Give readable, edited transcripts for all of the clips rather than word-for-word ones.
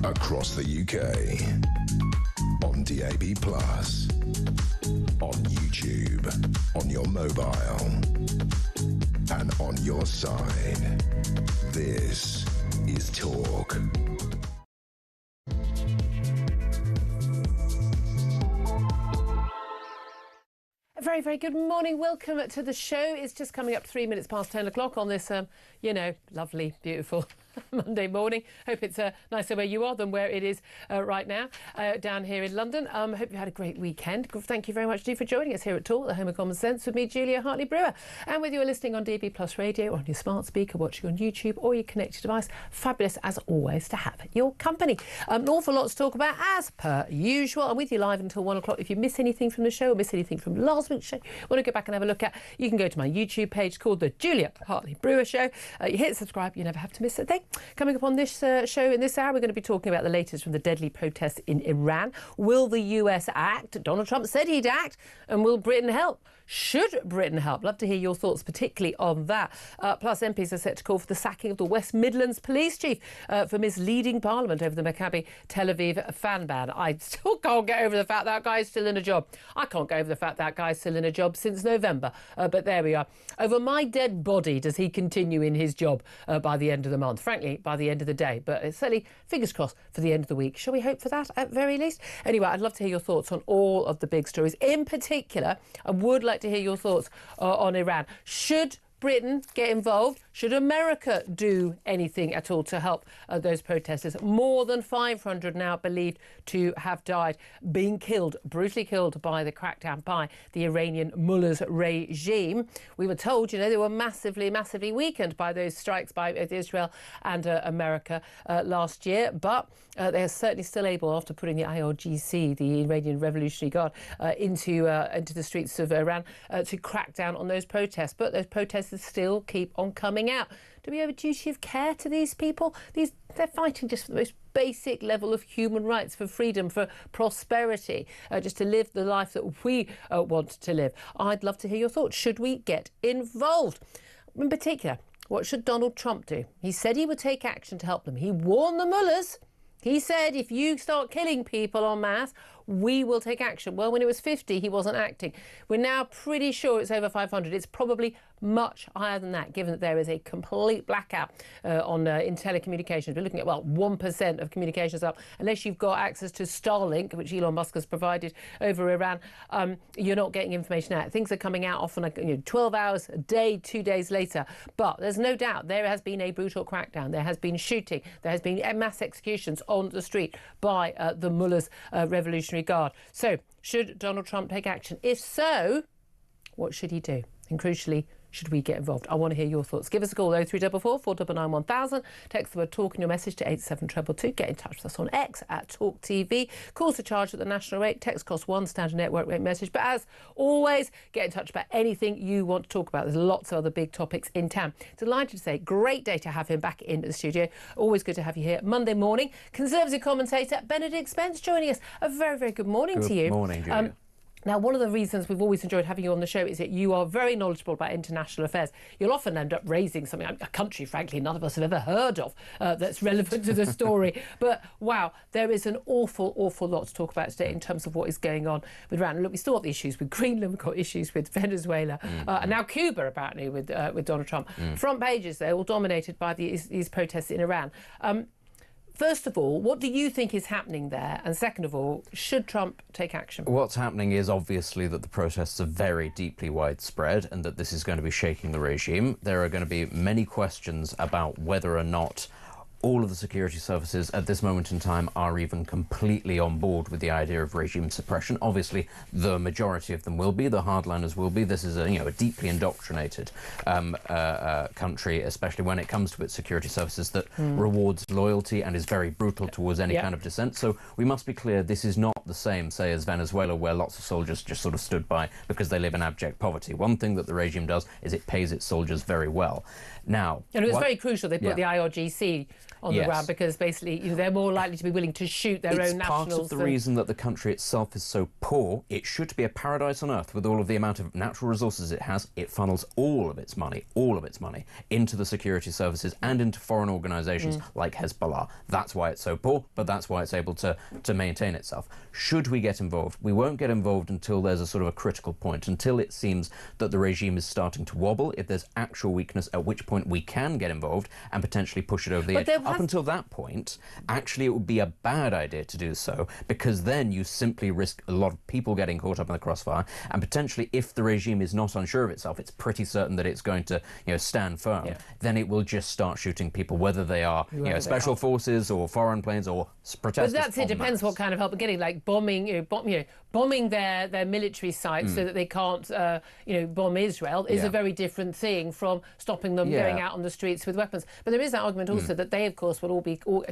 across the UK, on DAB+, on YouTube, on your mobile, and on your side. This is Talk. A very, very good morning. Welcome to the show. It's just coming up 3 minutes past 10 o'clock on this, lovely, beautiful Monday morning. Hope it's nicer where you are than where it is right now down here in London. Hope you had a great weekend. Thank you very much, for joining us here at Talk, the home of common sense, with me, Julia Hartley-Brewer. And whether you're listening on DB Plus Radio, on your smart speaker, watching on YouTube, or your connected device, fabulous as always to have your company. An awful lot to talk about as per usual. I'm with you live until 1 o'clock. If you miss anything from the show or miss anything from last week's show, want to go back and have a look at, you can go to my YouTube page called the Julia Hartley-Brewer Show. You hit subscribe, you never have to miss a thing. Coming up on this show in this hour, we're going to be talking about the latest from the deadly protests in Iran. Will the US act? Donald Trump said he'd act. And will Britain help? Should Britain help? Love to hear your thoughts, particularly on that. Plus, MPs are set to call for the sacking of the West Midlands police chief for misleading Parliament over the Maccabi Tel Aviv fan ban. I still can't get over the fact that guy's still in a job. I can't get over the fact that guy's still in a job since November. But there we are. Over my dead body does he continue in his job by the end of the month. Frankly, by the end of the day. But it's certainly, fingers crossed, for the end of the week. Shall we hope for that at very least? Anyway, I'd love to hear your thoughts on all of the big stories. In particular, I would like to hear your thoughts on Iran. Should Britain get involved? Should America do anything at all to help those protesters? More than 500 now believed to have died, being killed, brutally killed by the crackdown by the Iranian mullahs regime. We were told, they were massively, massively weakened by those strikes by Israel and America last year. But they are certainly still able, after putting the IRGC, the Iranian Revolutionary Guard, into the streets of Iran to crack down on those protests. But those protesters still keep on coming out. Do we have a duty of care to these people? They're fighting just for the most basic level of human rights, for freedom, for prosperity, just to live the life that we want to live. I'd love to hear your thoughts. Should we get involved? In particular, what should Donald Trump do? He said he would take action to help them. He warned the mullahs. He said, if you start killing people en masse, we will take action. Well, when it was 50, he wasn't acting. We're now pretty sure it's over 500. It's probably much higher than that, given that there is a complete blackout in telecommunications. We're looking at, 1% of communications up. Unless you've got access to Starlink, which Elon Musk has provided over Iran, you're not getting information out. Things are coming out often 12 hours a day, 2 days later. But there's no doubt there has been a brutal crackdown. There has been shooting. There has been mass executions on the street by the mullahs Revolutionary Guard. So, should Donald Trump take action? If so, what should he do? And crucially, should we get involved? I want to hear your thoughts. Give us a call, 0344 499 1000. Text the word TALK in your message to 87222. Get in touch with us on X at talkTV. Calls are charged at the national rate. Text costs £1, standard network rate message. But as always, get in touch about anything you want to talk about. There's lots of other big topics in town. Delighted to say, great day to have him back in the studio. Always good to have you here Monday morning. Conservative commentator Benedict Spence joining us. A very, very good morning to you. Good morning, Julia. Now, one of the reasons we've always enjoyed having you on the show is that you are very knowledgeable about international affairs. You'll often end up raising something, a country, frankly, none of us have ever heard of, that's relevant to the story. But, wow, there is an awful, awful lot to talk about today in terms of what is going on with Iran. Look, we still have the issues with Greenland, we've got issues with Venezuela, and now Cuba, apparently, with Donald Trump. Front pages, they're all dominated by these protests in Iran. First of all, what do you think is happening there? And second of all, should Trump take action? What's happening is obviously that the protests are very deeply widespread and that this is going to be shaking the regime. There are going to be many questions about whether or not all of the security services at this moment in time are even completely on board with the idea of regime suppression. Obviously, the majority of them will be, the hardliners will be. This is a deeply indoctrinated country, especially when it comes to its security services, that rewards loyalty and is very brutal towards any kind of dissent. So we must be clear, this is not the same, say, as Venezuela, where lots of soldiers just sort of stood by because they live in abject poverty. One thing that the regime does is it pays its soldiers very well. Now, and it was very crucial they put the IRGC on the ground, because basically they're more likely to be willing to shoot their own nationals. It's part of the reason that the country itself is so poor. It should be a paradise on earth with all of the amount of natural resources it has. It funnels all of its money, into the security services and into foreign organisations like Hezbollah. That's why it's so poor, but that's why it's able to maintain itself. Should we get involved? We won't get involved until there's a sort of a critical point, until it seems that the regime is starting to wobble. If there's actual weakness, at which point we can get involved and potentially push it over the edge. Up until that point, actually, it would be a bad idea to do so, because then you simply risk a lot of people getting caught up in the crossfire, and potentially, if the regime is not unsure of itself, it's pretty certain that it's going to, stand firm. Then it will just start shooting people, whether they are, special forces or foreign planes or protesters. But that's it. Depends what kind of help we're getting, like bombing, bombing their military sites so that they can't, bomb Israel is a very different thing from stopping them going out on the streets with weapons. But there is that argument also that they, of course, will all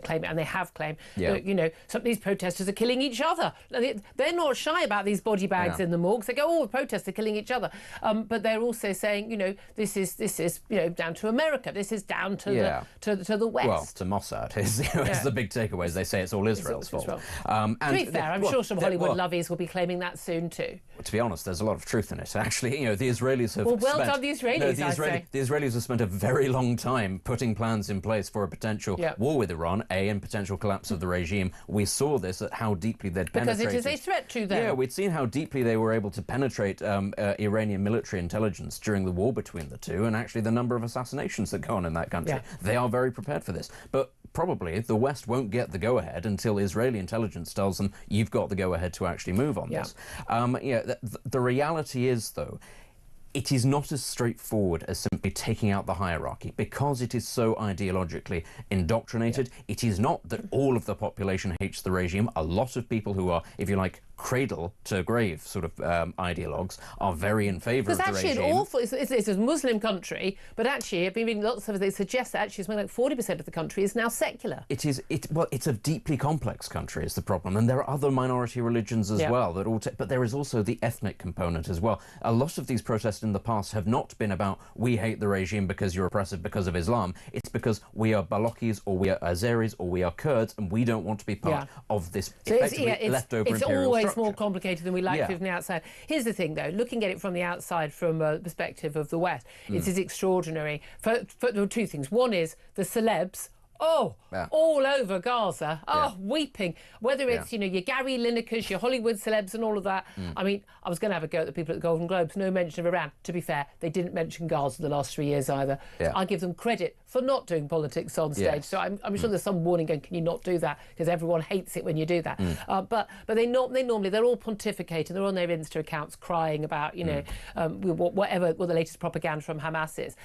claim it, and they have claimed that, some of these protesters are killing each other. They're not shy about these body bags in the morgues. They go, the protesters are killing each other. But they're also saying, this is down to America. This is down to the West. Well, to Mossad is the big takeaways. They say it's all Israel's fault. To be fair, I'm sure some Hollywood lovies will be claiming that soon too. To be honest, there's a lot of truth in it. Actually, the Israelis have done the Israelis, the Israelis have spent a very long time putting plans in place for a potential war with Iran, and potential collapse of the regime. We saw this at how deeply they'd penetrated. Because it is a threat to them. Yeah, we'd seen how deeply they were able to penetrate Iranian military intelligence during the war between the two, and actually the number of assassinations that go on in that country. They are very prepared for this. But probably the West won't get the go-ahead until Israeli intelligence tells them you've got the go-ahead to actually move on this. The reality is, though, it is not as straightforward as simply taking out the hierarchy, because it is so ideologically indoctrinated. It is not that all of the population hates the regime. A lot of people who are, if you like, cradle to grave sort of ideologues are very in favour of the regime. Because actually it's a Muslim country, but actually I've been reading lots of it, they suggest that actually something like 40% of the country is now secular. It's a deeply complex country is the problem, and there are other minority religions as well but there is also the ethnic component as well. A lot of these protests in the past have not been about we hate the regime because you're oppressive because of Islam. It's because we are Balokis or we are Azeris or we are Kurds and we don't want to be part of this effectively leftover imperial structure. It's more complicated than we like from the outside. Here's the thing, though, looking at it from the outside, from a perspective of the West, it is extraordinary. For two things. One is the celebs. All over Gaza. Weeping. Whether it's, your Gary Linekers, your Hollywood celebs and all of that. I mean, I was going to have a go at the people at the Golden Globes. No mention of Iran. To be fair, they didn't mention Gaza the last 3 years either. I give them credit for not doing politics on stage. So I'm sure there's some warning going, can you not do that? Because everyone hates it when you do that. But they're all pontificating. They're on their Insta accounts crying about, whatever the latest propaganda from Hamas is.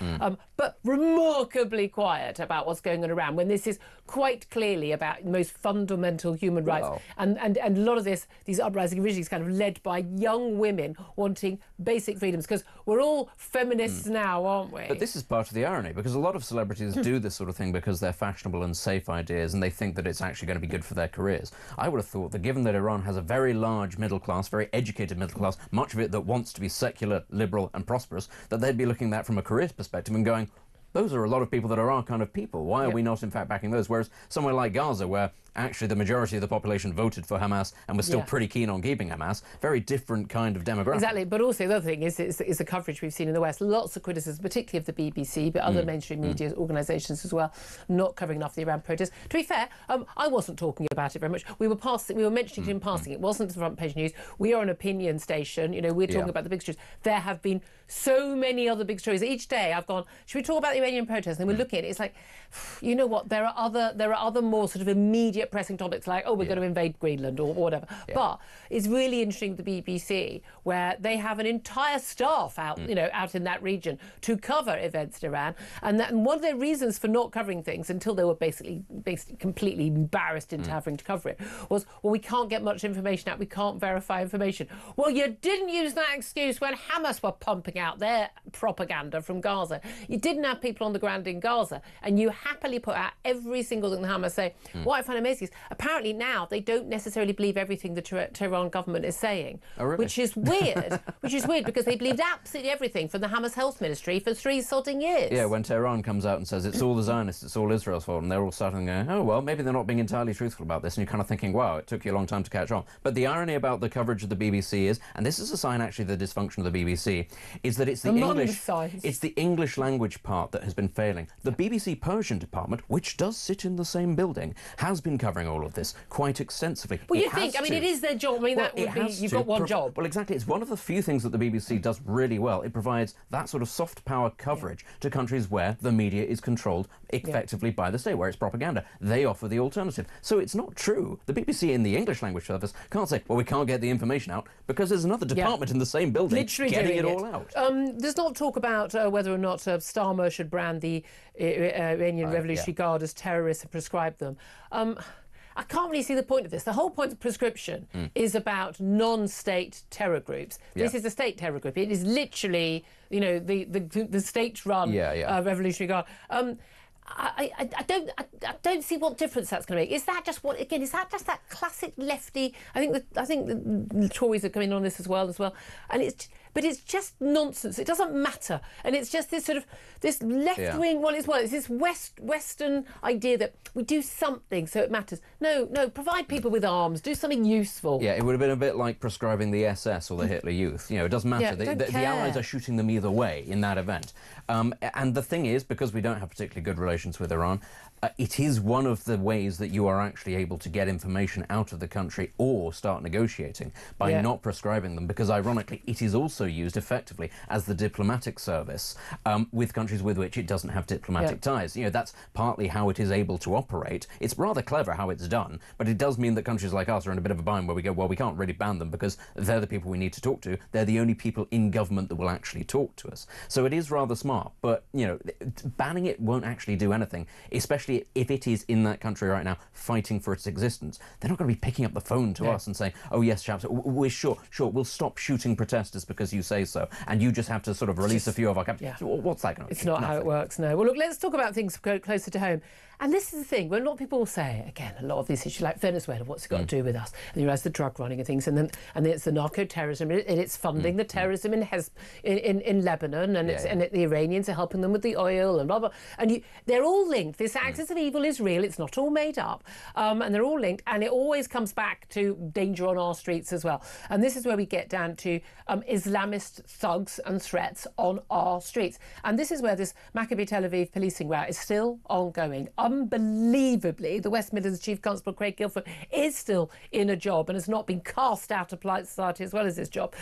But remarkably quiet about what's going on around, when this is quite clearly about the most fundamental human rights. And a lot of these uprising originally is kind of led by young women wanting basic freedoms, because we're all feminists now, aren't we? But this is part of the irony, because a lot of celebrities do this sort of thing because they're fashionable and safe ideas, and they think that it's actually going to be good for their careers. I would have thought that given that Iran has a very large middle class, very educated middle class, much of it that wants to be secular, liberal and prosperous, that they'd be looking at that from a career perspective and going, those are a lot of people that are our kind of people. Why are we not, in fact, backing those? Whereas somewhere like Gaza, where actually the majority of the population voted for Hamas and was still pretty keen on keeping Hamas, very different kind of demographic. Exactly. But also the other thing is the coverage we've seen in the West. Lots of criticism, particularly of the BBC, but other mainstream media organisations as well, not covering enough the Iran protests. To be fair, I wasn't talking about it very much. We were mentioning it in passing. It wasn't the front page news. We are an opinion station. We're talking about the big stories. There have been so many other big stories. Each day I've gone, should we talk about the Iranian protests? And we're looking at it. It's like, you know what? There are other more sort of immediate pressing topics like, we're going to invade Greenland or whatever. But it's really interesting, the BBC, where they have an entire staff out, out in that region to cover events in Iran. And one of their reasons for not covering things until they were basically completely embarrassed into having to cover it was, we can't get much information out. We can't verify information. Well, you didn't use that excuse when Hamas were pumping out their propaganda from Gaza. You didn't have people on the ground in Gaza, and you happily put out every single thing the Hamas say. What I find amazing basics. Apparently now they don't necessarily believe everything the Tehran government is saying, which is weird. Which is weird because they believed absolutely everything from the Hamas Health Ministry for 3 sodding years. Yeah, when Tehran comes out and says it's all the Zionists, it's all Israel's fault, and they're all starting going, oh, well, maybe they're not being entirely truthful about this, and you're kind of thinking, wow, it took you a long time to catch on. But the irony about the coverage of the BBC is, and this is a sign actually of the dysfunction of the BBC, is that it's the English language part that has been failing. The BBC Persian department, which does sit in the same building, has been covering all of this quite extensively. Well, you think, I mean, it is their job. I mean, that would be, you've got one job. Well, exactly. It's one of the few things that the BBC does really well. It provides that sort of soft power coverage to countries where the media is controlled effectively by the state, where it's propaganda. They offer the alternative. So it's not true. The BBC in the English language service can't say, well, we can't get the information out because there's another department in the same building getting it all out. There's not talk about whether or not Starmer should brand the Iranian Revolutionary Guard as terrorists and prescribe them. I can't really see the point of this. The whole point of prescription is about non-state terror groups. This is a state terror group. It is literally, you know, the state-run Revolutionary Guard. I don't see what difference that's going to make. Is that just is that just that classic lefty? I think the Tories are coming on this as well, and it's just nonsense. It doesn't matter, and it's just this sort of this left-wing. It's this Western idea that we do something so it matters. No, provide people with arms. Do something useful. Yeah, it would have been a bit like prescribing the SS or the Hitler Youth. You know, it doesn't matter. The Allies are shooting them either way in that event. And the thing is, because we don't have particularly good relations with Iran, it is one of the ways that you are actually able to get information out of the country or start negotiating by not prescribing them, because ironically it is also used effectively as the diplomatic service with countries with which it doesn't have diplomatic ties. You know, that's partly how it is able to operate. It's rather clever how it's done, but it does mean that countries like us are in a bit of a bind where we go, well, we can't really ban them because they're the people we need to talk to. They're the only people in government that will actually talk to us. So it is rather smart, but, you know, banning it won't actually do anything, especially if it is in that country right now fighting for its existence. They're not going to be picking up the phone to us and saying, oh yes, chaps, we're sure, we'll stop shooting protesters because you say so, and you just have to sort of release a few of our captives. What's that going to do? It's not how it works, no. Well, look, let's talk about things closer to home. And this is the thing, when a lot of people say, again, a lot of these issues like Venezuela, what's it got to do with us? And you realise the drug running and things, and then it's the narco-terrorism, and it's funding the terrorism in Lebanon, and and the Iranians are helping them with the oil, and blah, blah. And they're all linked. This axis of evil is real, it's not all made up, and they're all linked, and it always comes back to danger on our streets as well. And this is where we get down to Islamist thugs and threats on our streets. And this is where this Maccabi Tel Aviv policing row is still ongoing. Unbelievably, the West Midlands Chief Constable Craig Guilford is still in a job and has not been cast out of polite society as well as his job.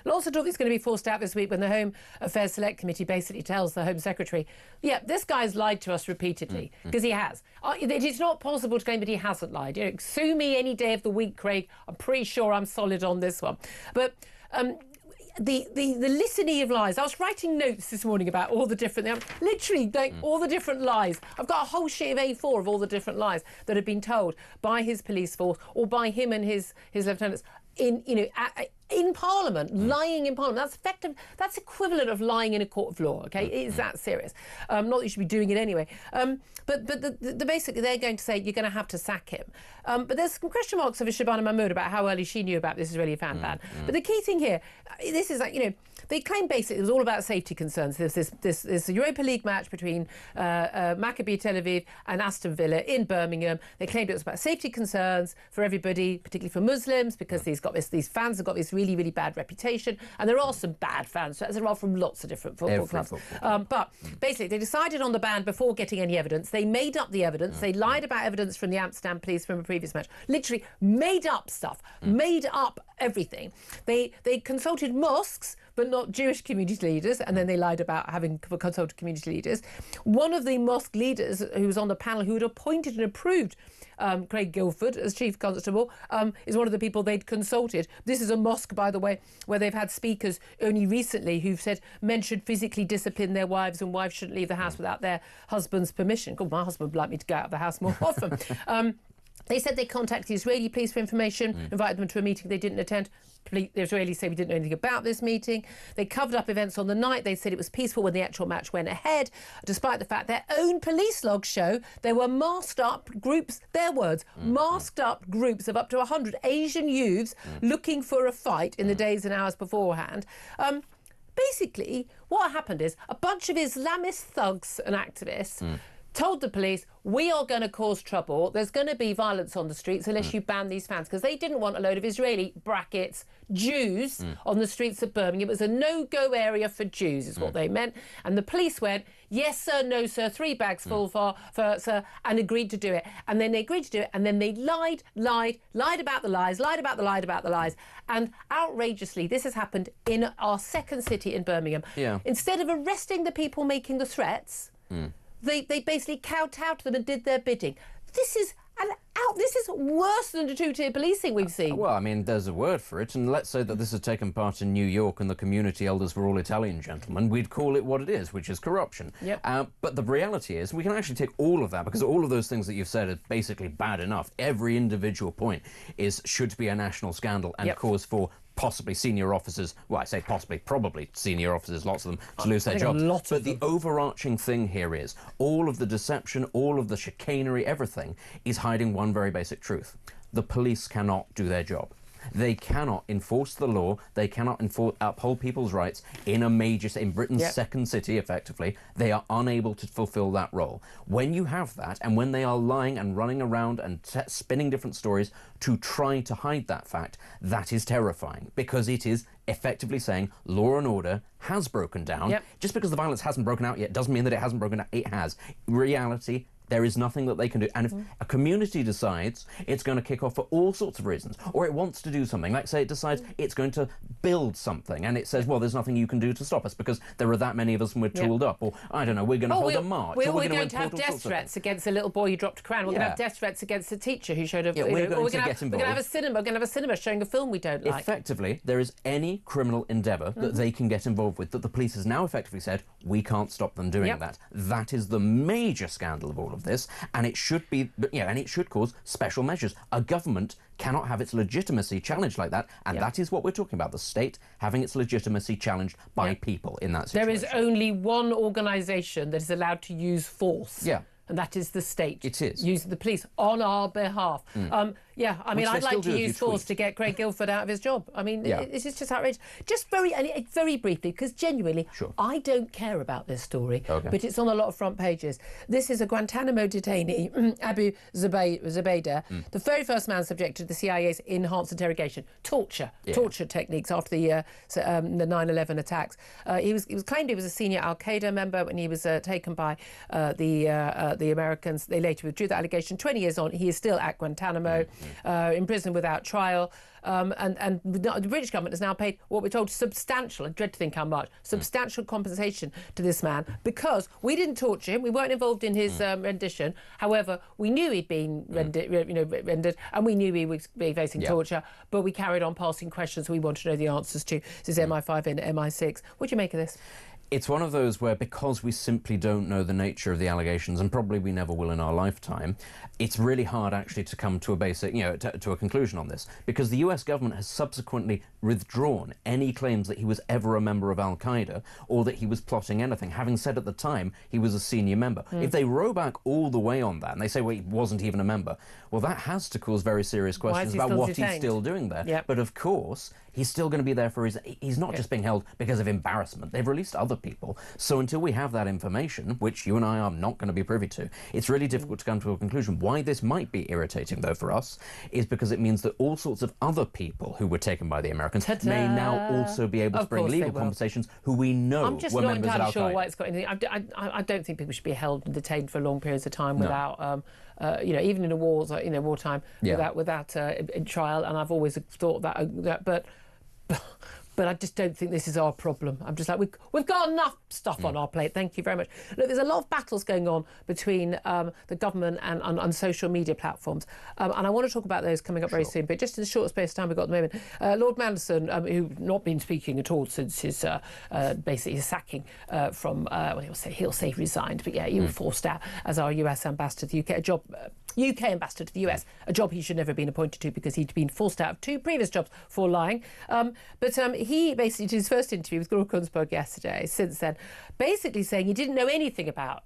Lots of talk is going to be forced out this week when the Home Affairs Select Committee basically tells the Home Secretary, yeah, this guy's lied to us repeatedly, because he has. It is not possible to claim that he hasn't lied. You know, sue me any day of the week, Craig. I'm pretty sure I'm solid on this one. But the litany of lies. I was writing notes this morning about all the different, literally like all the different lies. I've got a whole sheet of A4 of all the different lies that have been told by his police force or by him and his lieutenants in Parliament, lying in Parliament. That's effective. That's equivalent of lying in a court of law. Okay, it is that serious. Not that you should be doing it anyway. But basically they're going to say you're going to have to sack him. But there's some question marks over Shabana Mahmood about how early she knew about this Israeli fan ban. But the key thing here, this is like, you know, they claim basically it was all about safety concerns. There's this Europa League match between Maccabi Tel Aviv and Aston Villa in Birmingham. They claimed it was about safety concerns for everybody, particularly for Muslims, because these fans have got this really, really bad reputation. And there are some bad fans, as there are from lots of different football clubs. But basically, they decided on the ban before getting any evidence. They made up the evidence. They lied about evidence from the Amsterdam police from a previous match. Literally made up stuff, made up everything. They consulted mosques, but not Jewish community leaders, and then they lied about having consulted community leaders. One of the mosque leaders who was on the panel who had appointed and approved Craig Guilford as Chief Constable is one of the people they'd consulted. This is a mosque, by the way, where they've had speakers only recently who've said men should physically discipline their wives and wives shouldn't leave the house without their husband's permission. God, my husband would like me to go out of the house more often. They said they contacted the Israeli police for information, invited them to a meeting they didn't attend. The Israelis say we didn't know anything about this meeting. They covered up events on the night. They said it was peaceful when the actual match went ahead, despite the fact their own police logs show there were masked up groups, their words, masked up groups of up to 100 Asian youths looking for a fight in the days and hours beforehand. Basically, what happened is a bunch of Islamist thugs and activists told the police, we are going to cause trouble. There's going to be violence on the streets unless you ban these fans, because they didn't want a load of Israeli brackets Jews on the streets of Birmingham. It was a no-go area for Jews, is what they meant. And the police went, yes, sir, no, sir, 3 bags full for sir, and agreed to do it. And then they agreed to do it, and then they lied about the lies. And outrageously, this has happened in our second city in Birmingham. Yeah. Instead of arresting the people making the threats, they basically kowtowed to them and did their bidding. This is worse than the two-tier policing we've seen. Well, I mean, there's a word for it, and let's say that this had taken part in New York and the community elders were all Italian gentlemen, we'd call it what it is, which is corruption. Yep. But the reality is, we can actually take all of that, because all of those things that you've said are basically bad enough. Every individual point should be a national scandal and cause for possibly senior officers, well, I say possibly, probably senior officers, lots of them, to lose their jobs. But the overarching thing here is all of the deception, all of the chicanery, everything is hiding one very basic truth. The police cannot do their job. They cannot enforce the law. They cannot uphold people's rights in Britain's second city, effectively. They are unable to fulfil that role. When you have that, and when they are lying and running around and spinning different stories to try to hide that fact, that is terrifying, because it is effectively saying law and order has broken down. Just because the violence hasn't broken out yet doesn't mean that it hasn't broken out. It has. In reality, there is nothing that they can do. And if a community decides it's going to kick off for all sorts of reasons, or it wants to do something, like say it decides it's going to build something, and it says, well, there's nothing you can do to stop us because there are that many of us and we're tooled up, or I don't know, we're going to hold a march. We're going to have death threats against a little boy who dropped a crown. We're going to have death threats against a teacher who showed a... we're going to get involved. We're going to have a cinema showing a film we don't like. Effectively, there is any criminal endeavour that they can get involved with that the police has now effectively said, we can't stop them doing that. That is the major scandal of all of this, and it should be, and it should cause special measures. A government cannot have its legitimacy challenged like that, and that is what we're talking about, the state having its legitimacy challenged by people in that situation. There is only one organisation that is allowed to use force. And that is the state. It is. Using the police on our behalf. I mean, I'd like to use force to get Craig Guildford out of his job. I mean, it's just outrageous. Just very briefly, because genuinely, I don't care about this story, but it's on a lot of front pages. This is a Guantanamo detainee, Abu Zubaydah, the very first man subjected to the CIA's enhanced interrogation, torture techniques after the 9/11 attacks. He was claimed he was a senior Al-Qaeda member when he was taken by the Americans. They later withdrew that allegation. 20 years on, he is still at Guantanamo, in prison without trial. And the British government has now paid what we're told substantial, I dread to think how much, substantial compensation to this man, because we didn't torture him, we weren't involved in his rendition. However, we knew he'd been rendered, and we knew he was facing torture, but we carried on passing questions we wanted to know the answers to. This is MI5 and MI6. What do you make of this? It's one of those where, because we simply don't know the nature of the allegations, and probably we never will in our lifetime, it's really hard actually to come to a basic, to a conclusion on this, because the US government has subsequently withdrawn any claims that he was ever a member of Al-Qaeda or that he was plotting anything, having said at the time he was a senior member. If they row back all the way on that and they say, well, he wasn't even a member, well, that has to cause very serious questions about what he's still doing there. But of course, he's still going to be there for he's not just being held because of embarrassment. They've released other people. So until we have that information, which you and I are not going to be privy to, it's really difficult to come to a conclusion. Why this might be irritating, though, for us, is because it means that all sorts of other people who were taken by the Americans may now also be able to bring legal compensations who we know were members of Al-Qaeda. I'm just not entirely sure why it's got anything. I don't think people should be held and detained for long periods of time without... even in a wartime, without trial. And I've always thought that, but I just don't think this is our problem. I'm just like, we've got enough stuff on our plate. Thank you very much. Look, there's a lot of battles going on between the government and on social media platforms. And I want to talk about those coming up very soon. But just in the short space of time we've got at the moment, Lord Manderson, who's not been speaking at all since his basically his sacking from, he'll say resigned, but he was forced out as our US ambassador to the UK, a job UK ambassador to the US, a job he should never have been appointed to because he'd been forced out of 2 previous jobs for lying. But he basically did his first interview with Guru Kunzberg yesterday, since then, basically saying he didn't know anything about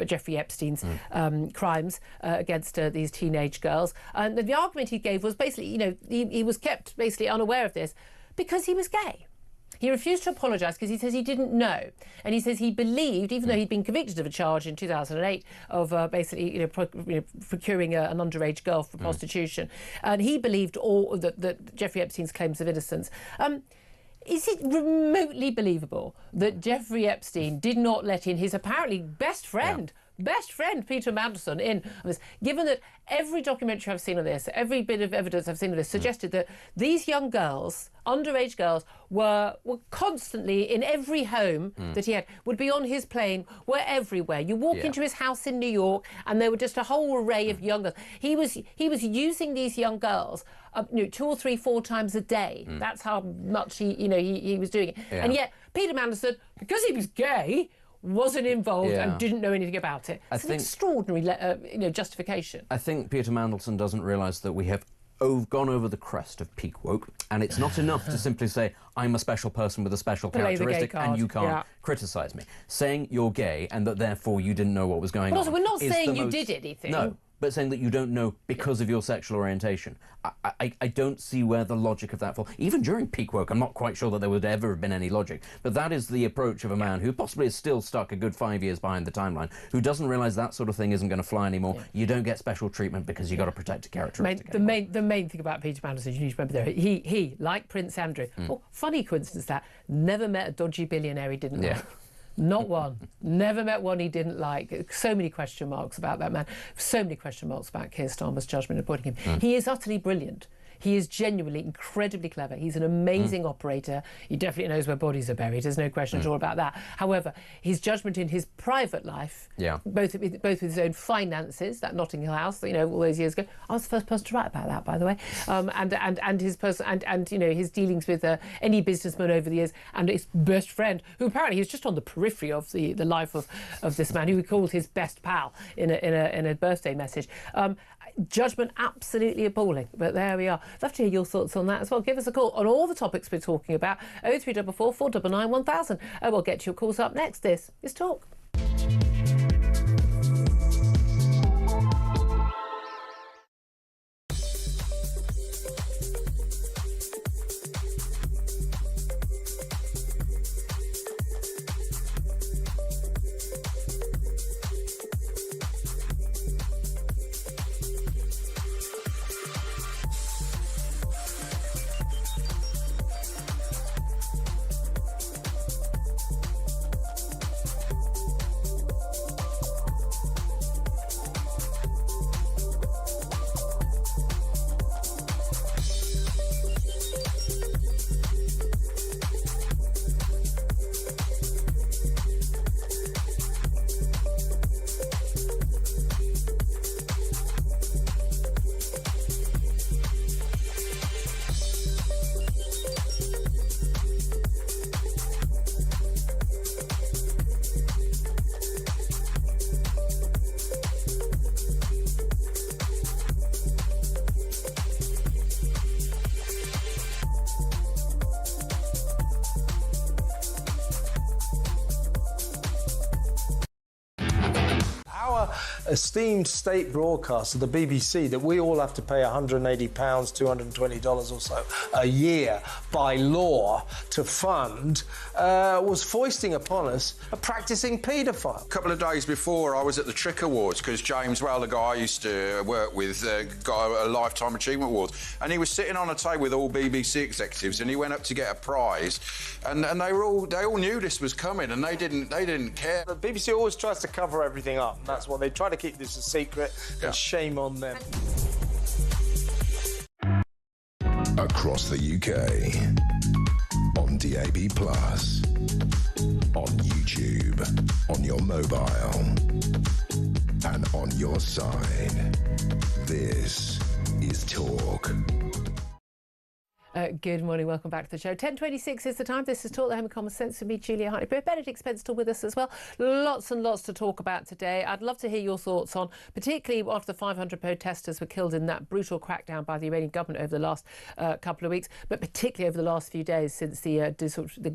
Jeffrey Epstein's crimes against these teenage girls. And the argument he gave was basically, he was kept basically unaware of this because he was gay. He refused to apologise because he says he didn't know. And he says he believed, even though he'd been convicted of a charge in 2008 of basically procuring an underage girl for prostitution, and he believed all that Jeffrey Epstein's claims of innocence. Is it remotely believable that Jeffrey Epstein did not let in his apparently best friend, Peter Mandelson, in on this, given that every documentary I've seen on this, every bit of evidence I've seen on this, suggested that these young girls, underage girls, were constantly in every home that he had, would be on his plane, were everywhere. You walk into his house in New York and there were just a whole array of young girls. He was using these young girls 2 or 3, 4 times a day. That's how much he was doing it. Yeah. And yet Peter Mandelson, because he was gay, wasn't involved and didn't know anything about it. It's an extraordinary justification. I think Peter Mandelson doesn't realise that we have gone over the crest of peak woke, and it's not enough to simply say, I'm a special person with a special characteristic and you can't criticise me. Saying you're gay and that therefore you didn't know what was going on. Also, we're not saying you did anything. No. But saying that you don't know because of your sexual orientation. I don't see where the logic of that falls. Even during peak woke, I'm not quite sure that there would ever have been any logic. But that is the approach of a man who possibly is still stuck a good 5 years behind the timeline, who doesn't realise that sort of thing isn't going to fly anymore. You don't get special treatment because you've got to protect a characteristic. The main thing about Peter Mandelson, you need to remember there, he like Prince Andrew, funny coincidence that, never met a dodgy billionaire he didn't like. Not one. Never met one he didn't like. So many question marks about that man. So many question marks about Keir Starmer's judgment in appointing him. He is utterly brilliant. He is genuinely incredibly clever. He's an amazing operator. He definitely knows where bodies are buried. There's no question at all about that. However, his judgment in his private life, both with his own finances, that Notting Hill house, all those years ago. I was the first person to write about that, by the way. And his his dealings with any businessman over the years, and his best friend, who apparently he was just on the periphery of the life of this man, who he called his best pal in a birthday message. Judgment absolutely appalling, but there we are. Love to hear your thoughts on that as well. Give us a call on all the topics we're talking about. 0344 499 1000. We'll get your calls up next. This is Talk. Esteemed state broadcaster, the BBC, that we all have to pay £180, $220 or so a year by law to fund, was foisting upon us a practising paedophile. A couple of days before, I was at the Trick Awards because James Well, the guy I used to work with, got a Lifetime Achievement Award, and he was sitting on a table with all BBC executives, and he went up to get a prize, and they all knew this was coming, and they didn't care. The BBC always tries to cover everything up. That's what they try to keep this a secret, and shame on them. Across the UK, on DAB+, on YouTube, on your mobile, and on your side. This is Talk. Good morning, welcome back to the show. 10:26 is the time. This is Talk the Home of Common Sense with me, Julia Hartley-Brewer. Benedict Spence still with us as well. Lots and lots to talk about today. I'd love to hear your thoughts on, particularly after the 500 protesters were killed in that brutal crackdown by the Iranian government over the last couple of weeks, but particularly over the last few days since the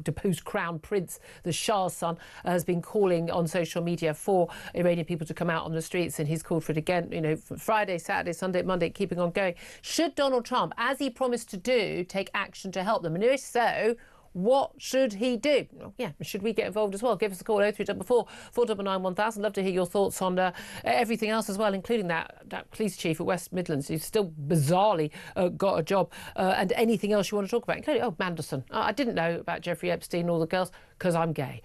deposed Crown Prince, the Shah's son, has been calling on social media for Iranian people to come out on the streets, and he's called for it again, Friday, Saturday, Sunday, Monday, keeping on going. Should Donald Trump, as he promised to do, take action to help them? And if so, what should he do? Should we get involved as well? Give us a call, 0344 499 1000. Love to hear your thoughts on everything else as well, including that police chief at West Midlands who's still bizarrely got a job, and anything else you want to talk about, including, Manderson. I didn't know about Jeffrey Epstein, all the girls, because I'm gay.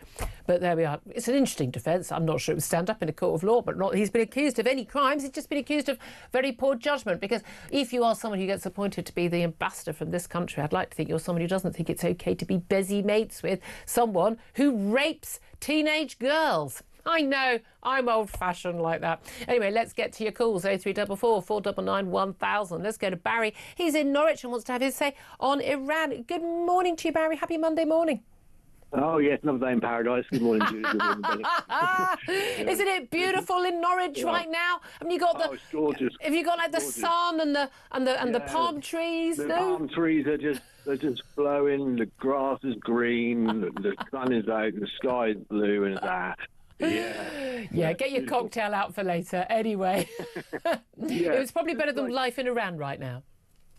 But there we are. It's an interesting defence. I'm not sure it would stand up in a court of law, but he's been accused of any crimes. He's just been accused of very poor judgment, because if you are someone who gets appointed to be the ambassador from this country, I'd like to think you're someone who doesn't think it's OK to be busy mates with someone who rapes teenage girls. I know, I'm old-fashioned like that. Anyway, let's get to your calls, 0344 499 1000. Let's go to Barry. He's in Norwich and wants to have his say on Iran. Good morning to you, Barry. Happy Monday morning. Oh, yes, another day in paradise. Good morning, Julie. Good morning, Benny. Isn't it beautiful in Norwich right now? I mean, you got it's gorgeous. Have you got like the sun and the palm trees? The palm trees are just flowing. The grass is green. The sun is out. The sky is blue, and Yeah, get your cocktail out for later. Anyway, it was probably better than life in Iran right now.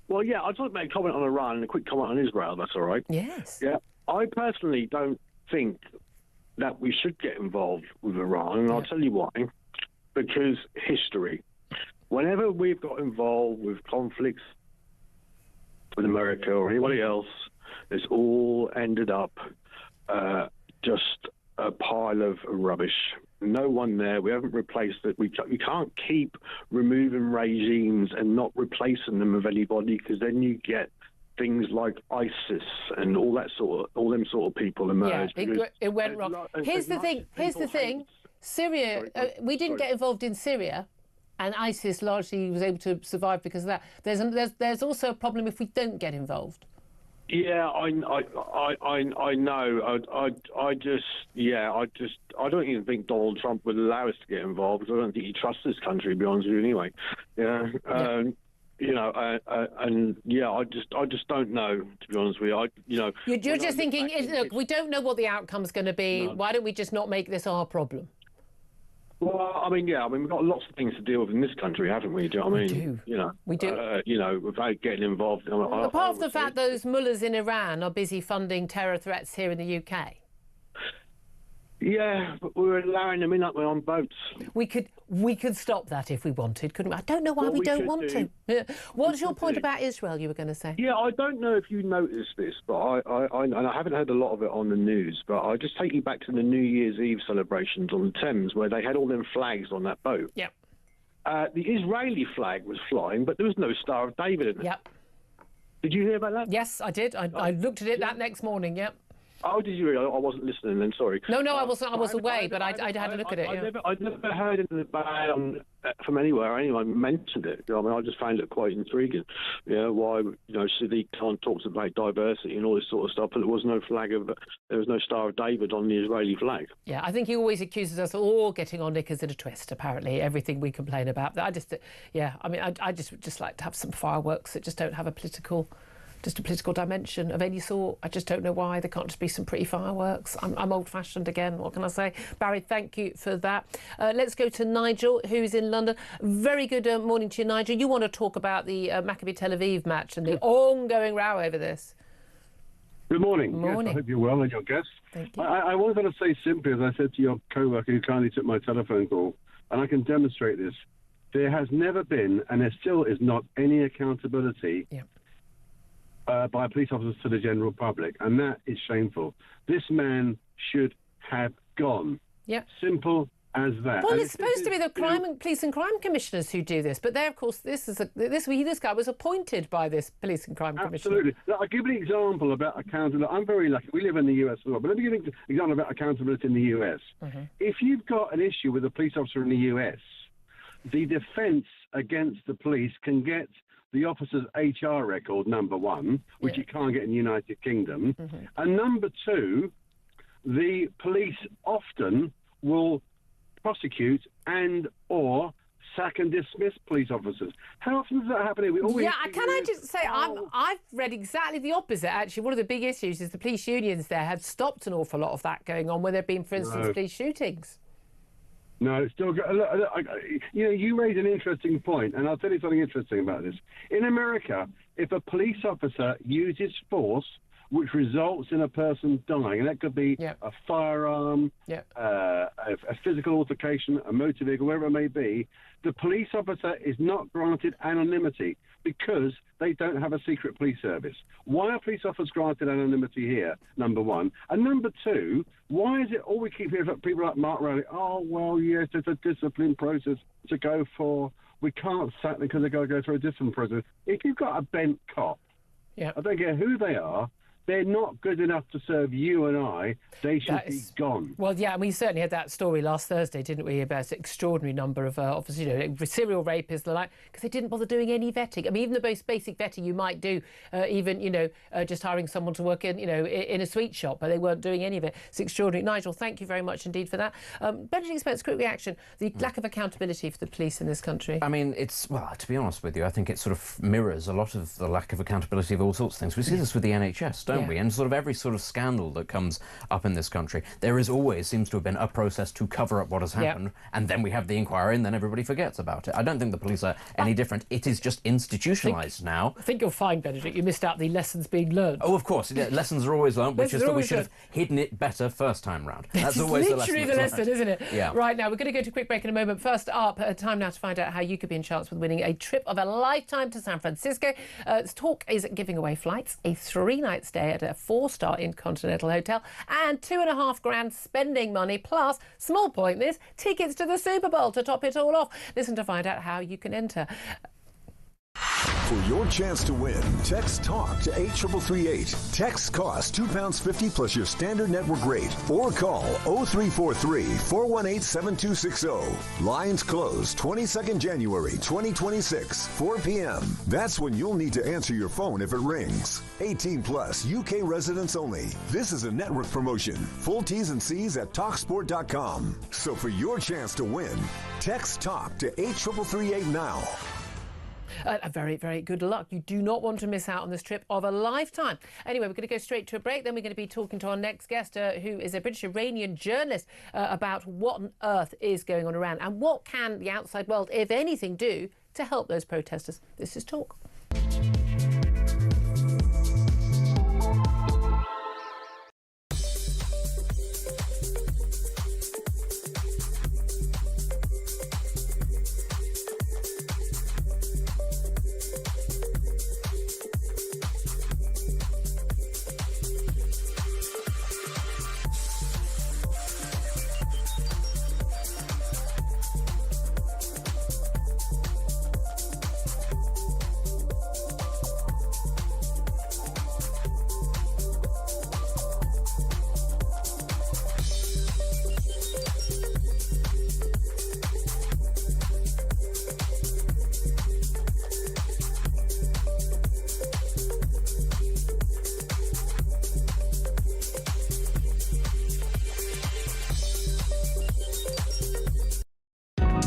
Well, yeah, I'd like to make a comment on Iran and a quick comment on Israel. That's all right. Yes. Yeah. I personally don't think that we should get involved with Iran, and I'll tell you why. Because history. Whenever we've got involved with conflicts with America or anybody else, it's all ended up just a pile of rubbish. No one there. We haven't replaced it. We can't keep removing regimes and not replacing them with anybody, because then you get things like ISIS and all them sort of people emerge. Yeah, it went wrong. Here's the thing. Syria, we didn't get involved in Syria, and ISIS largely was able to survive because of that. There's also a problem if we don't get involved. Yeah, I know. I don't even think Donald Trump would allow us to get involved, because I don't think he trusts this country, to be honest with you, anyway. I just don't know, to be honest with you. You're just thinking, look, we don't know what the outcome's going to be. No. Why don't we just not make this our problem? Well, we've got lots of things to deal with in this country, haven't we? Do you know what I mean? We do. Without getting involved. Apart from the fact those mullahs in Iran are busy funding terror threats here in the UK. Yeah, but we were allowing them in on boats. We could stop that if we wanted, couldn't we? I don't know why we don't want to. What's your point about Israel, you were going to say? Yeah, I don't know if you noticed this, but I haven't heard a lot of it on the news, but I just take you back to the New Year's Eve celebrations on the Thames, where they had all them flags on that boat. Yep. The Israeli flag was flying, but there was no Star of David in it. Yep. Did you hear about that? Yes, I did. I looked at it that next morning, yep. Oh, did you? I wasn't listening then, sorry. No, I wasn't. I was away, but I had a look at it. I'd never heard anything about from anywhere. Anyone mentioned it. I just found it quite intriguing. Why Sadiq Khan talks about diversity and all this sort of stuff, but there was no there was no Star of David on the Israeli flag. Yeah, I think he always accuses us of all getting our knickers in a twist. Apparently, everything we complain about. I just like to have some fireworks that just don't have a political dimension of any sort. I just don't know why there can't just be some pretty fireworks. I'm old-fashioned again. What can I say? Barry, thank you for that. Let's go to Nigel, who's in London. Very good morning to you, Nigel. You want to talk about the Maccabi Tel Aviv match and the ongoing row over this? Good morning. Yes, I hope you're well and your guests. Thank you. I was going to say simply, as I said to your co-worker who kindly took my telephone call, and I can demonstrate this, there has never been, and there still is not, any accountability by police officers to the general public, and that is shameful. This man should have gone. Yeah. Simple as that. Well, it's supposed to be the police and crime commissioners who do this, but they, of course, this guy was appointed by this police and crime commissioner. Absolutely. I'll give you an example about accountability. I'm very lucky. We live in the US as well, but let me give you an example about accountability in the US. Mm-hmm. If you've got an issue with a police officer in the US, the defence against the police can get the officer's HR record, number one, which you can't get in the United Kingdom. And number two, the police often will prosecute and or sack and dismiss police officers. How often does that happen here? Can I just say, I've read exactly the opposite, actually. One of the big issues is the police unions there have stopped an awful lot of that going on, where there have been, for instance, police shootings. No, it's still. You raise an interesting point, and I'll tell you something interesting about this. In America, if a police officer uses force which results in a person dying, and that could be a firearm, a physical altercation, a motor vehicle, wherever it may be, the police officer is not granted anonymity because they don't have a secret police service. Why are police officers granted anonymity here, number one? And number two, why is it all we keep hearing from people like Mark Rowley, oh, well, yes, it's a discipline process to go for. We can't sack them because they've got to go through a discipline process. If you've got a bent cop, I don't care who they are, they're not good enough to serve you and I. They should be gone. Well, yeah, and we certainly had that story last Thursday, didn't we, about an extraordinary number of officers, serial rapists, the like, because they didn't bother doing any vetting. I mean, even the most basic vetting you might do, just hiring someone to work in, in a sweet shop, but they weren't doing any of it. It's extraordinary. Nigel, thank you very much indeed for that. Benjamin Spence, quick reaction, the lack of accountability for the police in this country. I mean, to be honest with you, I think it sort of mirrors a lot of the lack of accountability of all sorts of things. We see this with the NHS, don't we? And sort of every sort of scandal that comes up in this country, there is always seems to have been a process to cover up what has happened, and then we have the inquiry, and then everybody forgets about it. I don't think the police are any different. It is just institutionalised now. I think you'll find, Benedict, you missed out the lessons being learned. Oh, of course, lessons are always learned, which is that we should have hidden it better first time round. That's always the lesson. Literally the lesson, isn't it? Yeah. Right, now we're going to go to a quick break in a moment. First up, time now to find out how you could be in chance with winning a trip of a lifetime to San Francisco. Talk is giving away flights, a 3-night stay at a 4-star Intercontinental Hotel, and $2,500 spending money, plus, small point this, tickets to the Super Bowl to top it all off. Listen to find out how you can enter. For your chance to win, text TALK to 83338. Text costs £2.50 plus your standard network rate. Or call 0343 418 7260. Lines close 22nd January 2026, 4 p.m. That's when you'll need to answer your phone if it rings. 18 plus, UK residents only. This is a network promotion. Full T's and C's at TalkSport.com. So for your chance to win, text TALK to 83338 now. A very, very good luck. You do not want to miss out on this trip of a lifetime. Anyway, we're going to go straight to a break. Then we're going to be talking to our next guest, who is a British Iranian journalist, about what on earth is going on around and what can the outside world, if anything, do to help those protesters. This is Talk.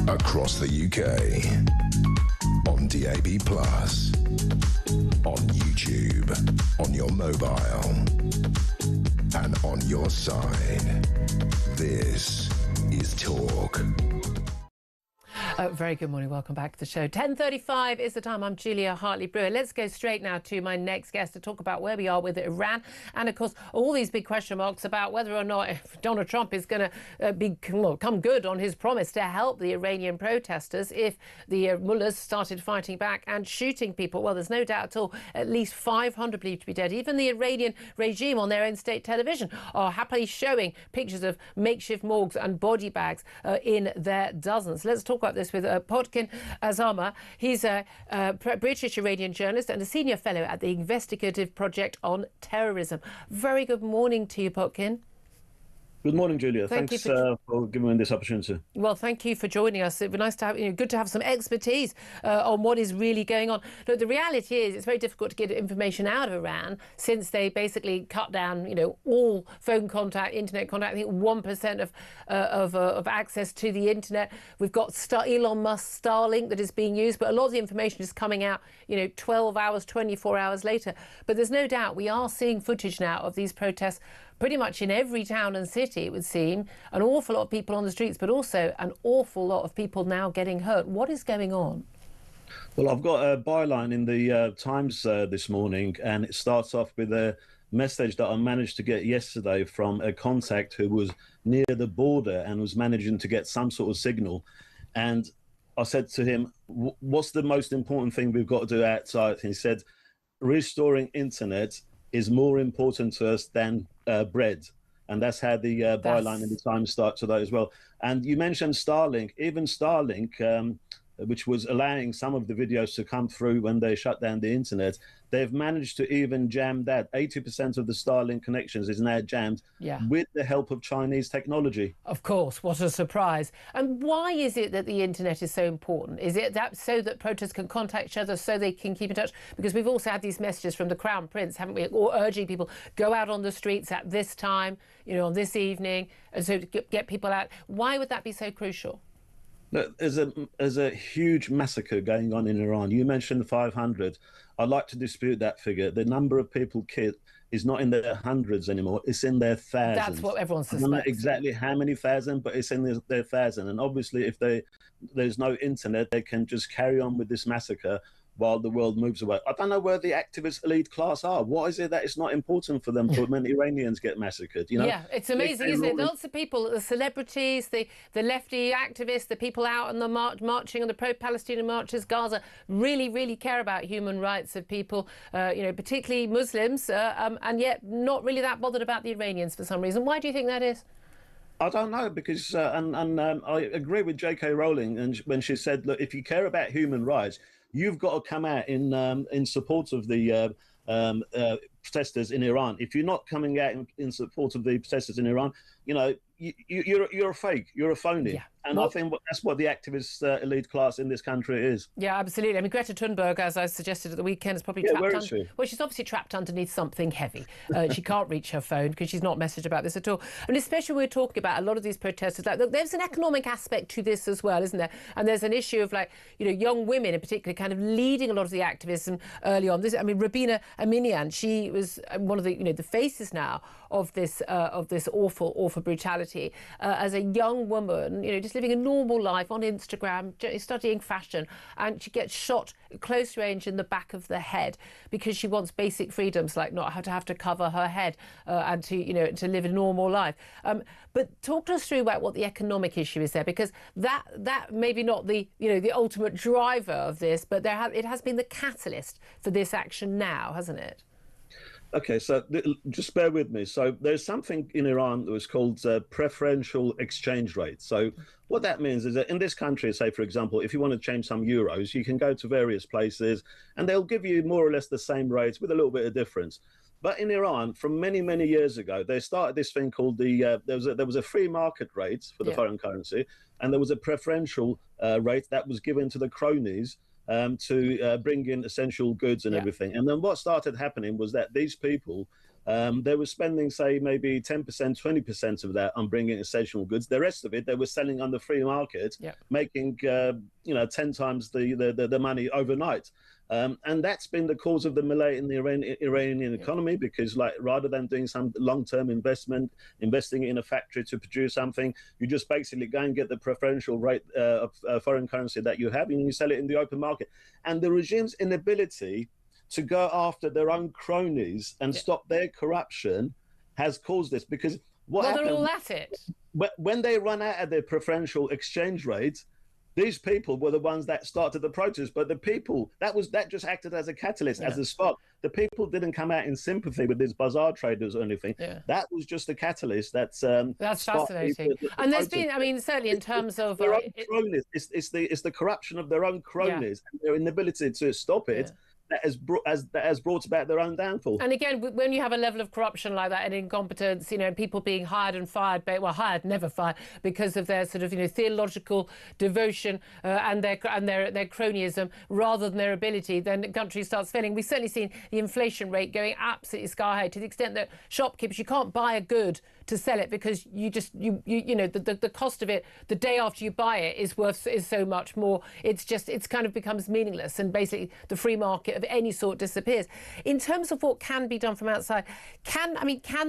Across the UK, on DAB+, on YouTube, on your mobile, and on your side. This is Talk. Very good morning. Welcome back to the show. 10:35 is the time. I'm Julia Hartley-Brewer. Let's go straight now to my next guest to talk about where we are with Iran and, of course, all these big question marks about whether or not Donald Trump is going to come good on his promise to help the Iranian protesters if the mullahs started fighting back and shooting people. Well, there's no doubt at all. At least 500 believed to be dead. Even the Iranian regime on their own state television are happily showing pictures of makeshift morgues and body bags in their dozens. Let's talk about this with Potkin Azama. He's a British Iranian journalist and a senior fellow at the Investigative Project on Terrorism. Very good morning to you, Potkin. Good morning, Julia. Thanks for giving me this opportunity. Well, thank you for joining us. It'd be nice to have, good to have some expertise on what is really going on. Look, the reality is it's very difficult to get information out of Iran since they basically cut down, all phone contact, internet contact. I think 1% of access to the internet. We've got Elon Musk's Starlink that is being used, but a lot of the information is coming out, 12 hours, 24 hours later. But there's no doubt we are seeing footage now of these protests pretty much in every town and city, it would seem. An awful lot of people on the streets, but also an awful lot of people now getting hurt. What is going on? Well, I've got a byline in the Times this morning, and it starts off with a message that I managed to get yesterday from a contact who was near the border and was managing to get some sort of signal. And I said to him, what's the most important thing we've got to do outside? And he said, restoring internet is more important to us than bread. And that's how the byline in the Times starts today as well. And you mentioned Starlink. Even Starlink, which was allowing some of the videos to come through when they shut down the internet, they've managed to even jam that. 80% of the Starlink connections is now jammed with the help of Chinese technology. Of course, what a surprise. And why is it that the internet is so important? Is it that so that protesters can contact each other, so they can keep in touch? Because we've also had these messages from the Crown Prince, haven't we, or urging people, go out on the streets at this time, on this evening, and so to get people out. Why would that be so crucial? Look, there's a huge massacre going on in Iran. You mentioned 500. I'd like to dispute that figure. The number of people killed is not in their hundreds anymore. It's in their thousands. That's what everyone suspects. I don't know exactly how many thousand, but it's in their thousand. And obviously, if there's no internet, they can just carry on with this massacre while the world moves away. I don't know where the activist elite class are. What is it that it's not important for them for when Iranians get massacred? Yeah, it's amazing, isn't it? Lots of people, the celebrities, the lefty activists, the people out on the marching on the pro-Palestinian marches, Gaza, really, really care about human rights of people, particularly Muslims, and yet not really that bothered about the Iranians for some reason. Why do you think that is? I don't know, because I agree with J.K. Rowling and when she said, look, if you care about human rights, you've got to come out in support of the protesters in Iran. If you're not coming out in support of the protesters in Iran, you're a fake, you're a phony. Yeah. And I think that's what the activist elite class in this country is. Yeah, absolutely. I mean, Greta Thunberg, as I suggested at the weekend, is probably trapped well, she's obviously trapped underneath something heavy. She can't reach her phone because she's not messaged about this at all. And especially when we're talking about a lot of these protesters, look, there's an economic aspect to this as well, isn't there? And there's an issue of young women in particular kind of leading a lot of the activism early on. Rabina Aminian, she was one of the faces now of this awful brutality as a young woman, just living a normal life on Instagram, studying fashion, and she gets shot close range in the back of the head because she wants basic freedoms like not have to cover her head and to live a normal life. But talk to us through about what the economic issue is there, because that maybe not the the ultimate driver of this, but it has been the catalyst for this action now, hasn't it? Okay, so just bear with me. So there's something in Iran that was called preferential exchange rate. So what that means is that in this country, say, for example, if you want to change some euros, you can go to various places and they'll give you more or less the same rates with a little bit of difference. But in Iran, from many, many years ago, they started this thing called there was a free market rate for the foreign currency, and there was a preferential rate that was given to the cronies to bring in essential goods and everything. And then what started happening was that these people, they were spending, say, maybe 10%, 20% of that on bringing essential goods. The rest of it, they were selling on the free market, making, 10 times the money overnight. And that's been the cause of the malaise in the Iranian economy, because rather than doing some long-term investing in a factory to produce something, you just basically go and get the preferential rate of foreign currency that you have, and you sell it in the open market. And the regime's inability to go after their own cronies and stop their corruption has caused this, because they're all at it. When they run out of their preferential exchange rate, these people were the ones that started the protest, but the people that just acted as a catalyst, as a spark. The people didn't come out in sympathy with these bazaar traders or anything. That was just a catalyst. That's fascinating. And there's been, certainly in terms of cronies, it's the corruption of their own cronies and their inability to stop it. that has brought about their own downfall. And again, when you have a level of corruption like that and incompetence, people being hired and fired, hired, never fired, because of their sort of theological devotion and their cronyism rather than their ability, then the country starts failing. We've certainly seen the inflation rate going absolutely sky high, to the extent that shopkeepers, you can't buy a good to sell it because the cost of it the day after you buy it is so much more. It's kind of becomes meaningless, and basically the free market of any sort disappears. In terms of what can be done from outside, can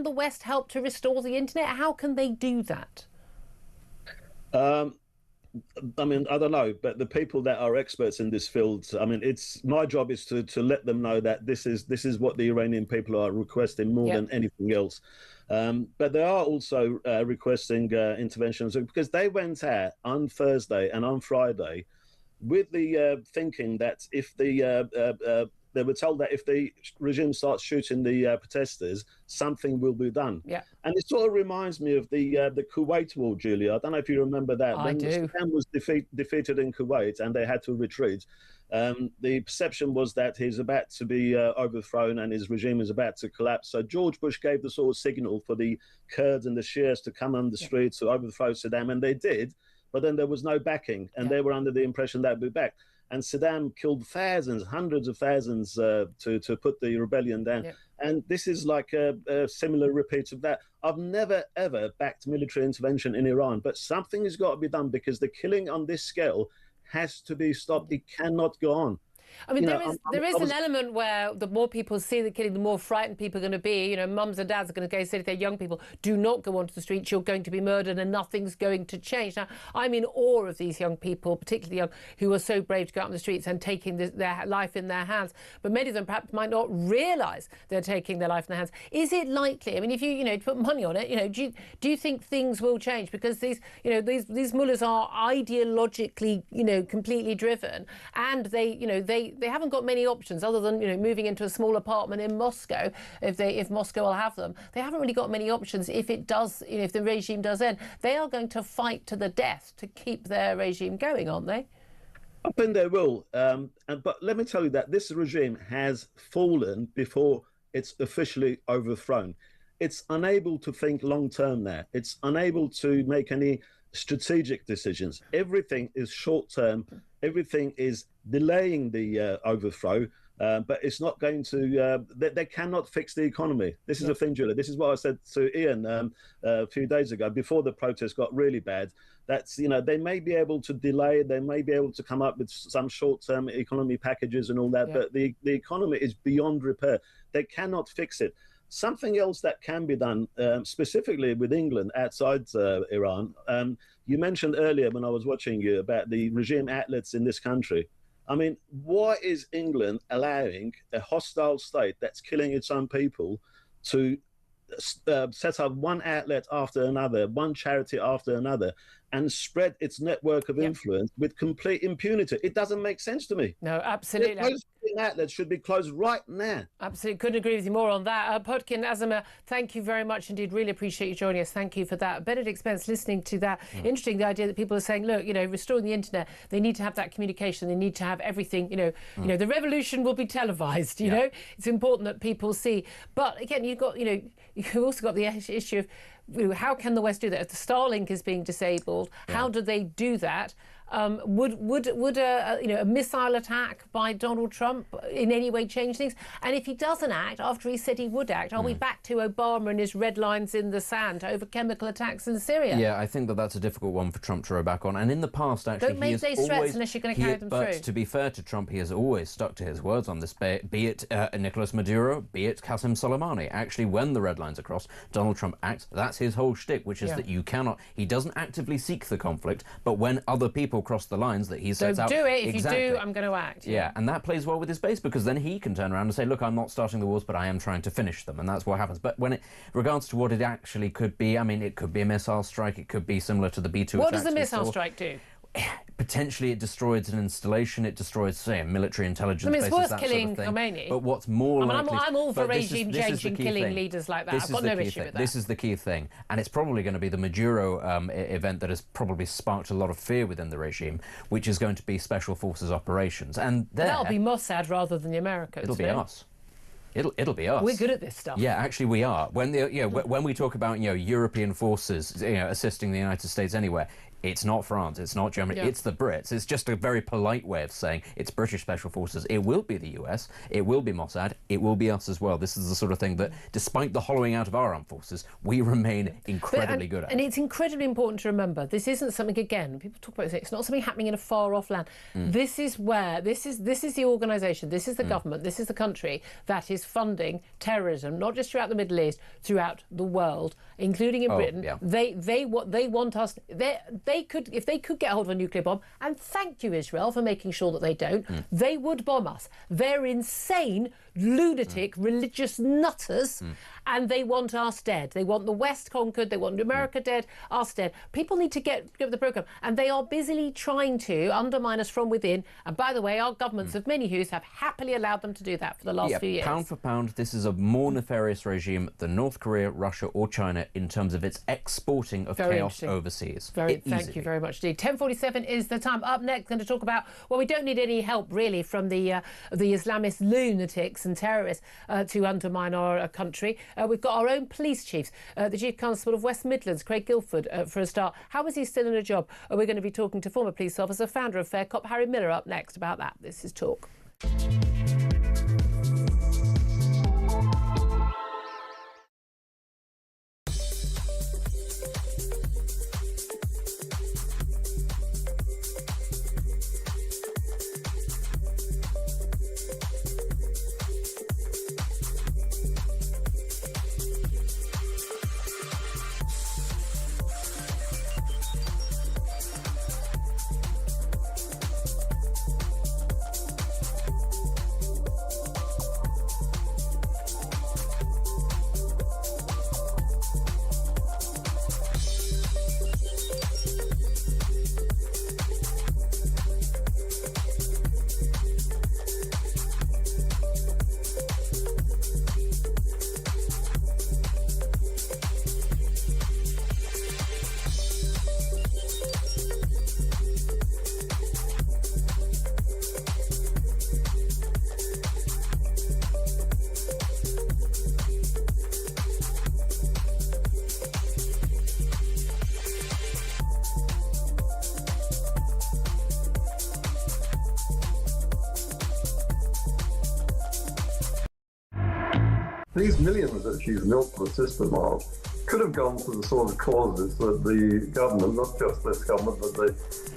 the West help to restore the internet? How can they do that? I don't know, but the people that are experts in this field, it's my job is to let them know that this is what the Iranian people are requesting more than anything else. But they are also requesting interventions, because they went out on Thursday and on Friday with the thinking that if they were told that if the regime starts shooting the protesters, something will be done. Yeah. And it sort of reminds me of the Kuwait war, Julia. I don't know if you remember that. I do. When Saddam was defeated in Kuwait and they had to retreat, the perception was that he's about to be overthrown and his regime is about to collapse. So George Bush gave the sort of signal for the Kurds and the Shias to come on the streets to overthrow Saddam, and they did. But then there was no backing, and they were under the impression that would be backed. And Saddam killed thousands, hundreds of thousands to put the rebellion down. Yep. And this is like a similar repeat of that. I've never, ever backed military intervention in Iran, but something has got to be done, because the killing on this scale has to be stopped. It cannot go on. There is an element where the more people see the killing, the more frightened people are going to be. Mums and dads are going to go say to their young people, do not go onto the streets, you're going to be murdered and nothing's going to change. Now, I'm in awe of these young people, particularly young, who are so brave to go out on the streets and taking their life in their hands. But many of them perhaps might not realise they're taking their life in their hands. Is it likely? If you put money on it, do you think things will change? Because these mullahs are ideologically, completely driven, and they haven't got many options other than moving into a small apartment in Moscow if Moscow will have them. They haven't really got many options if the regime does end. They are going to fight to the death to keep their regime going, aren't they? I think they will. But let me tell you that this regime has fallen before it's officially overthrown. It's unable to think long term now. It's unable to make any strategic decisions. Everything is short term. Everything is delaying the overthrow, but it's not going to. They cannot fix the economy. This is a thing, Julia. This is what I said to Ian a few days ago, before the protests got really bad. That's they may be able to delay. They may be able to come up with some short-term economy packages and all that, but the economy is beyond repair. They cannot fix it. Something else that can be done, specifically with England outside Iran. You mentioned earlier when I was watching you about the regime outlets in this country. Why is England allowing a hostile state that's killing its own people to set up one outlet after another, one charity after another, and spread its network of influence with complete impunity? It doesn't make sense to me. No, absolutely. Those outlets should be closed right now. Absolutely. Couldn't agree with you more on that. Podkin Azama, thank you very much indeed. Really appreciate you joining us. Thank you for that. Benedict Spence, listening to that. Interesting, the idea that people are saying, look, restoring the internet, they need to have that communication. They need to have everything, the revolution will be televised, you know. It's important that people see. But again, you've also got the issue of how can the West do that? If the Starlink is being disabled, how do they do that? Would a missile attack by Donald Trump in any way change things? And if he doesn't act after he said he would act, are we back to Obama and his red lines in the sand over chemical attacks in Syria? Yeah, I think that's a difficult one for Trump to row back on. And in the past, actually, don't make those threats unless you're going to carry them through. But to be fair to Trump, he has always stuck to his words on this, be it Nicolas Maduro, be it Qasem Soleimani. Actually, when the red lines are crossed, Donald Trump acts. That's his whole shtick, which is that he doesn't actively seek the conflict, but when other people cross the lines that he sets out. Don't do it. If you do, I'm going to act. Yeah, and that plays well with his base, because then he can turn around and say, look, I'm not starting the wars, but I am trying to finish them, and that's what happens. But when it regards to what it actually could be, it could be a missile strike, it could be similar to the B-2 attacks. What does the missile strike do? Potentially it destroys an installation, it destroys, say, a military intelligence bases, it's worth that killing sort of thing. Khomeini. But what's more likely... I'm all for but regime change and killing thing. leaders like that. I've got no issue with that. This is the key thing. And it's probably going to be the Maduro event that has probably sparked a lot of fear within the regime, which is going to be special forces operations. And that'll be Mossad rather than the Americans. It'll be us. It'll be us. We're good at this stuff. Yeah, actually we are. When when we talk about European forces assisting the United States anywhere, it's not France, it's not Germany, it's the Brits. It's just a very polite way of saying it's British Special Forces. It will be the US, it will be Mossad, it will be us as well. This is the sort of thing that, despite the hollowing out of our armed forces, we remain incredibly good at. And it's incredibly important to remember, this isn't something, again, people talk about it, it's not something happening in a far-off land. This is where, this is the organisation, this is the government, this is the country that is funding terrorism, not just throughout the Middle East, throughout the world, including in Britain. Yeah. They want us... if they could get hold of a nuclear bomb, and thank you, Israel, for making sure that they don't, they would bomb us. They're insane, lunatic, religious nutters, and they want us dead. They want the West conquered, they want America dead, us dead. People need to get with the programme, and they are busily trying to undermine us from within. And by the way, our governments of many hues have happily allowed them to do that for the last few years. Pound for pound, this is a more nefarious regime than North Korea, Russia or China in terms of its exporting of chaos overseas. Thank you very much indeed. 10:47 is the time. Up next, going to talk about, well, we don't need any help really from the Islamist lunatics and terrorists to undermine our country. We've got our own police chiefs, the Chief Constable of West Midlands, Craig Guilford, for a start. How is he still in a job? We're going to be talking to former police officer, founder of Fair Cop, Harry Miller, up next about that. This is Talk. These millions that she's milked the system of could have gone to the sort of causes that the government, not just this government, but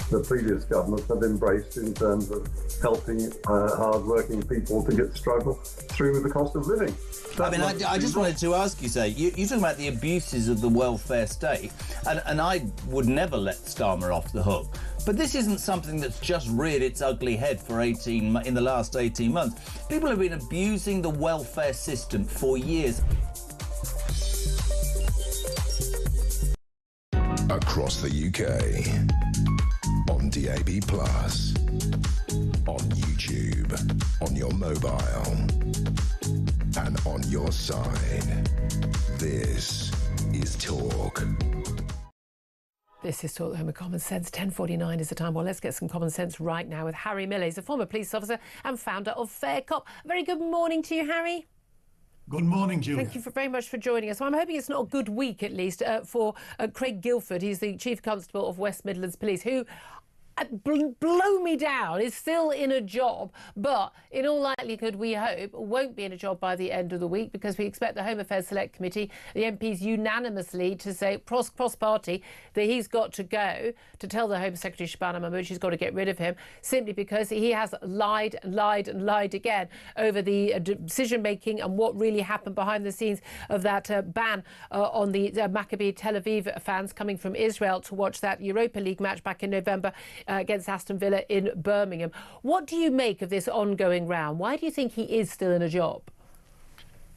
the previous governments have embraced in terms of helping hard-working people to get struggle through with the cost of living. I just wanted to ask you, you're talking about the abuses of the welfare state, and I would never let Starmer off the hook. But this isn't something that's just reared its ugly head in the last 18 months. People have been abusing the welfare system for years. Across the UK, on DAB+, on YouTube, on your mobile, and on your side. This is Talk. This is Talk, the home of common sense. 10:49 is the time. Well, let's get some common sense right now with Harry Miller. He's a former police officer and founder of Fair Cop. A very good morning to you, Harry. Good morning, Julia. Thank you very much for joining us. Well, I'm hoping it's not a good week, at least, for Craig Guilford. He's the Chief Constable of West Midlands Police, who, blow me down, is still in a job, but in all likelihood, we hope, won't be in a job by the end of the week, because we expect the Home Affairs Select Committee, the MPs unanimously, to say cross-party that he's got to go, to tell the Home Secretary Shabana Mahmood she's got to get rid of him, simply because he has lied and lied and lied again over the decision-making and what really happened behind the scenes of that ban on the Maccabi Tel Aviv fans coming from Israel to watch that Europa League match back in November against Aston Villa in Birmingham. What do you make of this ongoing round? Why do you think he is still in a job?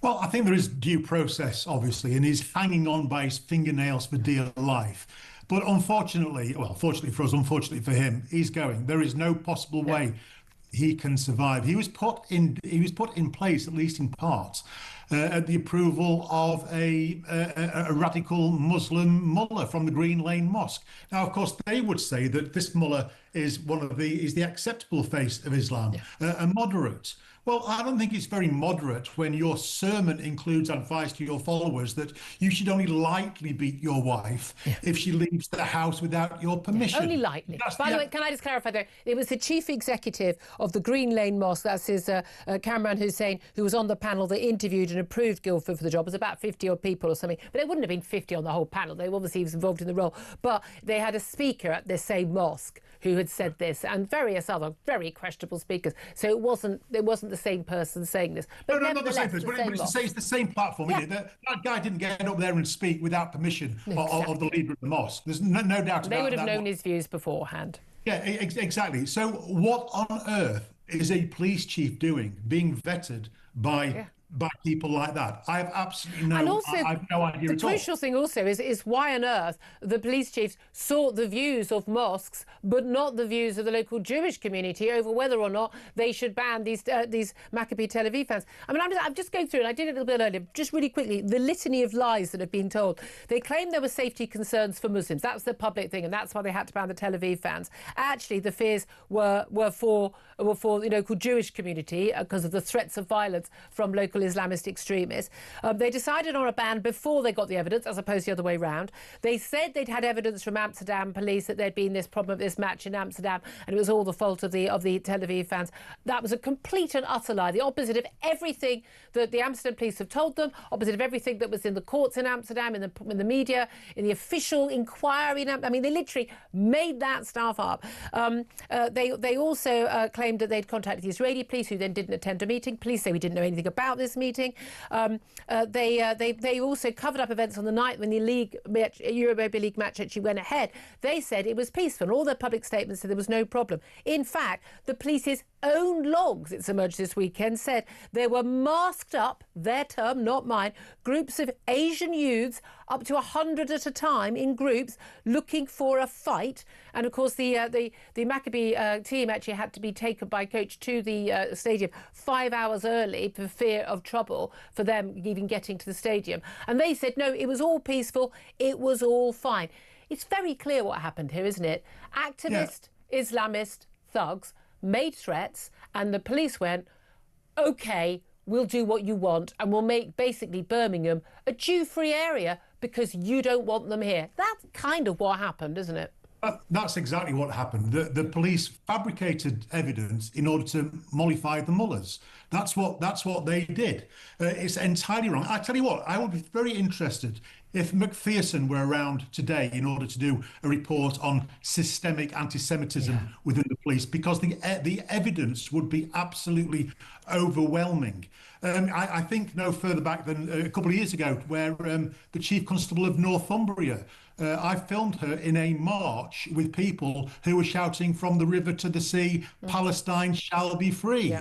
Well, I think there is due process, obviously, and he's hanging on by his fingernails for dear life. But unfortunately, well, fortunately for us, unfortunately for him, he's going. There is no possible way he can survive. He was put in place, at least in part, at the approval of a radical Muslim mullah from the Green Lane Mosque. Now, of course, they would say that this mullah is the acceptable face of Islam, a moderate. Well, I don't think it's very moderate when your sermon includes advice to your followers that you should only lightly beat your wife if she leaves the house without your permission. Only lightly. By the way, can I just clarify there? It was the chief executive of the Green Lane Mosque, that's his Kamran Hussein, who was on the panel that interviewed and approved Guildford for the job. It was about 50 odd people or something, but there wouldn't have been 50 on the whole panel. They obviously was involved in the role, but they had a speaker at the same mosque who had said this, and various other very questionable speakers. So it wasn't the same person saying this. But no, not the same person, but it's the same platform, isn't it? That guy didn't get up there and speak without permission of the leader of the mosque. There's no doubt about that. They would have known his views beforehand. Yeah, exactly. So what on earth is a police chief doing, being vetted by people like that? I have absolutely no idea at all. The crucial thing also is why on earth the police chiefs sought the views of mosques but not the views of the local Jewish community over whether or not they should ban these Maccabi Tel Aviv fans. I mean, I'm just going through, and I did it a little bit earlier, just really quickly, the litany of lies that have been told. They claim there were safety concerns for Muslims. That's the public thing, and that's why they had to ban the Tel Aviv fans. Actually, the fears were for the local Jewish community because of the threats of violence from local Islamist extremists. They decided on a ban before they got the evidence, as opposed to the other way round. They said they'd had evidence from Amsterdam police that there'd been this problem of this match in Amsterdam, and it was all the fault of the Tel Aviv fans. That was a complete and utter lie, the opposite of everything that the Amsterdam police have told them, opposite of everything that was in the courts in Amsterdam, in the media, in the official inquiry. I mean, they literally made that stuff up. They also claimed that they'd contacted the Israeli police, who then didn't attend a meeting. Police say we didn't know anything about this meeting. They also covered up events on the night when the Europa League match actually went ahead. They said it was peaceful, and all their public statements said there was no problem. In fact, the police's own logs, it's emerged this weekend, said there were masked up, their term, not mine, groups of Asian youths, up to 100 at a time in groups, looking for a fight. And of course, the Maccabi team actually had to be taken by coach to the stadium 5 hours early for fear of trouble for them even getting to the stadium. And they said, no, it was all peaceful, it was all fine. It's very clear what happened here, isn't it? Activist, Islamist thugs made threats, and the police went, OK, we'll do what you want, and we'll make basically Birmingham a Jew-free area because you don't want them here. That's kind of what happened, isn't it? That's exactly what happened. The police fabricated evidence in order to mollify the mullahs. That's what they did. It's entirely wrong. I tell you what, I would be very interested if McPherson were around today in order to do a report on systemic anti-Semitism within the police, because the evidence would be absolutely overwhelming. I think no further back than a couple of years ago, where the Chief Constable of Northumbria, I filmed her in a march with people who were shouting from the river to the sea, Palestine shall be free.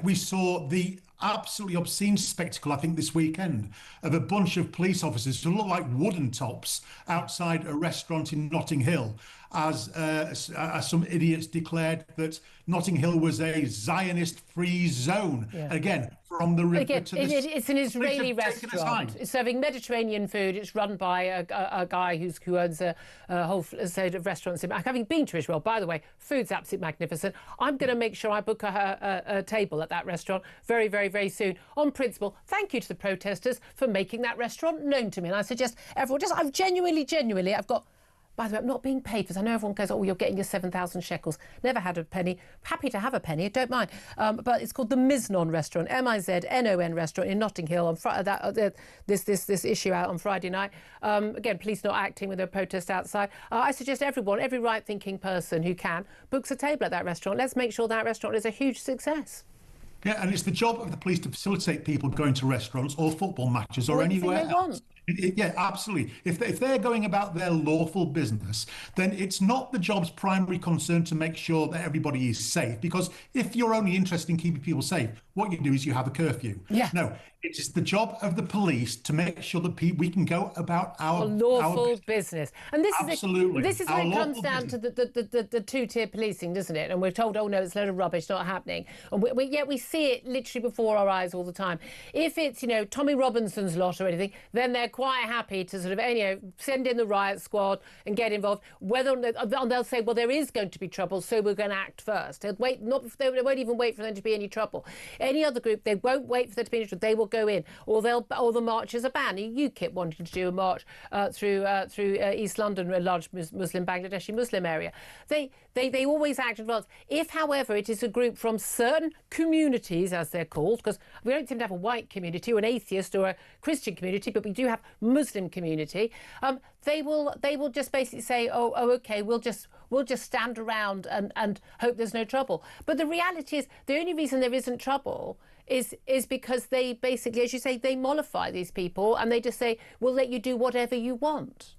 We saw the absolutely obscene spectacle, I think, this weekend of a bunch of police officers who look like wooden tops outside a restaurant in Notting Hill, as some idiots declared that Notting Hill was a Zionist-free zone. Again, from the river to the sea. It's an Israeli restaurant. It's serving Mediterranean food. It's run by a guy who owns a whole set of restaurants. Having been to Israel, by the way, food's absolutely magnificent. I'm going to make sure I book a table at that restaurant very, very, very soon. On principle, thank you to the protesters for making that restaurant known to me. And I suggest everyone, I've genuinely, I've got... By the way, I'm not being paid, because I know everyone goes, oh, you're getting your 7,000 shekels. Never had a penny. Happy to have a penny, don't mind. But it's called the Miznon Restaurant, M-I-Z-N-O-N Restaurant in Notting Hill. On this issue out on Friday night. Again, police not acting with a protest outside. I suggest everyone, every right-thinking person who can, books a table at that restaurant. Let's make sure that restaurant is a huge success. Yeah, and it's the job of the police to facilitate people going to restaurants or football matches or anywhere else. Yeah, absolutely. If they're going about their lawful business, then it's not the job's primary concern to make sure that everybody is safe. Because if you're only interested in keeping people safe, what you do is you have a curfew. Yeah. No, it is the job of the police to make sure that we can go about our lawful business. And this absolutely. This is when it comes down to the two-tier policing, doesn't it? And we're told, oh no, it's a load of rubbish, not happening. And yet we see it literally before our eyes all the time. If it's, Tommy Robinson's lot or anything, then they're quite happy to sort of, send in the riot squad and get involved. They'll say, well, there is going to be trouble, so we're going to act first. They won't even wait for there to be any trouble. Any other group, they won't wait for there to be any trouble. They will go in, or the marches are banned. UKIP wanted to do a march through East London, a large Bangladeshi Muslim area. They always act in advance. If, however, it is a group from certain communities, as they're called, because we don't seem to have a white community or an atheist or a Christian community, but we do have Muslim community. They will just basically say, oh, okay, we'll just stand around and hope there's no trouble. But the reality is, the only reason there isn't trouble is because they basically, as you say, they mollify these people and they just say, we'll let you do whatever you want.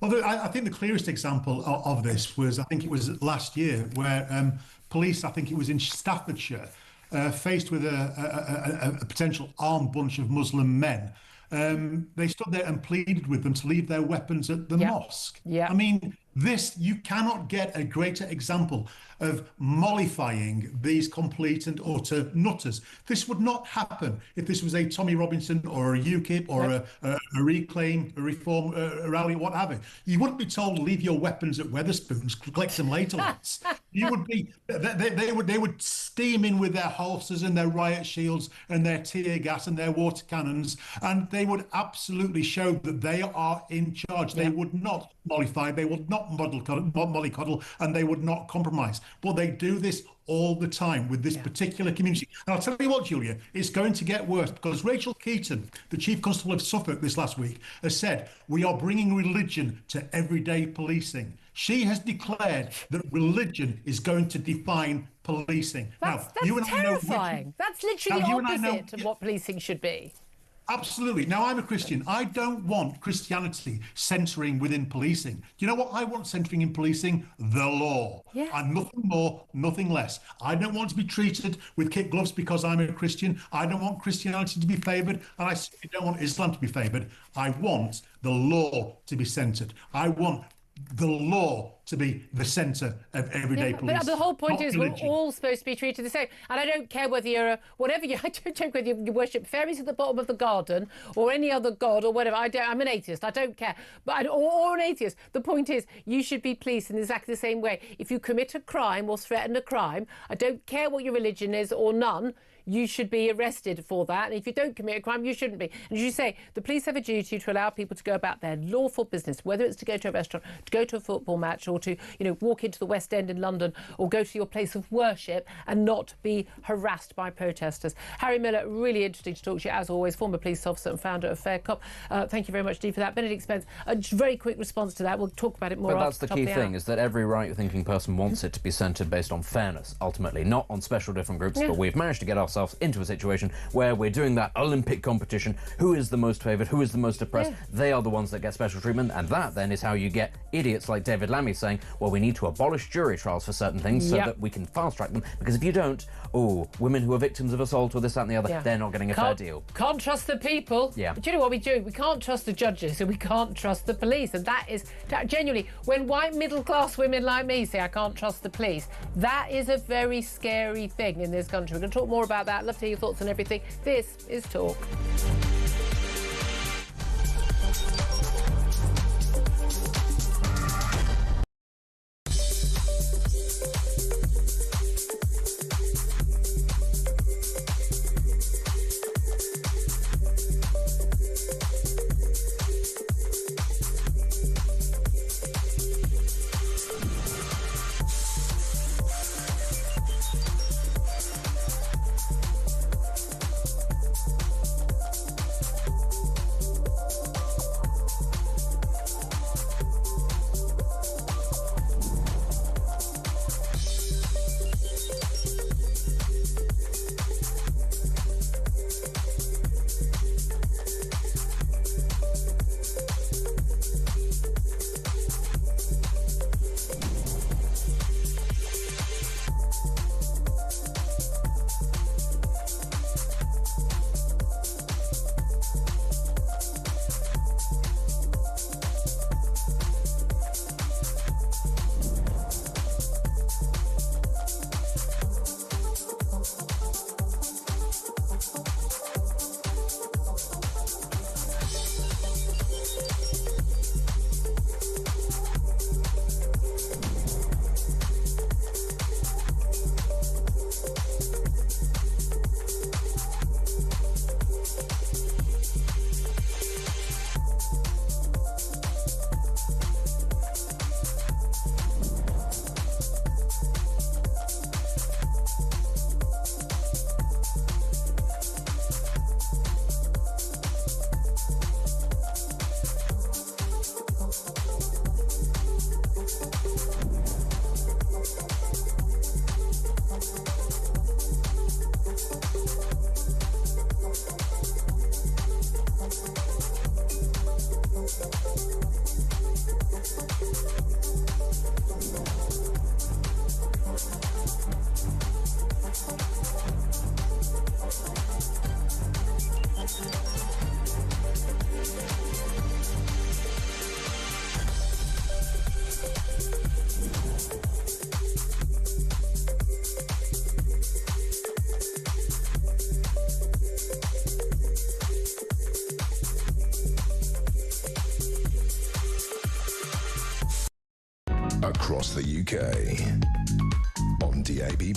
Well, I think the clearest example of this was, I think it was last year, where police, I think it was in Staffordshire, faced with a potential armed bunch of Muslim men. They stood there and pleaded with them to leave their weapons at the mosque. Yeah. I mean, you cannot get a greater example of mollifying these complete and utter nutters. This would not happen if this was a Tommy Robinson or a UKIP or a Reclaim, a Reform, a rally, what have you. You wouldn't be told to leave your weapons at Wetherspoons, collect them later, lads. You would be, they would steam in with their holsters and their riot shields and their tear gas and their water cannons, and they would absolutely show that they are in charge. They would not mollify, they would not mollycoddle, and they would not compromise. But they do this all the time with this particular community. And I'll tell you what, Julia, it's going to get worse, because Rachel Keaton, the Chief Constable of Suffolk this last week, has said, we are bringing religion to everyday policing. She has declared that religion is going to define policing. That's terrifying. That's literally the opposite of what policing should be. Absolutely. Now, I'm a Christian. I don't want Christianity centering within policing. Do you know what I want centering in policing? The law. Yeah. And nothing more, nothing less. I don't want to be treated with kid gloves because I'm a Christian. I don't want Christianity to be favoured, and I certainly don't want Islam to be favoured. I want the law to be centred. I want the law to be the centre of everyday policing. But the whole point is we're all supposed to be treated the same. And I don't care whether you're I don't care whether you worship fairies at the bottom of the garden or any other god or whatever. I'm an atheist. I don't care. Or an atheist. The point is, you should be policed in exactly the same way. If you commit a crime or threaten a crime, I don't care what your religion is or none, you should be arrested for that. And if you don't commit a crime, you shouldn't be. And as you say, the police have a duty to allow people to go about their lawful business, whether it's to go to a restaurant, to go to a football match, or to, walk into the West End in London, or go to your place of worship and not be harassed by protesters. Harry Miller, really interesting to talk to you, as always, former police officer and founder of Fair Cop. Thank you very much, Dee, for that. Benedict Spence, a very quick response to that. We'll talk about it more. But that's the key thing, is that every right-thinking person wants it to be centred based on fairness, ultimately, not on special different groups. But we've managed to get ourselves into a situation where we're doing that Olympic competition. Who is the most favoured? Who is the most oppressed? They are the ones that get special treatment, and that then is how you get idiots like David Lammy saying, well, we need to abolish jury trials for certain things so that we can fast-track them, because if you don't, women who are victims of assault or this, that and the other, they're not getting a fair deal. Can't trust the people. Yeah. But you know what we do? We can't trust the judges, and we can't trust the police, and that is genuinely, when white middle-class women like me say I can't trust the police, that is a very scary thing in this country. We're going to talk more about that. Love to hear your thoughts on everything. This is Talk. across the UK. On DAB+,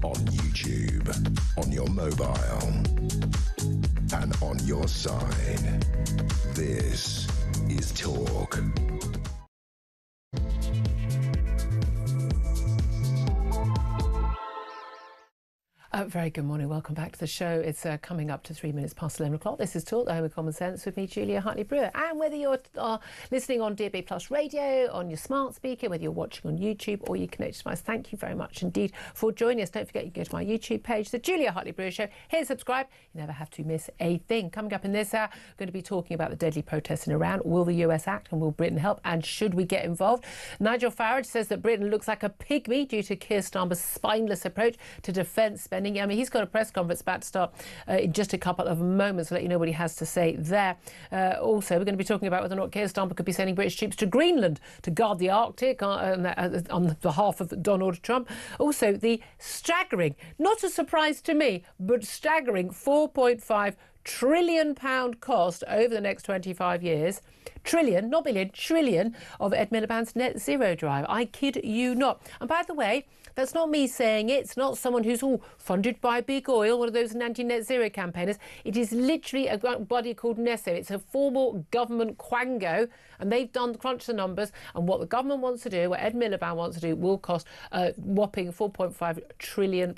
on YouTube, on your mobile, and on your side. This is Talk. Very good morning. Welcome back to the show. It's coming up to 3 minutes past 11 o'clock. This is Talk, the home of common sense, with me, Julia Hartley-Brewer. And whether you're listening on DAB+ radio, on your smart speaker, whether you're watching on YouTube or your connected device, thank you very much indeed for joining us. Don't forget, you can go to my YouTube page, The Julia Hartley-Brewer Show. Hit subscribe. You never have to miss a thing. Coming up in this hour, we're going to be talking about the deadly protests in Iran. Will the US act, and will Britain help? And should we get involved? Nigel Farage says that Britain looks like a pygmy due to Keir Starmer's spineless approach to defence spending. I mean, he's got a press conference about to start in just a couple of moments. I'll let you know what he has to say there. Also, we're going to be talking about whether or not Keir Starmer could be sending British troops to Greenland to guard the Arctic on behalf of Donald Trump. Also, the staggering, not a surprise to me, but staggering £4.5 trillion cost over the next 25 years. Trillion, not billion, trillion of Ed Miliband's net zero drive. I kid you not. And by the way, that's not me saying it. It's not someone who's all funded by big oil, one of those anti-net zero campaigners. It is literally a body called Nesso. It's a formal government quango, and they've crunched the numbers. And what the government wants to do, what Ed Miliband wants to do, will cost a whopping £4.5 trillion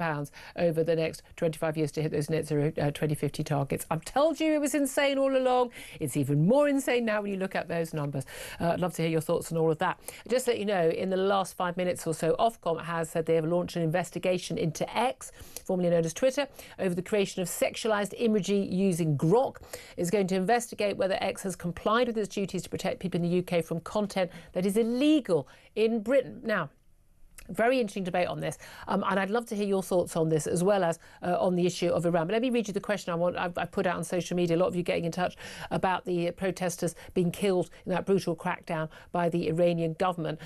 over the next 25 years to hit those net zero 2050 targets. I've told you it was insane all along. It's even more insane now when you look at those numbers. I'd love to hear your thoughts on all of that. Just to let you know, in the last 5 minutes or so, Ofcom has said they have launched an investigation into X, formerly known as Twitter, over the creation of sexualised imagery using Grok. It's going to investigate whether X has complied with its duties to protect people in the UK from content that is illegal in Britain. Now, very interesting debate on this, and I'd love to hear your thoughts on this, as well as on the issue of Iran. But let me read you the question I've put out on social media. A lot of you getting in touch about the protesters being killed in that brutal crackdown by the Iranian government.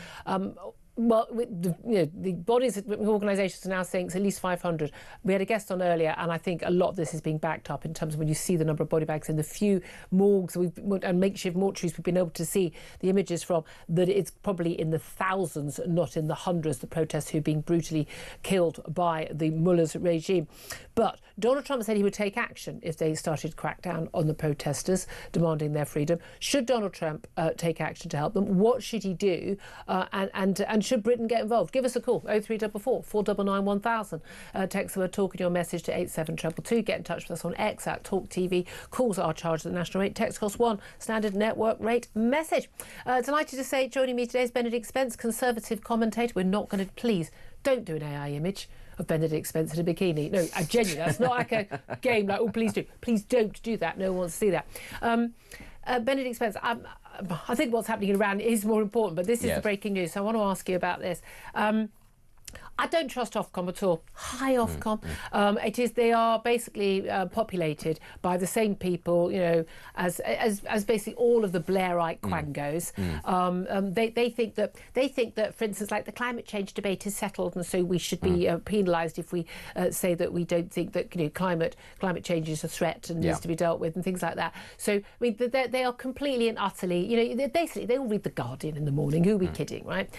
Well, the bodies, organisations are now saying it's at least 500. We had a guest on earlier, and I think a lot of this is being backed up in terms of when you see the number of body bags in the few morgues and makeshift mortuaries we've been able to see the images from, that it's probably in the thousands, not in the hundreds, the protests who are being brutally killed by the mullah's regime. But Donald Trump said he would take action if they started to crack down on the protesters demanding their freedom. Should Donald Trump take action to help them? What should he do? And should Britain get involved? Give us a call, 0344 499 1000. Text the word talk in your message to 87222. Get in touch with us on X at talkTV. Calls are charged at the national rate. Text cost £1, standard network rate message. Delighted to say, joining me today is Benedict Spence, Conservative commentator. We're not going to, please, don't do an AI image of Benedict Spence in a bikini. No, I genuinely, that's not like a game like, oh, please do. Please don't do that. No one wants to see that. Benedict Spence, I think what's happening in Iran is more important, but this is the breaking news. So I want to ask you about this. I don't trust Ofcom at all. Hi, Ofcom. They are basically populated by the same people, you know, as basically all of the Blairite quangos. They think that, for instance, like the climate change debate is settled, and so we should be penalised if we say that we don't think that, you know, climate change is a threat and needs to be dealt with and things like that. So I mean, they are completely and utterly, you know, basically they all read The Guardian in the morning. Who are we kidding, right?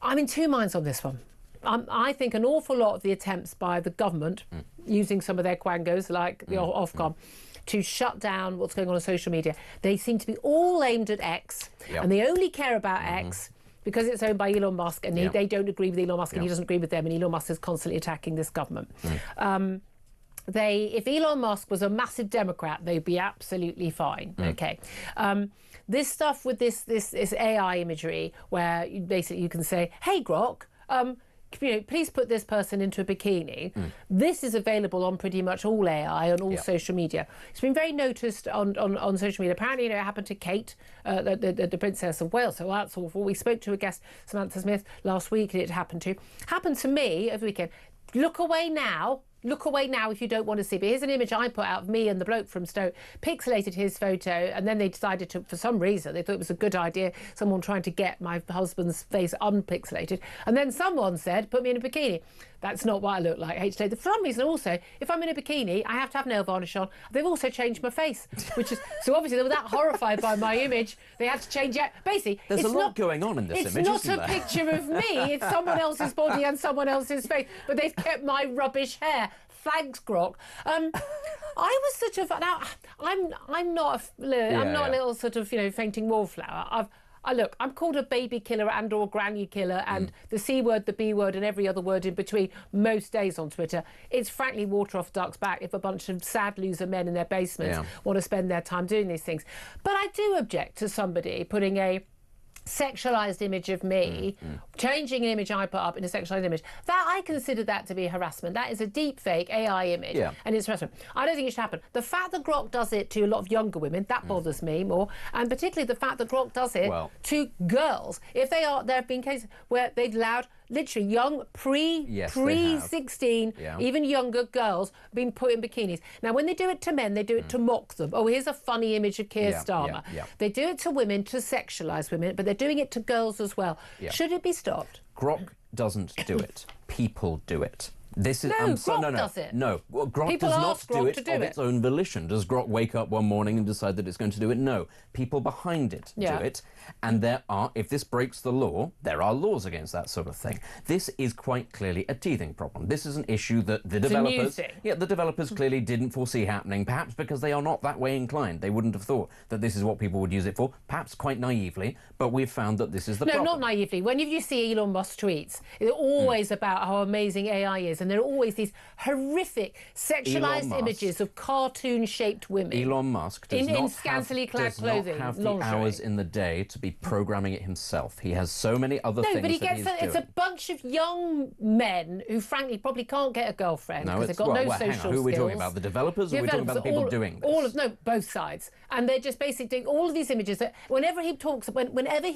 I'm in two minds on this one. I think an awful lot of the attempts by the government, using some of their quangos like the Ofcom, to shut down what's going on social media, they seem to be all aimed at X, and they only care about X because it's owned by Elon Musk, and they don't agree with Elon Musk, and he doesn't agree with them, and Elon Musk is constantly attacking this government. If Elon Musk was a massive Democrat, they'd be absolutely fine. Okay. This stuff with this AI imagery, where you can say, "Hey, Grok, you know, please put this person into a bikini." This is available on pretty much all AI on all social media. It's been very noticed on social media. Apparently, you know, it happened to Kate, the Princess of Wales. So that's awful. We spoke to a guest, Samantha Smith, last week, and it happened to me over the weekend. look away now. Look away now if you don't want to see. But here's an image I put out of me and the bloke from Stoke, pixelated his photo, and then they decided to, for some reason, they thought it was a good idea, someone trying to get my husband's face unpixelated. And then someone said, put me in a bikini. That's not what I look like, HJ. For some reason also, if I'm in a bikini, I have to have nail varnish on. They've also changed my face, which is, so obviously they were that horrified by my image, they had to change it. Basically, there's a lot going on in this image, it's not a picture of me, it's someone else's body and someone else's face, but they've kept my rubbish hair. Thanks, Grok. I was sort of, now, I'm not a little sort of, fainting wallflower. Look, I'm called a baby killer and or granny killer and the C word, the B word and every other word in between most days on Twitter. It's frankly water off duck's back if a bunch of sad loser men in their basements want to spend their time doing these things. But I do object to somebody putting a sexualized image of me, changing an image I put up in a sexualized image. That I consider that to be harassment. That is a deep fake AI image and it's harassment. I don't think it should happen. The fact that Grok does it to a lot of younger women, that bothers me more, and particularly the fact that Grok does it to girls. If there have been cases where they've allowed literally young pre-16, even younger girls being put in bikinis. Now, when they do it to men, they do it to mock them. Oh, here's a funny image of Keir Starmer. They do it to women to sexualise women, but they're doing it to girls as well. Should it be stopped? Grok doesn't do it. People do it. This is Grok does it. No, well, Grok People does not ask do Grok it to do of it. its own volition. Does Grok wake up one morning and decide that it's going to do it? No. People behind it do it. And there are, if this breaks the law, there are laws against that sort of thing. This is quite clearly a teething problem. This is an issue that the developers clearly didn't foresee happening, perhaps because they are not that way inclined. They wouldn't have thought that this is what people would use it for, perhaps quite naively, but we've found that this is the problem. No, not naively. When you see Elon Musk tweets, it's always about how amazing AI is, and there are always these horrific sexualized images of cartoon-shaped women. Elon Musk does in scantily clad clothing, not have the lingerie. hours in the day to be programming it himself. He has so many other things but it's a bunch of young men who, frankly, probably can't get a girlfriend because they've got no social skills. Who are we talking about? The developers, or are we talking about the people doing this? Both sides. And they're just basically doing all of these images that whenever he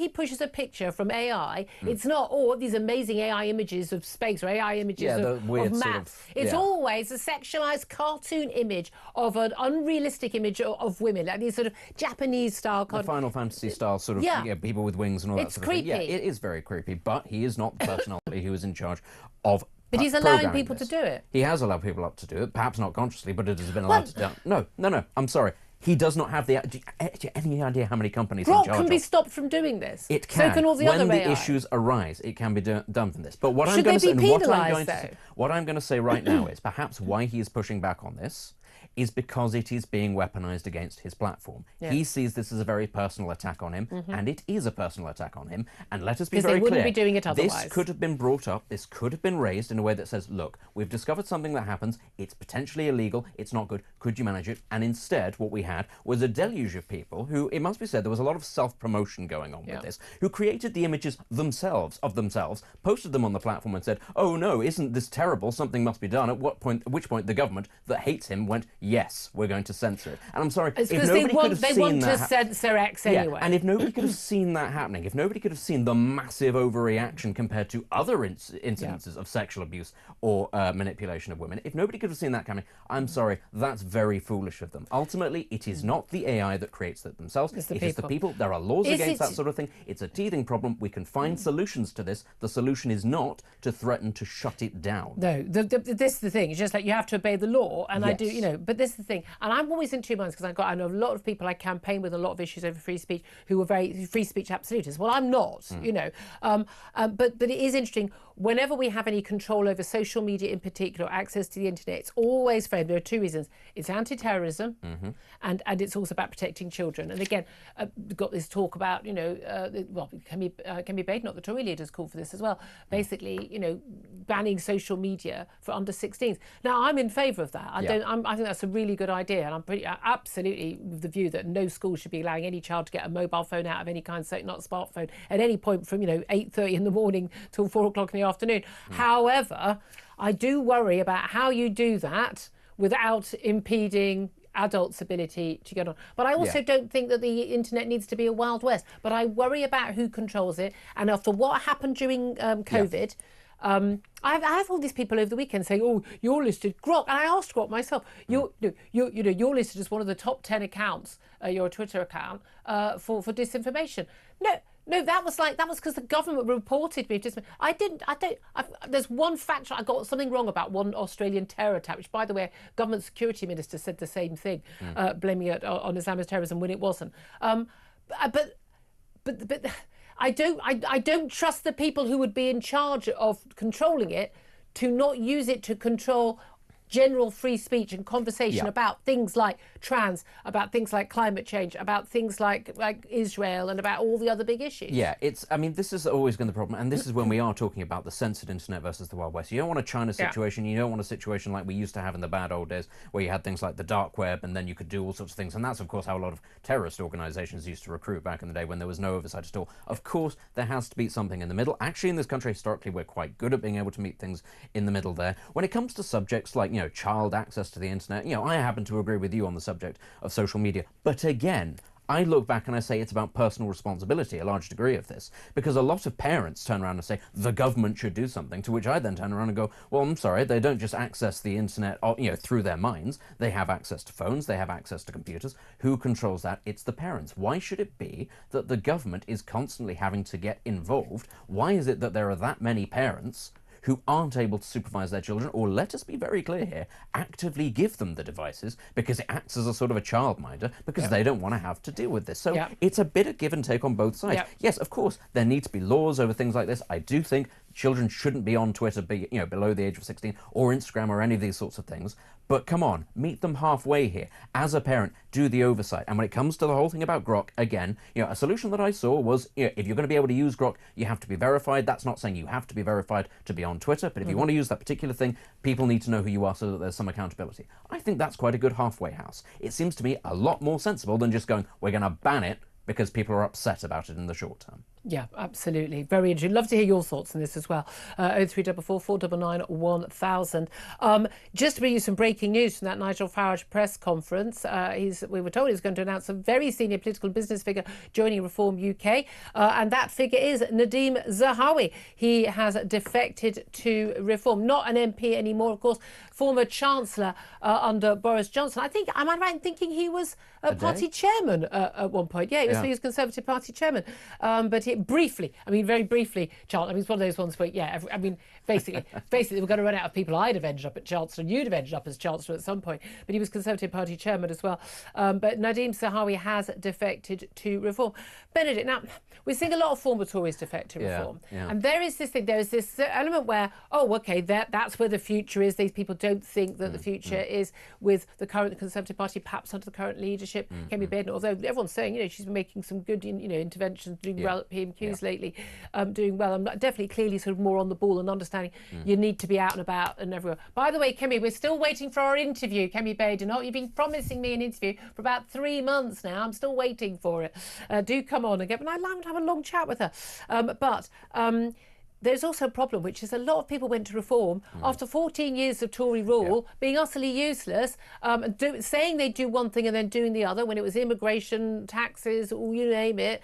pushes a picture from AI, it's not, these amazing AI images of space or AI images of maps. It's always a sexualized cartoon image of an unrealistic image of women, like these sort of Japanese-style the Final Fantasy style sort of people with wings and all that sort of thing. Yeah, it is very creepy, but he is not the personality who is in charge of But he's allowing people to do it. He has allowed people up to do it, perhaps not consciously, but it has been allowed to do it. No, I'm sorry. He does not have any idea how many companies in charge Grok can be stopped from doing this. It can. So can all the other When the AI. issues arise, it can be done from this. But what Should I'm going they to be say, penalised, what I'm going to say right now is perhaps why he is pushing back on this is because it is being weaponized against his platform. Yeah. He sees this as a very personal attack on him, and it is a personal attack on him. And let us be Because very they wouldn't clear. be doing it otherwise. This could have been brought up, this could have been raised in a way that says, look, we've discovered something that happens, it's potentially illegal, it's not good, could you manage it? And instead, what we had was a deluge of people who, it must be said, there was a lot of self-promotion going on with this, who created the images themselves, posted them on the platform and said, oh no, isn't this terrible, something must be done. At which point the government that hates him went, yes, we're going to censor it. And I'm sorry, it's if because nobody they want to censor X anyway. And if nobody could have seen that happening, if nobody could have seen the massive overreaction compared to other incidences of sexual abuse or manipulation of women, if nobody could have seen that coming, I'm sorry, that's very foolish of them. Ultimately, it is not the AI that creates it themselves. It is the people. There are laws against that sort of thing. It's a teething problem. We can find solutions to this. The solution is not to threaten to shut it down. No, this is the thing. It's just like you have to obey the law, and I do, but this is the thing. And I'm always in 2 minds because I know a lot of people I campaign with a lot of issues over free speech who are very free speech absolutists. Well, I'm not, but it is interesting. Whenever we have any control over social media in particular, access to the internet, it's always framed. There are two reasons. It's anti-terrorism, and it's also about protecting children. And again, we've got this talk about, Kemi Badenoch, the Tory leaders, called for this as well. Basically, banning social media for under 16s. Now, I'm in favour of that. I think that's a really good idea, and I'm absolutely with the view that no school should be allowing any child to get a mobile phone out of any kind, so not a smartphone, at any point from 8:30 in the morning till 4 o'clock in the afternoon. However, I do worry about how you do that without impeding adults' ability to get on. But I also don't think that the internet needs to be a Wild West. But I worry about who controls it. And after what happened during COVID, I have all these people over the weekend saying, "Oh, you're listed, Grok," and I asked Grok myself, "You're listed as one of the top 10 accounts, your Twitter account, for disinformation." No, that was because the government reported me. There's one factor. I got something wrong about one Australian terror attack, which, by the way, government security minister said the same thing, blaming it on Islamist terrorism when it wasn't. But I don't trust the people who would be in charge of controlling it to not use it to control general free speech and conversation about things like trans, about things like climate change, about things like Israel, and about all the other big issues. Yeah, this is always going to be the problem, and this is when we are talking about the censored internet versus the Wild West. You don't want a China situation, you don't want a situation like we used to have in the bad old days, where you had things like the dark web, and then you could do all sorts of things, and that's, of course, how a lot of terrorist organisations used to recruit back in the day when there was no oversight at all. Of course, there has to be something in the middle. Actually, in this country, historically, we're quite good at being able to meet things in the middle there. When it comes to subjects like, child access to the internet, I happen to agree with you on the subject of social media. But again, I look back and I say it's about personal responsibility, a large degree of this, because a lot of parents turn around and say the government should do something, to which I then turn around and go, well, I'm sorry, they don't just access the internet, through their minds. They have access to phones, they have access to computers. Who controls that? It's the parents. Why should it be that the government is constantly having to get involved? Why is it that there are that many parents who aren't able to supervise their children, or, let us be very clear here, actively give them the devices because it acts as a sort of a childminder, because they don't want to have to deal with this. So it's a bit of give and take on both sides. Yes, of course, there need to be laws over things like this. I do think children shouldn't be on Twitter, below the age of 16, or Instagram, or any of these sorts of things. But come on, meet them halfway here. As a parent, do the oversight. And when it comes to the whole thing about Grok, again, a solution that I saw was, if you're going to be able to use Grok, you have to be verified. That's not saying you have to be verified to be on Twitter, but if you want to use that particular thing, people need to know who you are so that there's some accountability. I think that's quite a good halfway house. It seems to me a lot more sensible than just going, we're going to ban it because people are upset about it in the short term. Yeah, absolutely. Very interesting. Love to hear your thoughts on this as well. 0344 499 1000. Just to bring you some breaking news from that Nigel Farage press conference. We were told he's going to announce a very senior political business figure joining Reform UK. And that figure is Nadeem Zahawi. He has defected to Reform. Not an MP anymore, of course. Former Chancellor under Boris Johnson. Am I right in thinking he was a party chairman at one point? Yeah, he was Conservative Party chairman. But very briefly, Chancellor. It's one of those ones where, basically, we're going to run out of people. I'd have ended up at Chancellor, and you'd have ended up as Chancellor at some point. But he was Conservative Party chairman as well. But Nadeem Zahawi has defected to Reform. Benedict, now, we're seeing a lot of former Tories defect to Reform. And there is this element where, that's where the future is. These people don't think that the future is with the current Conservative Party, perhaps under the current leadership. Kemi Baden, although everyone's saying, she's been making some good, interventions, doing well at PMQs lately, doing well. I'm definitely clearly sort of more on the ball and understanding you need to be out and about and everywhere. By the way, Kemi, we're still waiting for our interview, Kemi Baden. You've been promising me an interview for about 3 months now. I'm still waiting for it. Do come on and get, but I'd like to have a long chat with her. There's also a problem, which is a lot of people went to Reform after 14 years of Tory rule, being utterly useless, saying they'd do one thing and then doing the other, when it was immigration, taxes, you name it,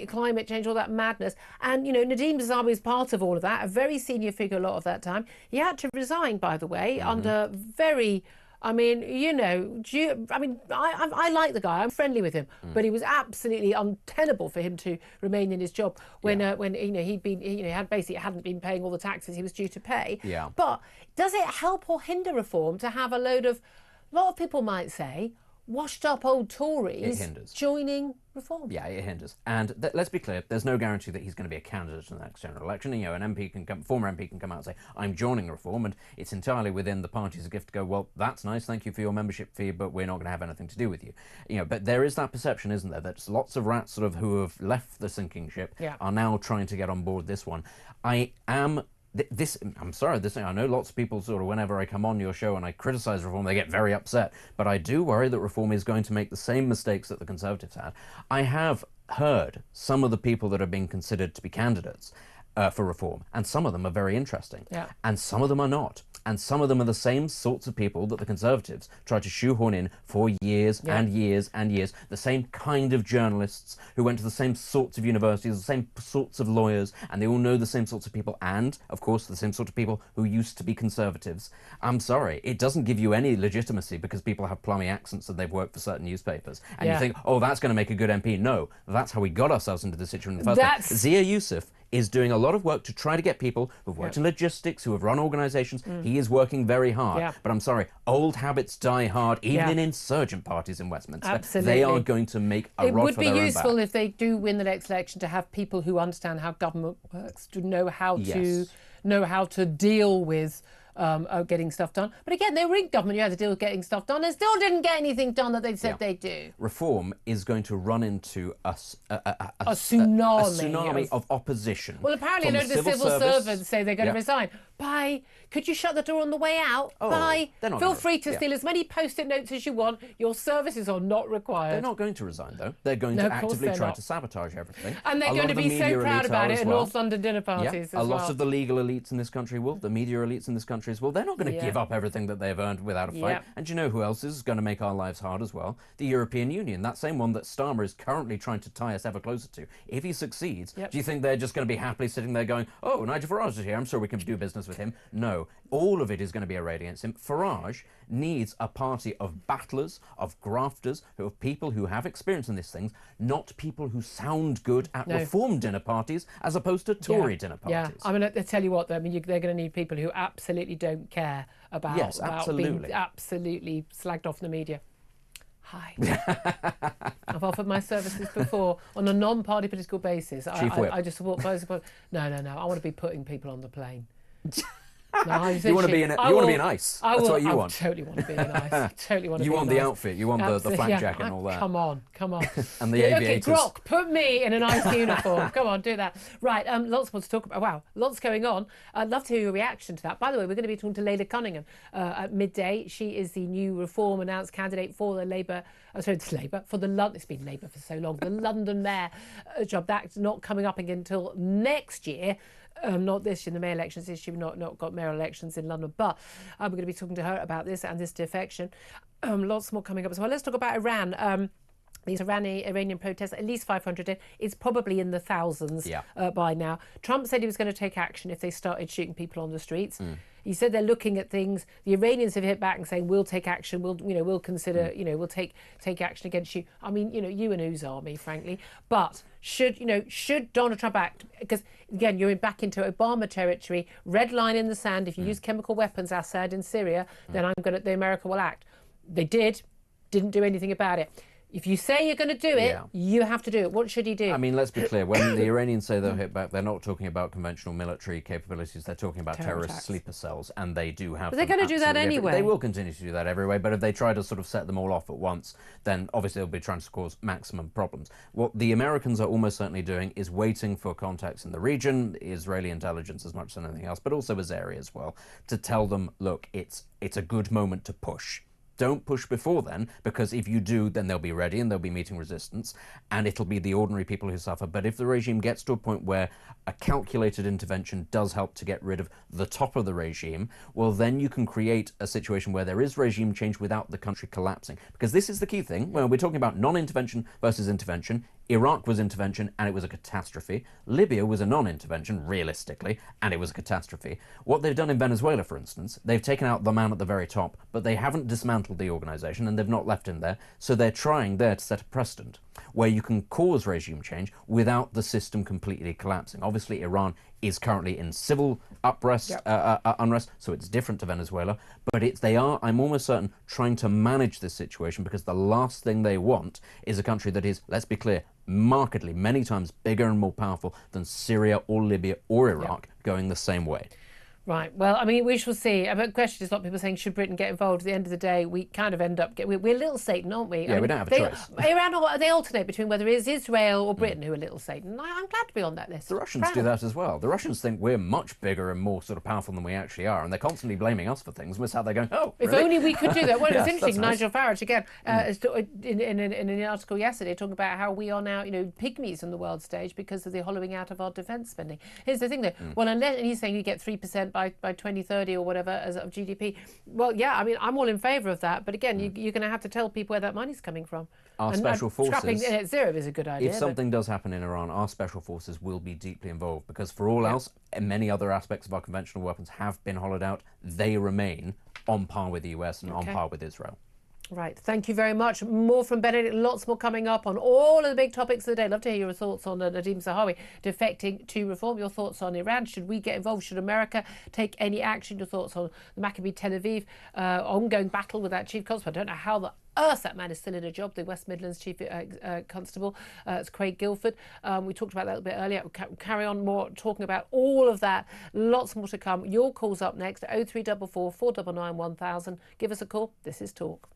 climate change, all that madness. And, Nadeem Zahawi is part of all of that, a very senior figure a lot of that time. He had to resign, by the way, under very... I like the guy. I'm friendly with him, but he was absolutely untenable for him to remain in his job when he hadn't been paying all the taxes he was due to pay. But does it help or hinder Reform to have a lot of people might say, washed up old Tories joining Reform? Yeah, it hinders. And let's be clear, there's no guarantee that he's going to be a candidate in the next general election. Former MP can come out and say, I'm joining Reform, and it's entirely within the party's gift to go, well, that's nice, thank you for your membership fee, but we're not going to have anything to do with you. But there is that perception, isn't there, that lots of rats who have left the sinking ship are now trying to get on board this one. I'm sorry, I know lots of people whenever I come on your show and I criticise Reform, they get very upset, but I do worry that Reform is going to make the same mistakes that the Conservatives had. I have heard some of the people that are being considered to be candidates, for reform, and some of them are very interesting, Yeah. and some of them are not. And some of them are the same sorts of people that the Conservatives tried to shoehorn in for years and years and years. The same kind of journalists who went to the same sorts of universities, the same sorts of lawyers, and they all know the same sorts of people, and, of course, the same sort of people who used to be Conservatives. I'm sorry, it doesn't give you any legitimacy because people have plummy accents and they've worked for certain newspapers. And you think, oh, that's going to make a good MP. No, that's how we got ourselves into this situation in the first place. Zia Youssef is doing a lot of work to try to get people who've worked in logistics, who have run organisations. He is working very hard. But I'm sorry, old habits die hard, even in insurgent parties in Westminster. Absolutely. They are going to make a rod for their own back. It would be useful if they do win the next election to have people who understand how government works, to know how to deal with getting stuff done. But again, they were in government, you had to deal with getting stuff done, and still didn't get anything done that they said they'd do. Reform is going to run into a tsunami of opposition. Well, apparently a load of the civil servants say they're going to resign. Bye. Could you shut the door on the way out? Bye. Feel free to steal as many post-it notes as you want. Your services are not required. They're not going to resign, though. They're going to actively try to sabotage everything. And they're going to be so proud about it at North London dinner parties as well. A lot of the legal elites in this country will. The media elites in this country as well. They're not going to give up everything that they've earned without a fight. And do you know who else is going to make our lives hard as well? The European Union. That same one that Starmer is currently trying to tie us ever closer to. If he succeeds, do you think they're just going to be happily sitting there going, oh, Nigel Farage is here, I'm sure we can do business with him? No. All of it is going to be arrayed against him. Farage needs a party of battlers, of grafters, who are people who have experience in these things, not people who sound good at reform dinner parties as opposed to Tory dinner parties. I mean, I tell you what, though, I mean, they're going to need people who absolutely don't care about, being absolutely slagged off in the media. Hi. I've offered my services before on a non-party political basis. I just thought, no, I want to be putting people on the plane. No, you want to be in ice. That's what you want. I totally want to be in ice. I totally want to be in ice. You want the outfit. You want the flak jacket and all that. Come on. And the aviators. Okay, Grok, put me in an ice uniform. Come on, do that. Right, lots more to talk about. Wow, lots going on. I'd love to hear your reaction to that. By the way, we're going to be talking to Leila Cunningham at midday. She is the new Reform announced candidate for the Labour. It's been Labour for so long. The London Mayor job. That's not coming up again until next year. Not this year, the mayor elections this year. We've not got mayor elections in London, but we're going to be talking to her about this and this defection. Lots more coming up as well. Let's talk about Iran. These Iranian protests, at least 500 dead. It's probably in the thousands by now. Trump said he was going to take action if they started shooting people on the streets. He said they're looking at things. The Iranians have hit back and saying we'll take action. We'll consider. We'll take action against you. I mean, you and whose army, frankly. But should Donald Trump act? Because again, you're back into Obama territory. Red line in the sand. If you use chemical weapons, Assad in Syria, then the America will act. They didn't do anything about it. If you say you're going to do it, you have to do it. What should he do? I mean, let's be clear. When the Iranians say they'll hit back, they're not talking about conventional military capabilities. They're talking about terrorist sleeper cells, and they do have. But they're going to do that anyway. They will continue to do that every way. But if they try to sort of set them all off at once, then obviously they'll be trying to cause maximum problems. What the Americans are almost certainly doing is waiting for contacts in the region, Israeli intelligence as much as anything else, but also Azeri as well, to tell them, look, it's a good moment to push. Don't push before then, because if you do, then they'll be ready and they'll be meeting resistance, and it'll be the ordinary people who suffer. But if the regime gets to a point where a calculated intervention does help to get rid of the top of the regime, well, then you can create a situation where there is regime change without the country collapsing. Because this is the key thing. When we're talking about non-intervention versus intervention, Iraq was intervention and it was a catastrophe. Libya was a non-intervention, realistically, and it was a catastrophe. What they've done in Venezuela, for instance, they've taken out the man at the very top, but they haven't dismantled the organisation and they've not left him there. So they're trying there to set a precedent where you can cause regime change without the system completely collapsing. Obviously, Iran is currently in civil unrest, so it's different to Venezuela. But I'm almost certain, trying to manage this situation, because the last thing they want is a country that is, let's be clear, markedly, many times bigger and more powerful than Syria or Libya or Iraq going the same way. Right. Well, I mean, we shall see. The question is, a lot of people saying, should Britain get involved? At the end of the day, we kind of end up we're little Satan, aren't we? Yeah, we don't have a choice. Iran, they alternate between whether it is Israel or Britain who are little Satan. I'm glad to be on that list. The Russians do that as well. The Russians think we're much bigger and more sort of powerful than we actually are, and they're constantly blaming us for things. We're sat there going, oh, if really? only we could do that. Well, Yes, it's interesting. that's Nigel Farage again in an article yesterday talking about how we are now, pygmies on the world stage because of the hollowing out of our defence spending. Here's the thing, though. Well, unless and he's saying you get 3% by 2030 or whatever as of GDP. Well, yeah, I mean, I'm all in favour of that. But again, you're going to have to tell people where that money's coming from. Our special forces. Scrapping net zero is a good idea. If something does happen in Iran, our special forces will be deeply involved because for all else, many other aspects of our conventional weapons have been hollowed out. They remain on par with the US and on par with Israel. Right. Thank you very much. More from Benedict. Lots more coming up on all of the big topics of the day. Love to hear your thoughts on Nadeem Zahawi defecting to reform. Your thoughts on Iran. Should we get involved? Should America take any action? Your thoughts on the Maccabi Tel Aviv ongoing battle with that chief constable. I don't know how the earth that man is still in a job. The West Midlands chief constable. It's Craig Guilford. We talked about that a little bit earlier. We'll carry on more talking about all of that. Lots more to come. Your call's up next. 0344 499 1000. Give us a call. This is Talk.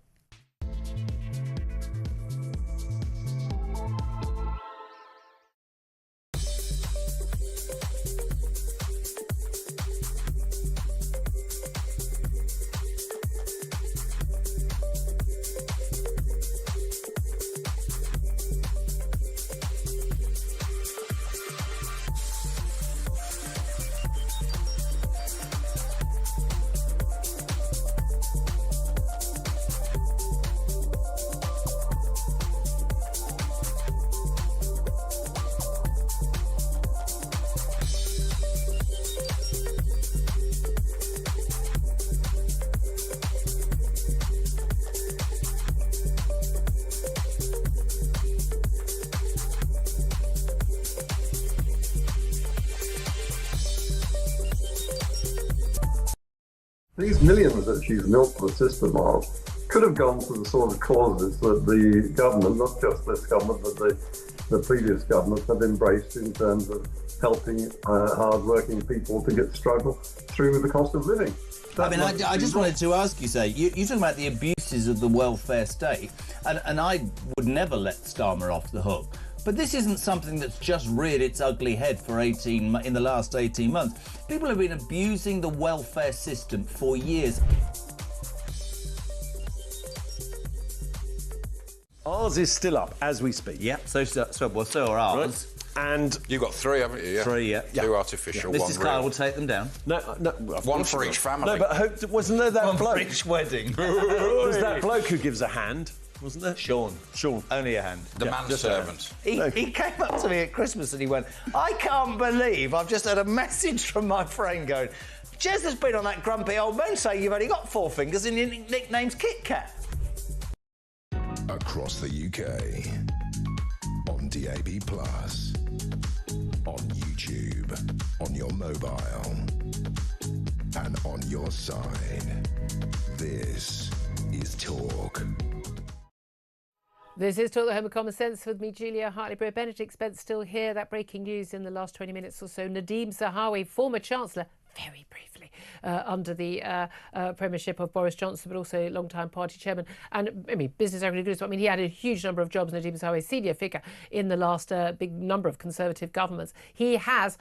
These millions that she's milked the system of could have gone to the sort of causes that the government, not just this government, but the previous governments have embraced in terms of helping hard-working people to get struggle through the cost of living. I just wanted to ask you, you're talking about the abuses of the welfare state, and I would never let Starmer off the hook. But this isn't something that's just reared its ugly head in the last 18 months. People have been abusing the welfare system for years. Ours is still up as we speak. Yeah, so are ours. Right. And you've got three, haven't you? Yeah. Three, yeah. Two artificial, yeah. one Mrs. real. Kyle will take them down. No, one for each family. No, but wasn't there that one bloke? For each wedding. There's that bloke who gives a hand, wasn't there? Sean. Only a hand. The manservant. He came up to me at Christmas and he went, I can't believe I've just had a message from my friend going, Jez has been on that grumpy old man saying you've only got 4 fingers and your nickname's Kit Kat. Across the UK, on DAB+, on YouTube, on your mobile, and on your side. This is Talk. This is Talk, the Home of Common Sense with me, Julia Hartley-Brewer. Benedict Spence still here. That breaking news in the last 20 minutes or so. Nadeem Zahawi, former Chancellor, very briefly, under the premiership of Boris Johnson, but also long-time party chairman. And, I mean, business good. I mean, he had a huge number of jobs, Nadeem Zahawi, senior figure in the last big number of Conservative governments. He has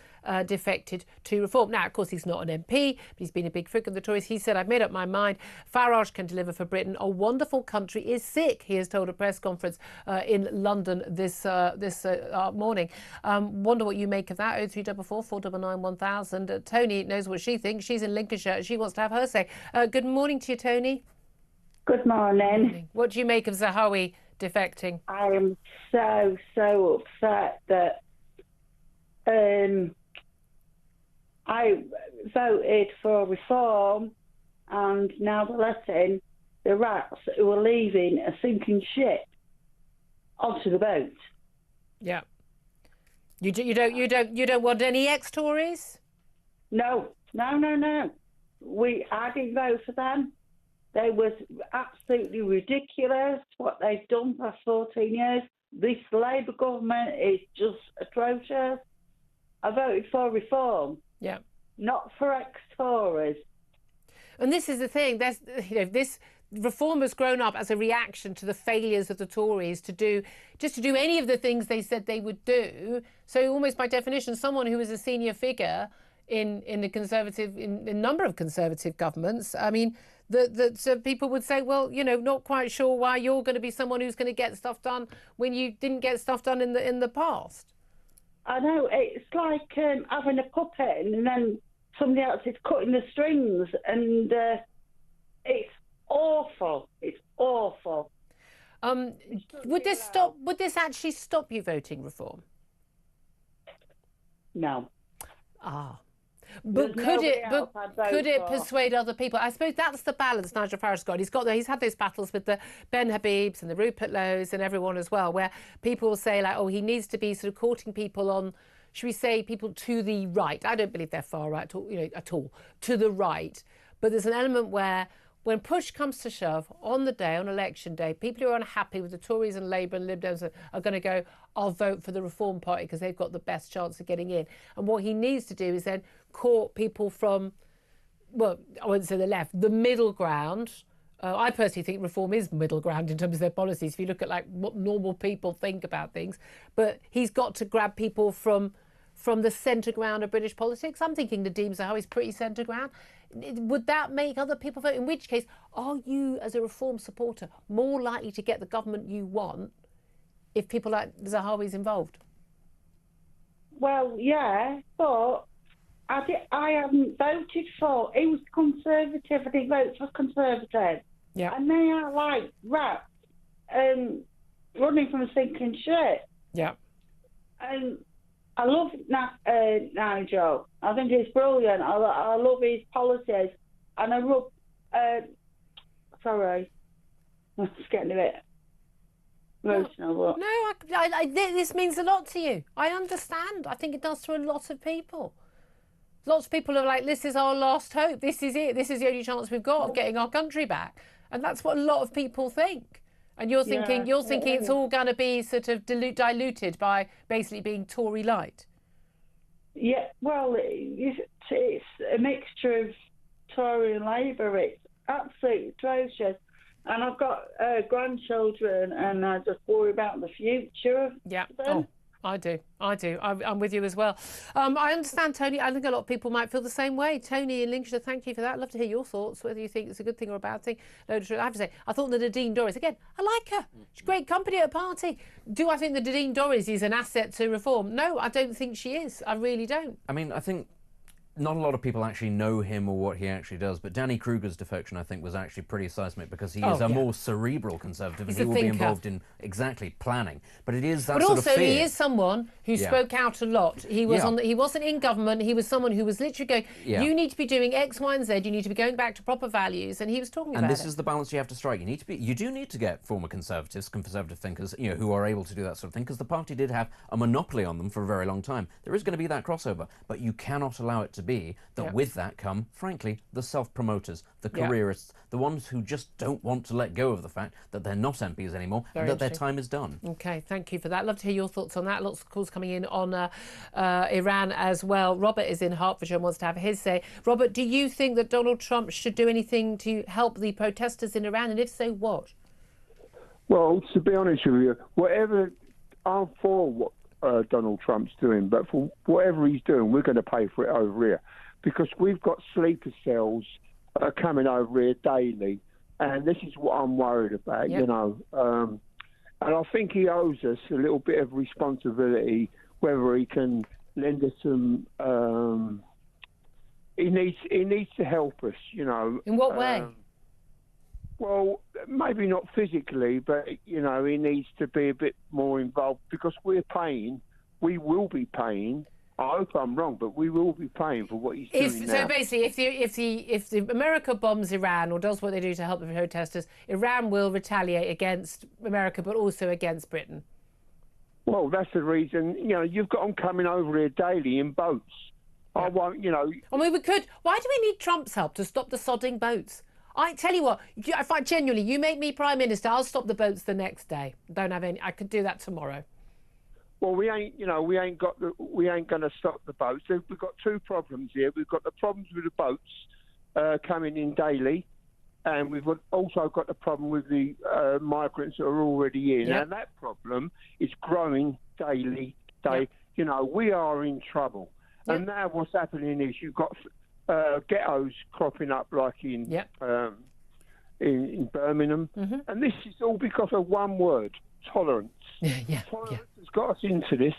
defected to reform. Now, of course, he's not an MP, but he's been a big figure of the Tories. He said, I've made up my mind. Farage can deliver for Britain. A wonderful country is sick, he has told a press conference in London this morning. Wonder what you make of that. 0344 499 1000. Tony knows what she thinks. She's in Lincolnshire. She wants to have her say. Good morning to you, Tony. Good morning. What do you make of Zahawi defecting? I am so upset that I voted for reform and now they're letting the rats who are leaving a sinking ship onto the boat. Yeah. You don't want any ex-Tories? No. I didn't vote for them. They was absolutely ridiculous what they've done for 14 years. This Labour government is just atrocious. I voted for reform. Yeah. not for ex-Tories. And this is the thing. There's, this reform has grown up as a reaction to the failures of the Tories to do any of the things they said they would do. So almost by definition, someone who is a senior figure in a number of Conservative governments, I mean, so people would say, well, not quite sure why you're going to be someone who's going to get stuff done when you didn't get stuff done in the past. I know, it's like having a puppet and then somebody else is cutting the strings, and it's awful. It's awful. Would this actually stop you voting reform? No. But could it persuade other people? I suppose that's the balance Nigel Farage's got. He's had those battles with the Ben Habibs and the Rupert Lows and everyone as well, where people will say, like, oh, he needs to be sort of courting people on, should we say, people to the right. I don't believe they're far right at all, to the right. But there's an element where when push comes to shove, on election day, people who are unhappy with the Tories and Labour and Lib Dems are going to go, I'll vote for the Reform Party because they've got the best chance of getting in. And what he needs to do is then court people from, well, I wouldn't say the left, the middle ground. I personally think Reform is middle ground in terms of their policies, if you look at like what normal people think about things. But he's got to grab people from the centre ground of British politics. I'm thinking Nadeem Zahawi is pretty centre ground. Would that make other people vote? In which case, are you, as a Reform supporter, more likely to get the government you want if people like Zahawi's involved? Well, yeah, but I haven't voted for. He was Conservative. I didn't vote for Conservative. Yeah. And they are like rats running from a sinking ship. Yeah. And I love Nigel. I think he's brilliant. I love his policies. And I love... sorry. I'm just getting a bit emotional. No, this means a lot to you. I understand. I think it does to a lot of people. Lots of people are like, this is our last hope. This is it. This is the only chance we've got of getting our country back. And that's what a lot of people think. And you're thinking it's all going to be sort of diluted by basically being Tory light. Yeah, well, it's a mixture of Tory and Labour. It's absolutely atrocious. And I've got grandchildren, and I just worry about the future of them. Oh, I do. I'm with you as well. I understand, Tony. I think a lot of people might feel the same way. Tony in Lincolnshire, thank you for that. I'd love to hear your thoughts, whether you think it's a good thing or a bad thing. No, I have to say, I thought that Nadine Dorries, again, I like her. She's great company at a party. Do I think that Nadine Dorries is an asset to Reform? No, I don't think she is. I really don't. I mean, I think not a lot of people actually know him or what he actually does, but Danny Kruger's defection, I think, was actually pretty seismic because he is a more cerebral Conservative and he will be involved in planning. But it is that sort of fear. But also, he is someone who spoke out a lot. He was he wasn't in government. He was someone who was literally going, you need to be doing X, Y, and Z. You need to be going back to proper values. And he was talking about it. And this is the balance you have to strike. You do need to get former Conservatives, Conservative thinkers, who are able to do that sort of thing, because the party did have a monopoly on them for a very long time. There is going to be that crossover, but you cannot allow it to be that with that come, frankly, the self-promoters, the careerists, the ones who just don't want to let go of the fact that they're not MPs anymore and that their time is done. OK, thank you for that. Love to hear your thoughts on that. Lots of calls coming in on Iran as well. Robert is in Hertfordshire and wants to have his say. Robert, do you think that Donald Trump should do anything to help the protesters in Iran? And if so, what? Well, to be honest with you, I'm for what Donald Trump's doing, but for whatever he's doing, we're going to pay for it over here. Because we've got sleeper cells coming over here daily, and this is what I'm worried about, And I think he owes us a little bit of responsibility, whether he can lend us some... he needs to help us, In what way? Well, maybe not physically, but, he needs to be a bit more involved, because we will be paying... I hope I'm wrong, but we will be paying for what he's doing now. So basically, if the America bombs Iran or does what they do to help the protesters, Iran will retaliate against America, but also against Britain. Well, that's the reason. You've got them coming over here daily in boats. I won't. I mean, we could. Why do we need Trump's help to stop the sodding boats? I tell you what, if I genuinely, you make me Prime Minister, I'll stop the boats the next day. Don't have any. I could do that tomorrow. well, we ain't going to stop the boats. We've got two problems here. We've got the problems with the boats coming in daily, and we've also got the problem with the migrants that are already in. Yep. And that problem is growing daily. Yep. We are in trouble. Yep. And now what's happening is you've got ghettos cropping up like in Birmingham. Mm-hmm. And this is all because of one word, tolerance. Tolerance has got us into this.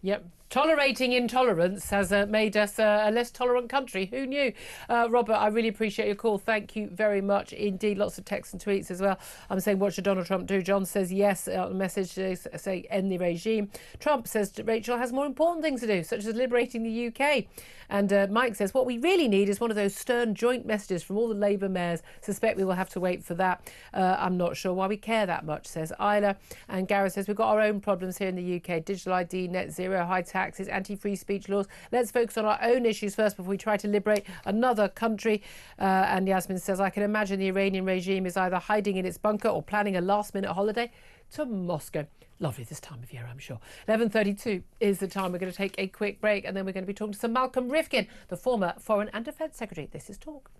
Yep. Tolerating intolerance has made us a less tolerant country. Who knew? Robert, I really appreciate your call. Thank you very much indeed. Lots of texts and tweets as well. I'm saying, what should Donald Trump do? John says yes. Message say end the regime. Trump says Rachel has more important things to do, such as liberating the UK. And Mike says what we really need is one of those stern joint messages from all the Labour mayors. Suspect we will have to wait for that. I'm not sure why we care that much, says Isla. And Gareth says we've got our own problems here in the UK. Digital ID, net zero, high taxes, anti-free speech laws. Let's focus on our own issues first before we try to liberate another country. And Yasmin says, I can imagine the Iranian regime is either hiding in its bunker or planning a last-minute holiday to Moscow. Lovely this time of year, I'm sure. 11:32 is the time. We're going to take a quick break and then we're going to be talking to Sir Malcolm Rifkin, the former Foreign and Defence Secretary. This is Talk.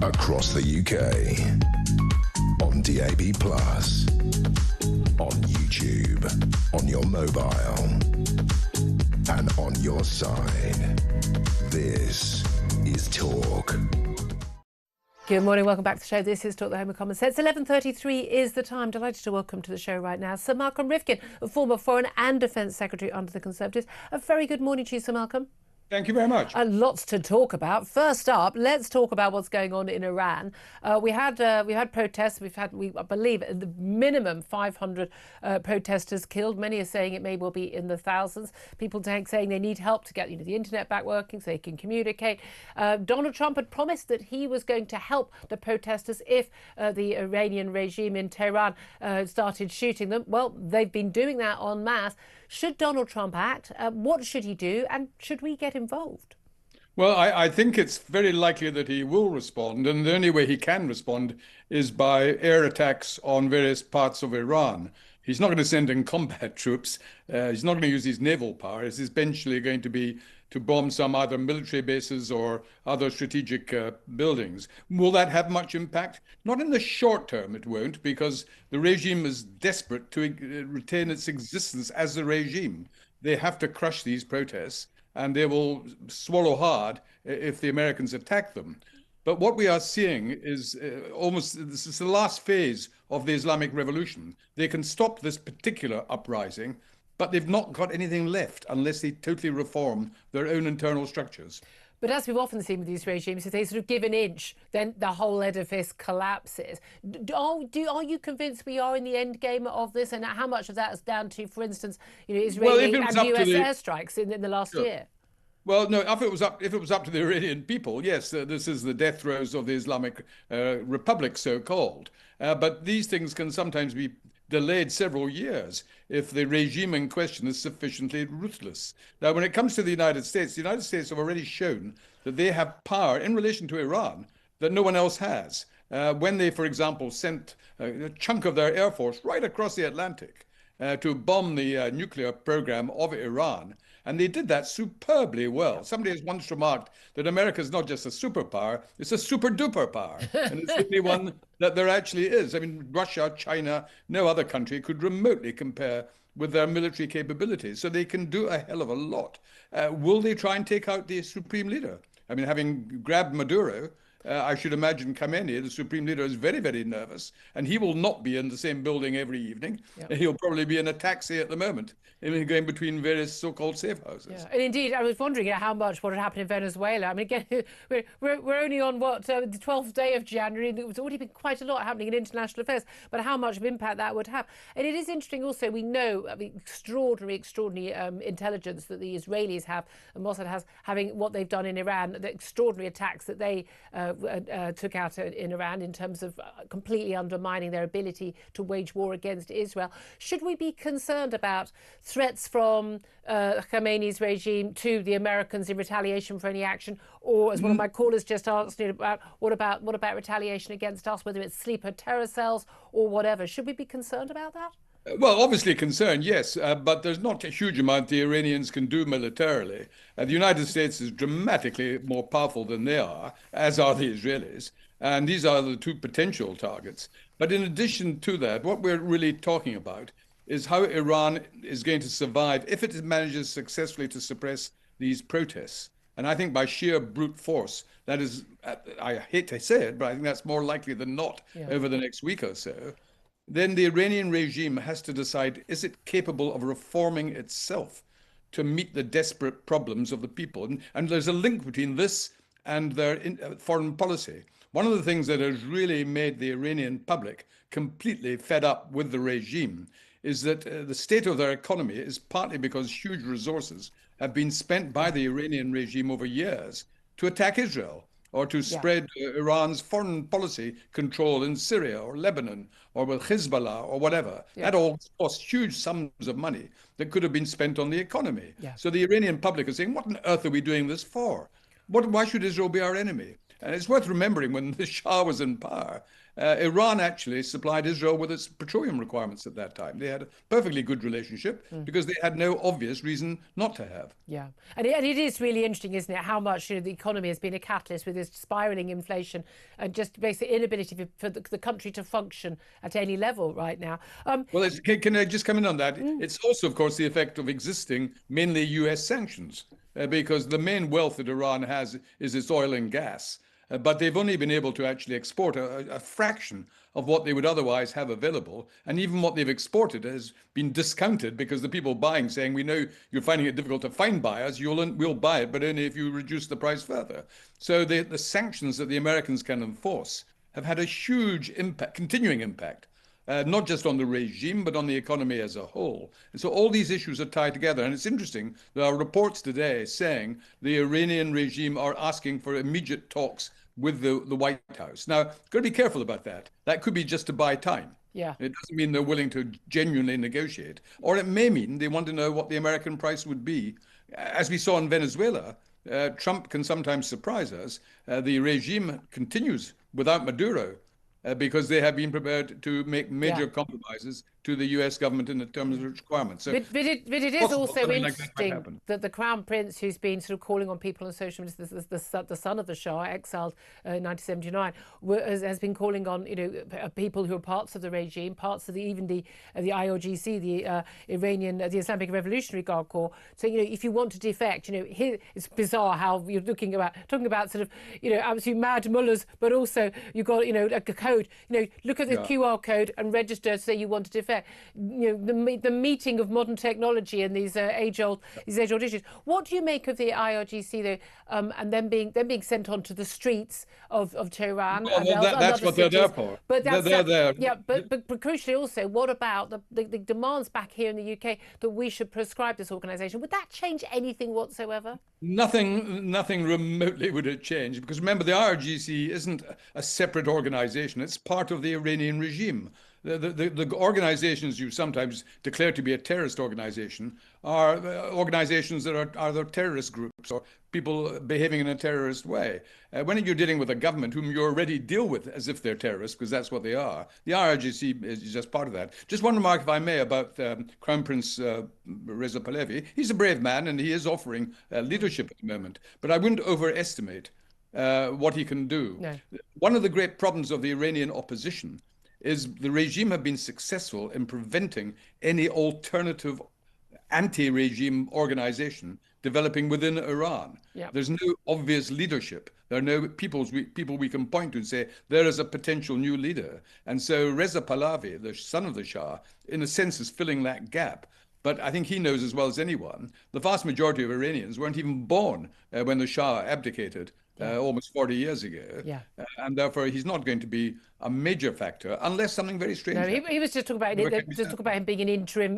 Across the UK, on DAB+, on YouTube, on your mobile, and on your side. This is Talk. Good morning, welcome back to the show. This is Talk, the Home of Common Sense. 11:33 is the time. Delighted to welcome to the show right now Sir Malcolm Rifkin, a former Foreign and Defence Secretary under the Conservatives. A very good morning to you, Sir Malcolm. Thank you very much. Lots to talk about. First up, let's talk about what's going on in Iran. We had protests. I believe, at the minimum 500 protesters killed. Many are saying it may well be in the thousands. People saying they need help to get the internet back working so they can communicate. Donald Trump had promised that he was going to help the protesters if the Iranian regime in Tehran started shooting them. Well, they've been doing that en masse. Should Donald Trump act? What should he do? And should we get involved? Well, I think it's very likely that he will respond. And the only way he can respond is by air attacks on various parts of Iran. He's not going to send in combat troops. He's not going to use his naval power. It's eventually going to be to bomb some either military bases or other strategic buildings. Will that have much impact? Not in the short term, it won't, because the regime is desperate to retain its existence as a regime. They have to crush these protests, and they will swallow hard if the Americans attack them. But what we are seeing is this is the last phase of the Islamic Revolution. They can stop this particular uprising, but they've not got anything left unless they totally reform their own internal structures. But as we've often seen with these regimes, if they sort of give an inch, then the whole edifice collapses. Are you convinced we are in the end game of this? And how much of that is down to, for instance, Israeli and US airstrikes in the last year? Well, no, if it was up to the Iranian people, yes, this is the death throes of the Islamic Republic, so-called. But these things can sometimes be delayed several years if the regime in question is sufficiently ruthless. Now, when it comes to the United States have already shown that they have power in relation to Iran that no one else has. When they, for example, sent a chunk of their air force right across the Atlantic to bomb the nuclear program of Iran, And they did that superbly well. Somebody has once remarked that America is not just a superpower, it's a super duper power. And it's the only one that there actually is. I mean, Russia, China, no other country could remotely compare with their military capabilities. So they can do a hell of a lot. Will they try and take out the supreme leader? I mean, having grabbed Maduro, I should imagine Khamenei, the supreme leader, is very, very nervous, and he will not be in the same building every evening. Yep. He'll probably be in a taxi at the moment, going between various so-called safe houses. Yeah. And indeed, I was wondering how much what had happened in Venezuela. I mean, again, we're only on the 12th day of January, and there's already been quite a lot happening in international affairs, but how much of impact that would have. And it is interesting also, we know extraordinary intelligence that the Israelis have, and Mossad has, having what they've done in Iran, the extraordinary attacks that they took out in Iran in terms of completely undermining their ability to wage war against Israel. Should we be concerned about threats from Khamenei's regime to the Americans in retaliation for any action, or as one of my callers just asked about, what about retaliation against us, whether it's sleeper terror cells or whatever? Should we be concerned about that? Well, obviously concerned, yes, but there's not a huge amount the Iranians can do militarily. The United States is dramatically more powerful than they are, as are the Israelis, and these are the two potential targets. But in addition to that, what we're really talking about is how Iran is going to survive if it manages successfully to suppress these protests. And I think by sheer brute force, that is, I hate to say it, but I think that's more likely than not over the next week or so. Then the Iranian regime has to decide, is it capable of reforming itself to meet the desperate problems of the people? And there's a link between this and their foreign policy. One of the things that has really made the Iranian public completely fed up with the regime is that the state of their economy is partly because huge resources have been spent by the Iranian regime over years to attack Israel, or to spread Iran's foreign policy control in Syria or Lebanon or with Hezbollah or whatever. That all costs huge sums of money that could have been spent on the economy. So the Iranian public is saying, what on earth are we doing this for? Why should Israel be our enemy? And it's worth remembering when the Shah was in power, Iran actually supplied Israel with its petroleum requirements at that time. They had a perfectly good relationship because they had no obvious reason not to have. Yeah, and it is really interesting, isn't it, how much the economy has been a catalyst with this spiralling inflation and just basically inability for the country to function at any level right now. Well, can I just come in on that? It's also, of course, the effect of existing mainly US sanctions, because the main wealth that Iran has is its oil and gas. But they've only been able to actually export a fraction of what they would otherwise have available. And even what they've exported has been discounted because the people buying saying, we know you're finding it difficult to find buyers, we'll buy it, but only if you reduce the price further. So the sanctions that the Americans can enforce have had a huge impact, continuing impact, not just on the regime, but on the economy as a whole. And so all these issues are tied together. And it's interesting, there are reports today saying the Iranian regime are asking for immediate talks with the White House. Now, got to be careful about that. That could be just to buy time. Yeah. It doesn't mean they're willing to genuinely negotiate. Or it may mean they want to know what the American price would be. As we saw in Venezuela, Trump can sometimes surprise us. The regime continues without Maduro because they have been prepared to make major compromises to the US government in terms of requirements. So but it is also interesting that the Crown Prince, who's been sort of calling on people on social media, the son of the Shah, exiled in 1979, has been calling on people who are parts of the regime, parts of even the IRGC, the Iranian, the Islamic Revolutionary Guard Corps. So if you want to defect, here it's bizarre how you're talking about sort of absolute mad mullahs, but also you've got a code. Look at the QR code and register to say you want to defect. The meeting of modern technology and these age-old issues. What do you make of the IRGC though, and them being sent onto the streets of Tehran? Well, that's what they're there for. But they're there. Yeah, but crucially also, what about the demands back here in the UK that we should prescribe this organisation? Would that change anything whatsoever? Nothing remotely would it change, because remember the IRGC isn't a separate organisation. It's part of the Iranian regime. The organizations you sometimes declare to be a terrorist organization are organizations that are the terrorist groups or people behaving in a terrorist way. When you're dealing with a government whom you already deal with as if they're terrorists, because that's what they are, the IRGC is just part of that. Just one remark, if I may, about Crown Prince Reza Pahlavi. He's a brave man and he is offering leadership at the moment, but I wouldn't overestimate what he can do. No. One of the great problems of the Iranian opposition is the regime have been successful in preventing any alternative anti-regime organization developing within Iran. Yep. There's no obvious leadership. There are no people we can point to and say, there is a potential new leader. And so Reza Pahlavi, the son of the Shah, in a sense is filling that gap. But I think he knows as well as anyone, the vast majority of Iranians weren't even born when the Shah abdicated almost 40 years ago. Yeah. And therefore, he's not going to be a major factor unless something very strange happens. No, he was just talking about him being an interim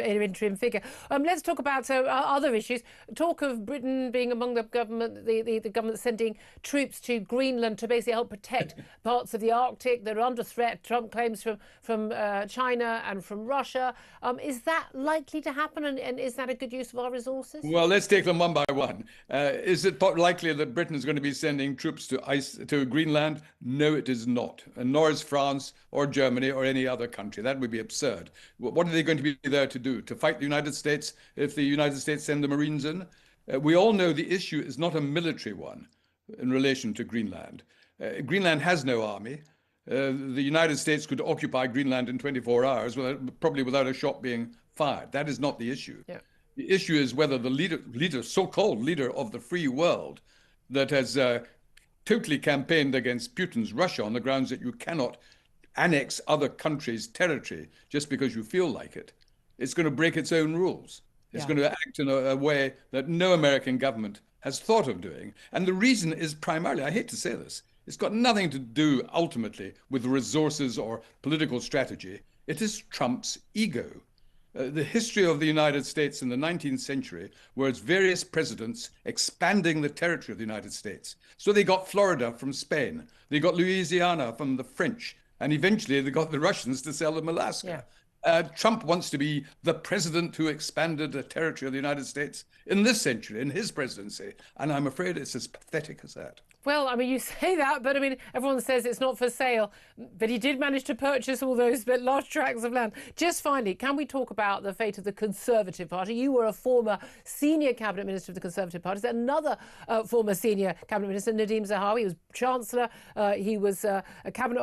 figure. Let's talk about other issues. Talk of Britain being among the government, the government sending troops to Greenland to basically help protect parts of the Arctic that are under threat. Trump claims from China and from Russia. Is that likely to happen, and is that a good use of our resources? Well, let's take them one by one. Is it likely that Britain is going to be sending troops to Greenland? No, it is not, and nor is France or Germany or any other country. That would be absurd. What are they going to be there to do? To fight the United States if the United States send the Marines in? We all know the issue is not a military one in relation to Greenland. Greenland has no army. The United States could occupy Greenland in 24 hours, probably without a shot being fired. That is not the issue. Yeah. The issue is whether the so-called leader of the free world that has totally campaigned against Putin's Russia on the grounds that you cannot annex other countries' territory just because you feel like it. It's going to break its own rules. It's going to act in a way that no American government has thought of doing. And the reason is primarily, I hate to say this, it's got nothing to do ultimately with resources or political strategy. It is Trump's ego. The history of the United States in the 19th century were its various presidents expanding the territory of the United States. So they got Florida from Spain, they got Louisiana from the French, and eventually they got the Russians to sell them Alaska. Trump wants to be the president who expanded the territory of the United States in this century, in his presidency, and I'm afraid it's as pathetic as that. Well, I mean, you say that, but I mean, everyone says it's not for sale. But he did manage to purchase all those large tracts of land. Just finally, can we talk about the fate of the Conservative Party? You were a former senior cabinet minister of the Conservative Party. There's another former senior cabinet minister, Nadeem Zahawi. He was chancellor. He was a cabinet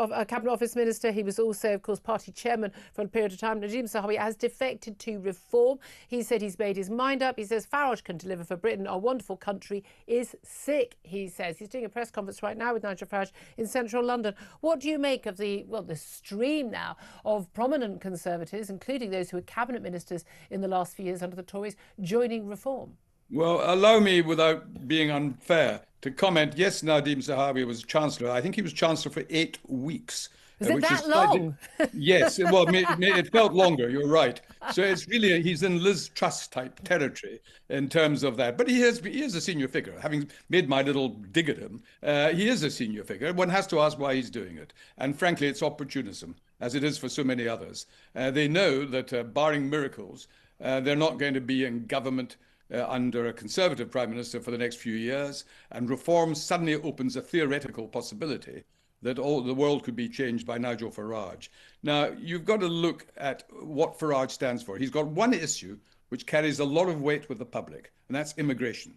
office minister. He was also, of course, party chairman for a period of time. Nadeem Zahawi has defected to Reform. He said he's made his mind up. He says Farage can deliver for Britain. Our wonderful country is sick, he says. He's doing a press conference right now with Nigel Farage in central London. What do you make of the stream now of prominent Conservatives, including those who were cabinet ministers in the last few years under the Tories, joining Reform? Well, allow me, without being unfair, to comment. Yes, Nadeem Zahawi was Chancellor. I think he was Chancellor for 8 weeks. Is it that long? Yes, well, it felt longer, you're right. So it's really, he's in Liz Truss type territory in terms of that. But he is a senior figure. Having made my little dig at him, he is a senior figure. One has to ask why he's doing it. And frankly, it's opportunism, as it is for so many others. They know that barring miracles, they're not going to be in government under a Conservative Prime Minister for the next few years. And Reform suddenly opens a theoretical possibility that all the world could be changed by Nigel Farage. Now, you've got to look at what Farage stands for. He's got one issue which carries a lot of weight with the public, and that's immigration.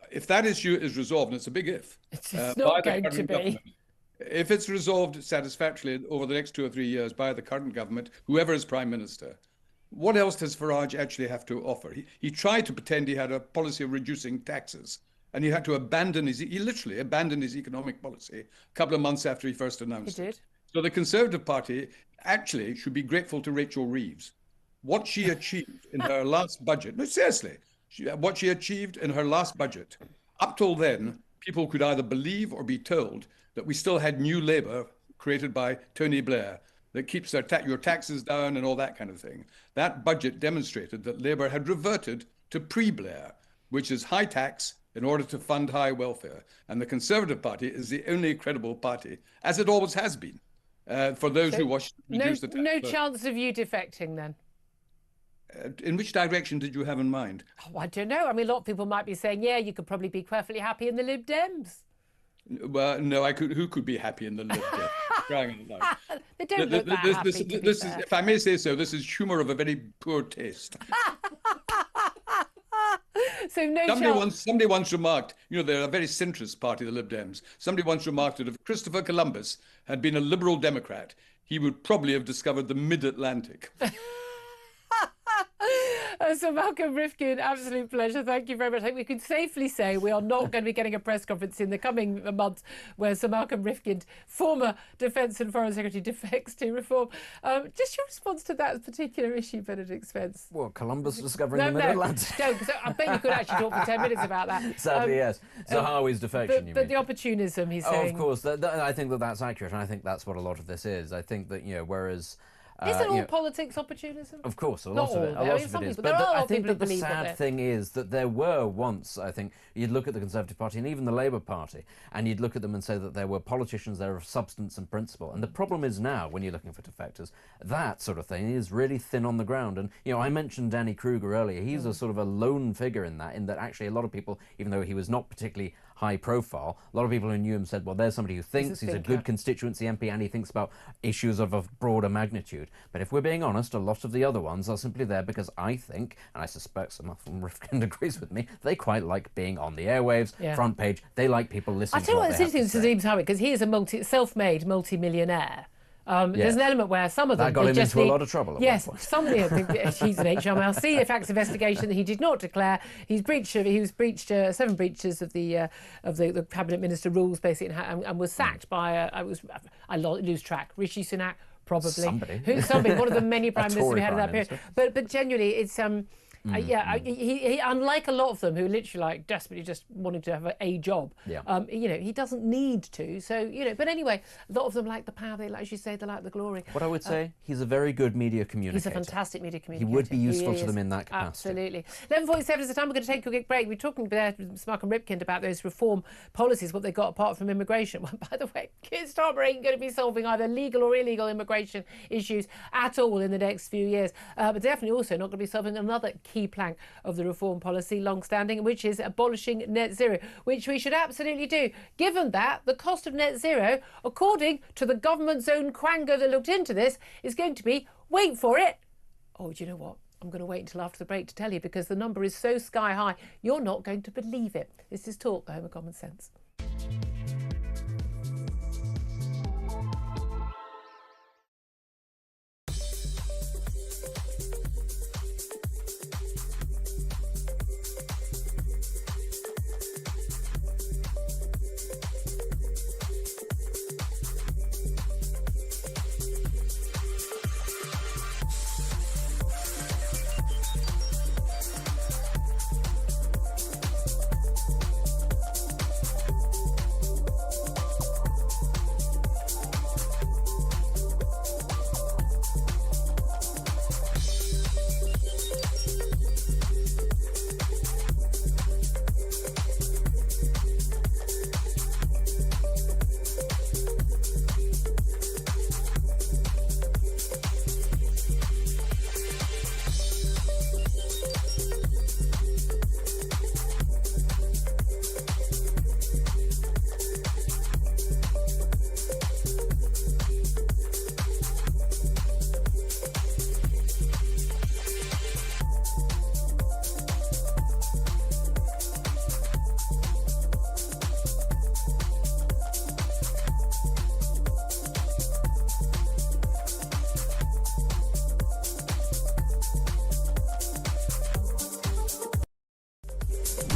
If that issue is resolved, and it's a big if, it's not going to be. If it's resolved satisfactorily over the next 2 or 3 years by the current government, whoever is Prime Minister, what else does Farage actually have to offer? He tried to pretend he had a policy of reducing taxes, and he had to he literally abandoned his economic policy a couple of months after he first announced it. So the Conservative Party actually should be grateful to Rachel Reeves. What she achieved in her last budget, no, seriously, what she achieved in her last budget, up till then, people could either believe or be told that we still had New Labour created by Tony Blair that keeps your taxes down and all that kind of thing. That budget demonstrated that Labour had reverted to pre-Blair, which is high tax in order to fund high welfare. And the Conservative Party is the only credible party, as it always has been, For those who watch, reduce the tax no burden. chance of you defecting then? In which direction did you have in mind? Oh, I don't know. I mean, a lot of people might be saying, yeah, you could probably be perfectly happy in the Lib Dems. Well, no, who could be happy in the Lib Dems? Crying out loud. They don't look that happy, to be this fair. is, if I may say so, this is humour of a very poor taste. So no Somebody once remarked, they're a very centrist party, the Lib Dems. Somebody once remarked that if Christopher Columbus had been a liberal Democrat, he would probably have discovered the mid-Atlantic. So Malcolm Rifkin, absolute pleasure. Thank you very much. I think we can safely say we are not going to be getting a press conference in the coming months where Sir Malcolm Rifkin, former Defence and Foreign Secretary, defects to reform. Just your response to that particular issue, Benedict Spence. Well, Columbus discovering the Mid-Atlantic. No, because I bet you could actually talk for 10 minutes about that. Sadly, yes. Zahawi's defection, you But mean. the opportunism, he's saying. Of course. I think that's accurate, and I think that's what a lot of this is. I think that, whereas... Isn't all politics opportunism? Of course, a Not lot of it. all, A lot of it is. But I think that the sad thing is that there were once, I think, you'd look at the Conservative Party and even the Labour Party, and you'd look at them and say that there were politicians there of substance and principle. And the problem is now, when you're looking for defectors, that sort of thing is really thin on the ground. And, I mentioned Danny Kruger earlier. He's a sort of a lone figure in that actually a lot of people, even though he was not particularly high profile, a lot of people who knew him said, well, there's somebody who thinks he's a good constituency MP and he thinks about issues of a broader magnitude. But if we're being honest, a lot of the other ones are simply there because I think, and I suspect some of them Rifkin agrees with me, they quite like being on the airwaves, front page. They like people listening to what they have to say. I tell you what, it's interesting to Zaheem because he is a self-made multi-millionaire. There's an element where some of them... That got him into a lot of trouble at one point. Somebody, he's an HMRC, a facts investigation that he did not declare. He was breached 7 breaches of the cabinet minister rules, basically, and was sacked by I lose track. Rishi Sunak, probably. Somebody, one of the many prime ministers we had in that period. But genuinely, it's... he unlike a lot of them who literally desperately just wanted to have a job. He doesn't need to. So but anyway, a lot of them like the power. They like, as you say, they like the glory. What I would say, he's a very good media communicator. He's a fantastic media communicator. He would be useful to them in that capacity. Absolutely. 11:47 is the time. We're going to take a quick break. We're talking there with Malcolm Rifkin about those reform policies, what they got apart from immigration. Well, by the way, Keir Starmer ain't going to be solving either legal or illegal immigration issues at all in the next few years, but definitely also not going to be solving another key plank of the reform policy, long-standing, which is abolishing net zero, which we should absolutely do, given that the cost of net zero, according to the government's own quango that looked into this, is going to be, wait for it, do you know what? I'm going to wait until after the break to tell you, because the number is so sky high, you're not going to believe it. This is Talk, the home of common sense.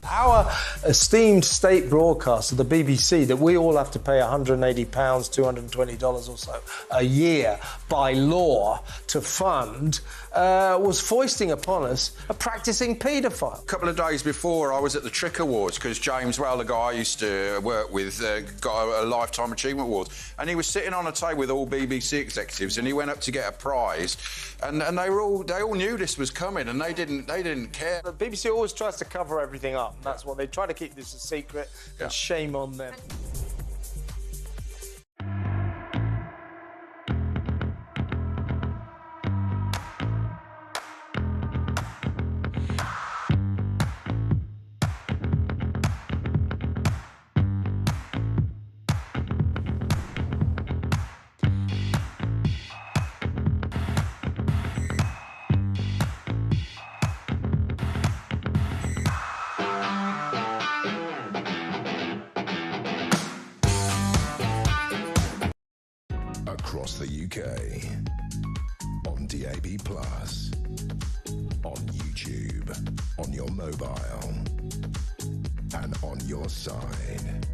Our esteemed state broadcaster, the BBC, that we all have to pay £180, $220 or so a year by law to fund, was foisting upon us a practising paedophile. A couple of days before, I was at the Trick Awards because James Well, the guy I used to work with, got a Lifetime Achievement Award, and he was sitting on a table with all BBC executives, and he went up to get a prize, and they all knew this was coming, and they didn't care. The BBC always tries to cover everything up. That's what they try to keep this a secret, and shame on them. on DAB+, on YouTube, on your mobile, and on your side.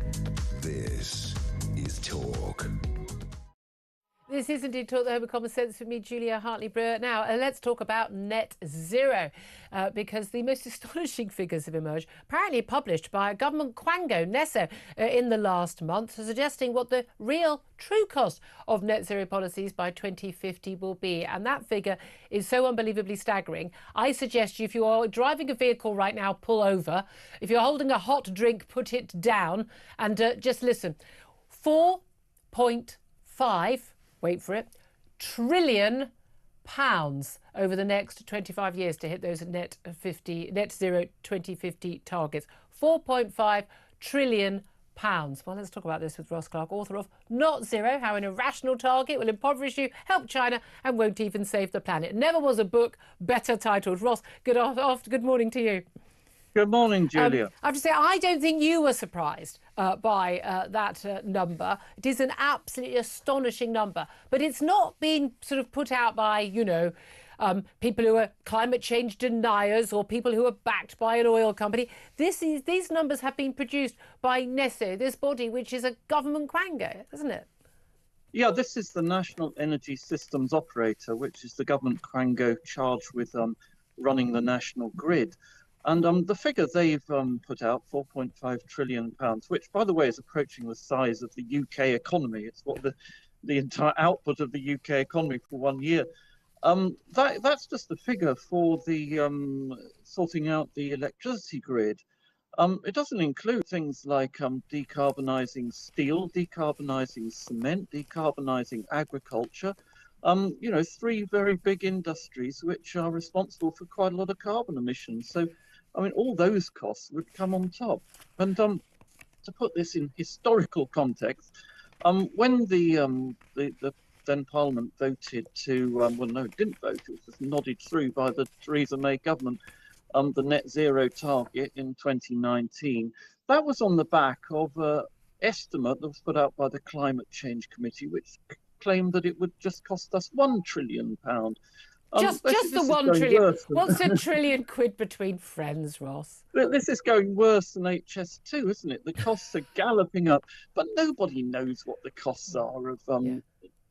This is Talk. This is indeed Talk, the Home of Common Sense with me, Julia Hartley-Brewer. Now, let's talk about net zero, because the most astonishing figures have emerged, apparently published by a government quango, NESO, in the last month, suggesting what the real, true cost of net zero policies by 2050 will be. And that figure is so unbelievably staggering. I suggest you, if you are driving a vehicle right now, pull over. If you're holding a hot drink, put it down and just listen. 4.5... wait for it, trillion pounds over the next 25 years to hit those net zero 2050 targets. 4.5 trillion pounds. Well, let's talk about this with Ross Clark, author of Not Zero, How an Irrational Target Will Impoverish You, Help China and Won't Even Save the Planet. Never was a book better titled. Ross, good morning to you. Good morning, Julia. I have to say, I don't think you were surprised by that number. It is an absolutely astonishing number, but it's not been sort of put out by, you know, people who are climate change deniers or people who are backed by an oil company. These numbers have been produced by NESO, this body which is a government quango, isn't it? Yeah, this is the National Energy Systems Operator, which is the government quango charged with running the national grid. And the figure they've put out, £4.5 trillion, which, by the way, is approaching the size of the UK economy. It's what the entire output of the UK economy for 1 year. That's just the figure for the sorting out the electricity grid. It doesn't include things like decarbonising steel, decarbonising cement, decarbonising agriculture. You know, three very big industries which are responsible for quite a lot of carbon emissions. So, I mean, all those costs would come on top. And to put this in historical context, when the then Parliament voted to, well, no, it didn't vote, it was just nodded through by the Theresa May government, the net zero target in 2019, that was on the back of an estimate that was put out by the Climate Change Committee, which claimed that it would just cost us £1 trillion. Just the 1 trillion. What's a trillion quid between friends, Ross? This is going worse than HS2, isn't it? The costs are galloping up, but nobody knows what the costs are of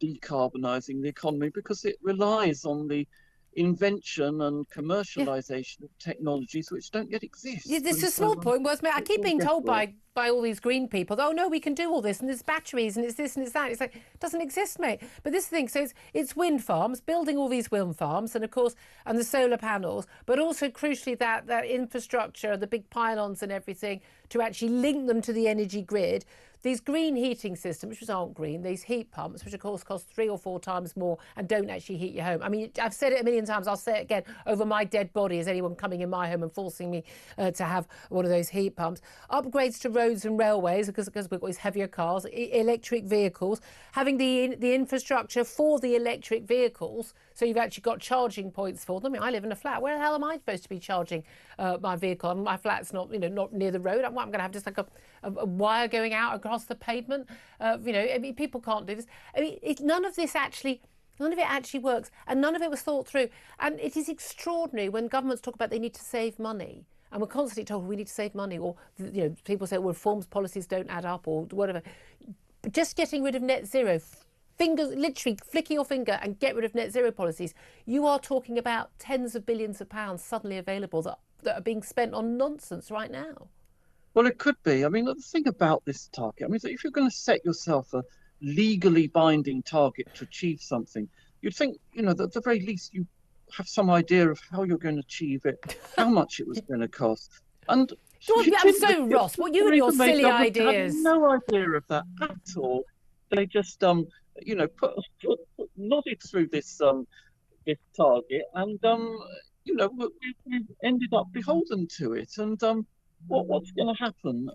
decarbonising the economy because it relies on the invention and commercialisation of technologies which don't yet exist. Yeah, this is a small point. Well, I keep being told by all these green people, oh no, we can do all this, and there's batteries, and it's this and it's that. It's like, it doesn't exist, mate. But this thing, so it's wind farms, building all these wind farms, and of course, and the solar panels, but also crucially that infrastructure, the big pylons and everything, to actually link them to the energy grid. These green heating systems, which aren't green, these heat pumps, which of course cost 3 or 4 times more and don't actually heat your home. I mean, I've said it a million times, I'll say it again, over my dead body is anyone coming in my home and forcing me to have one of those heat pumps. Upgrades to roads and railways, because we've got these heavier cars, electric vehicles, having the infrastructure for the electric vehicles, so you've actually got charging points for them. I mean, I live in a flat. Where the hell am I supposed to be charging my vehicle? My flat's not, not near the road. I'm going to have just like a wire going out across the pavement. I mean, people can't do this. I mean, none of it actually works, and none of it was thought through. And it is extraordinary when governments talk about they need to save money, and we're constantly told we need to save money, or people say, well, reforms policies don't add up, or whatever. But just getting rid of net zero, literally flicking your finger and get rid of net zero policies, you are talking about tens of billions of pounds suddenly available that are being spent on nonsense right now. Well, it could be. I mean, the thing about this target, I mean, if you're going to set yourself a legally binding target to achieve something, you'd think, that at the very least you have some idea of how you're going to achieve it, how much it was going to cost. And I'm so Ross, what you and your silly ideas. Had no idea of that at all. They just, nodded through this target, and we ended up beholden to it. And what's going to happen?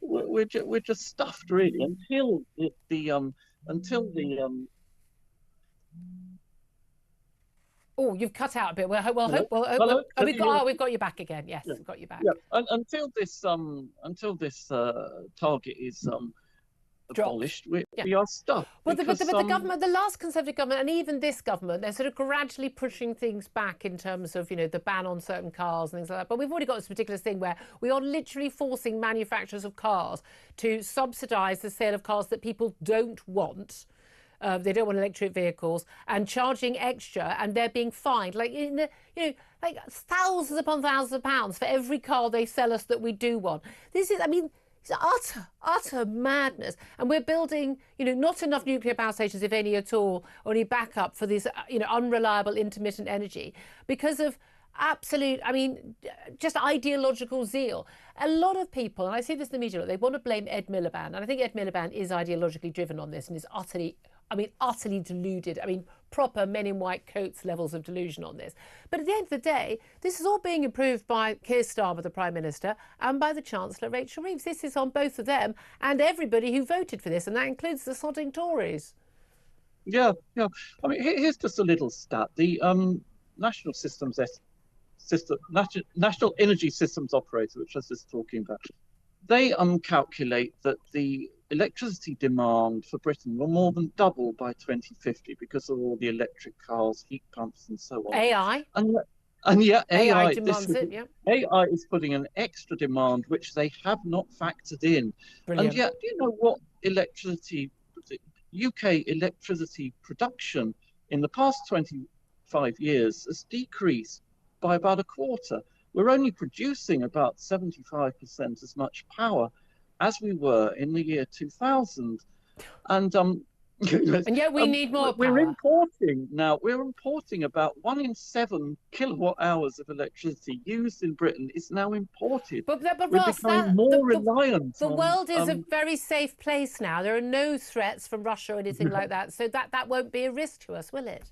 We're just stuffed really until the. Oh, you've cut out a bit. We've got you back again. Yes, we've got you back. Yeah, until this target is abolished, we are stuck. Well, but the because, government, the last Conservative government, and even this government, they're sort of gradually pushing things back in terms of, the ban on certain cars and things like that. But we've already got this ridiculous thing where we are literally forcing manufacturers of cars to subsidise the sale of cars that people don't want. They don't want electric vehicles, and charging extra, and they're being fined like like thousands upon thousands of pounds for every car they sell us that we do want. This is, it's utter madness. And we're building, not enough nuclear power stations, if any at all, or any backup for this, unreliable intermittent energy because of absolute, just ideological zeal. A lot of people, and I see this in the media, they want to blame Ed Miliband, and I think Ed Miliband is ideologically driven on this and is utterly deluded. Proper men in white coats levels of delusion on this. But at the end of the day, this is all being approved by Keir Starmer, the Prime Minister, and by the Chancellor, Rachel Reeves. This is on both of them and everybody who voted for this, and that includes the sodding Tories. Yeah. Here's just a little stat. The National Energy Systems Operator, which I was just talking about, they calculate that the electricity demand for Britain will more than double by 2050 because of all the electric cars, heat pumps, and so on. AI. And yeah, AI demands it. Yeah. AI is putting an extra demand which they have not factored in. Brilliant. And yet, do you know what UK electricity production in the past 25 years has decreased by about a quarter? We're only producing about 75% as much power as we were in the year 2000. And yet we need more power. We're importing about 1 in 7 kilowatt hours of electricity used in Britain is now imported. But we're Ross, becoming more reliant. The world is a very safe place now. There are no threats from Russia or anything like that. So that won't be a risk to us, will it?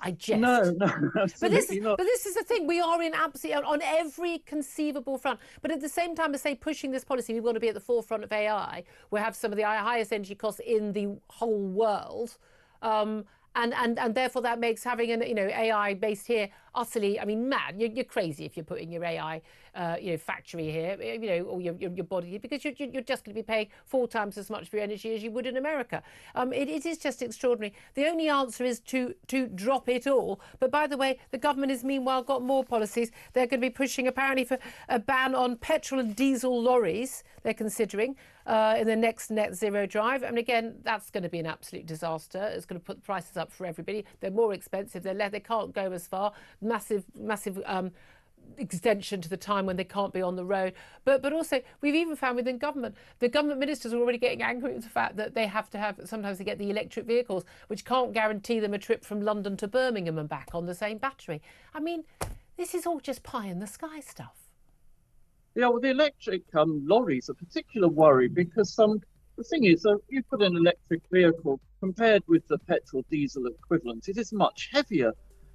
I jest. No, absolutely not. But this is the thing. We are on every conceivable front. But at the same time as pushing this policy, we want to be at the forefront of AI. We have some of the highest energy costs in the whole world. And therefore that makes having an AI based here utterly mad. You're crazy if you're putting your AI factory here, or your body, because you're just going to be paying 4 times as much for your energy as you would in America. It is just extraordinary. The only answer is to drop it all. But by the way, the government has meanwhile got more policies. They're going to be pushing apparently for a ban on petrol and diesel lorries. They're considering in the next net zero drive. And again, that's going to be an absolute disaster. It's going to put the prices up for everybody. They're more expensive. They can't go as far. Massive extension to the time when they can't be on the road. But also, we've even found within government, the government ministers are already getting angry with the fact that they have to have, sometimes they get the electric vehicles, which can't guarantee them a trip from London to Birmingham and back on the same battery. This is all just pie in the sky stuff. Yeah, well, the electric lorries are a particular worry because the thing is, you put an electric vehicle compared with the petrol diesel equivalent, it is much heavier.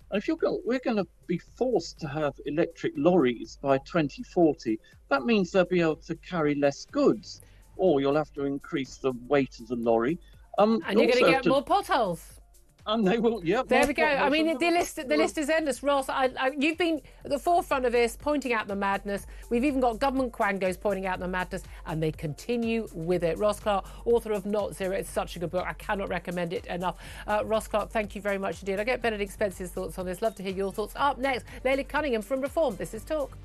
And if we're going to be forced to have electric lorries by 2040, that means they'll be able to carry less goods, or you'll have to increase the weight of the lorry. And you're going to get more potholes. And they will, yeah. There we go. The list is endless. Ross, you've been at the forefront of this, pointing out the madness. We've even got government quangos pointing out the madness, and they continue with it. Ross Clark, author of Not Zero. It's such a good book. I cannot recommend it enough. Ross Clark, thank you very much indeed. I get Benedict Spence's thoughts on this. Love to hear your thoughts. Up next, Leila Cunningham from Reform. This is Talk.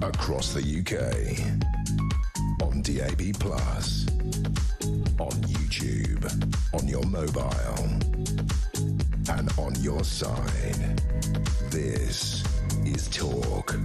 across the UK. On DAB+, on YouTube, on your mobile, and on your side. This is Talk.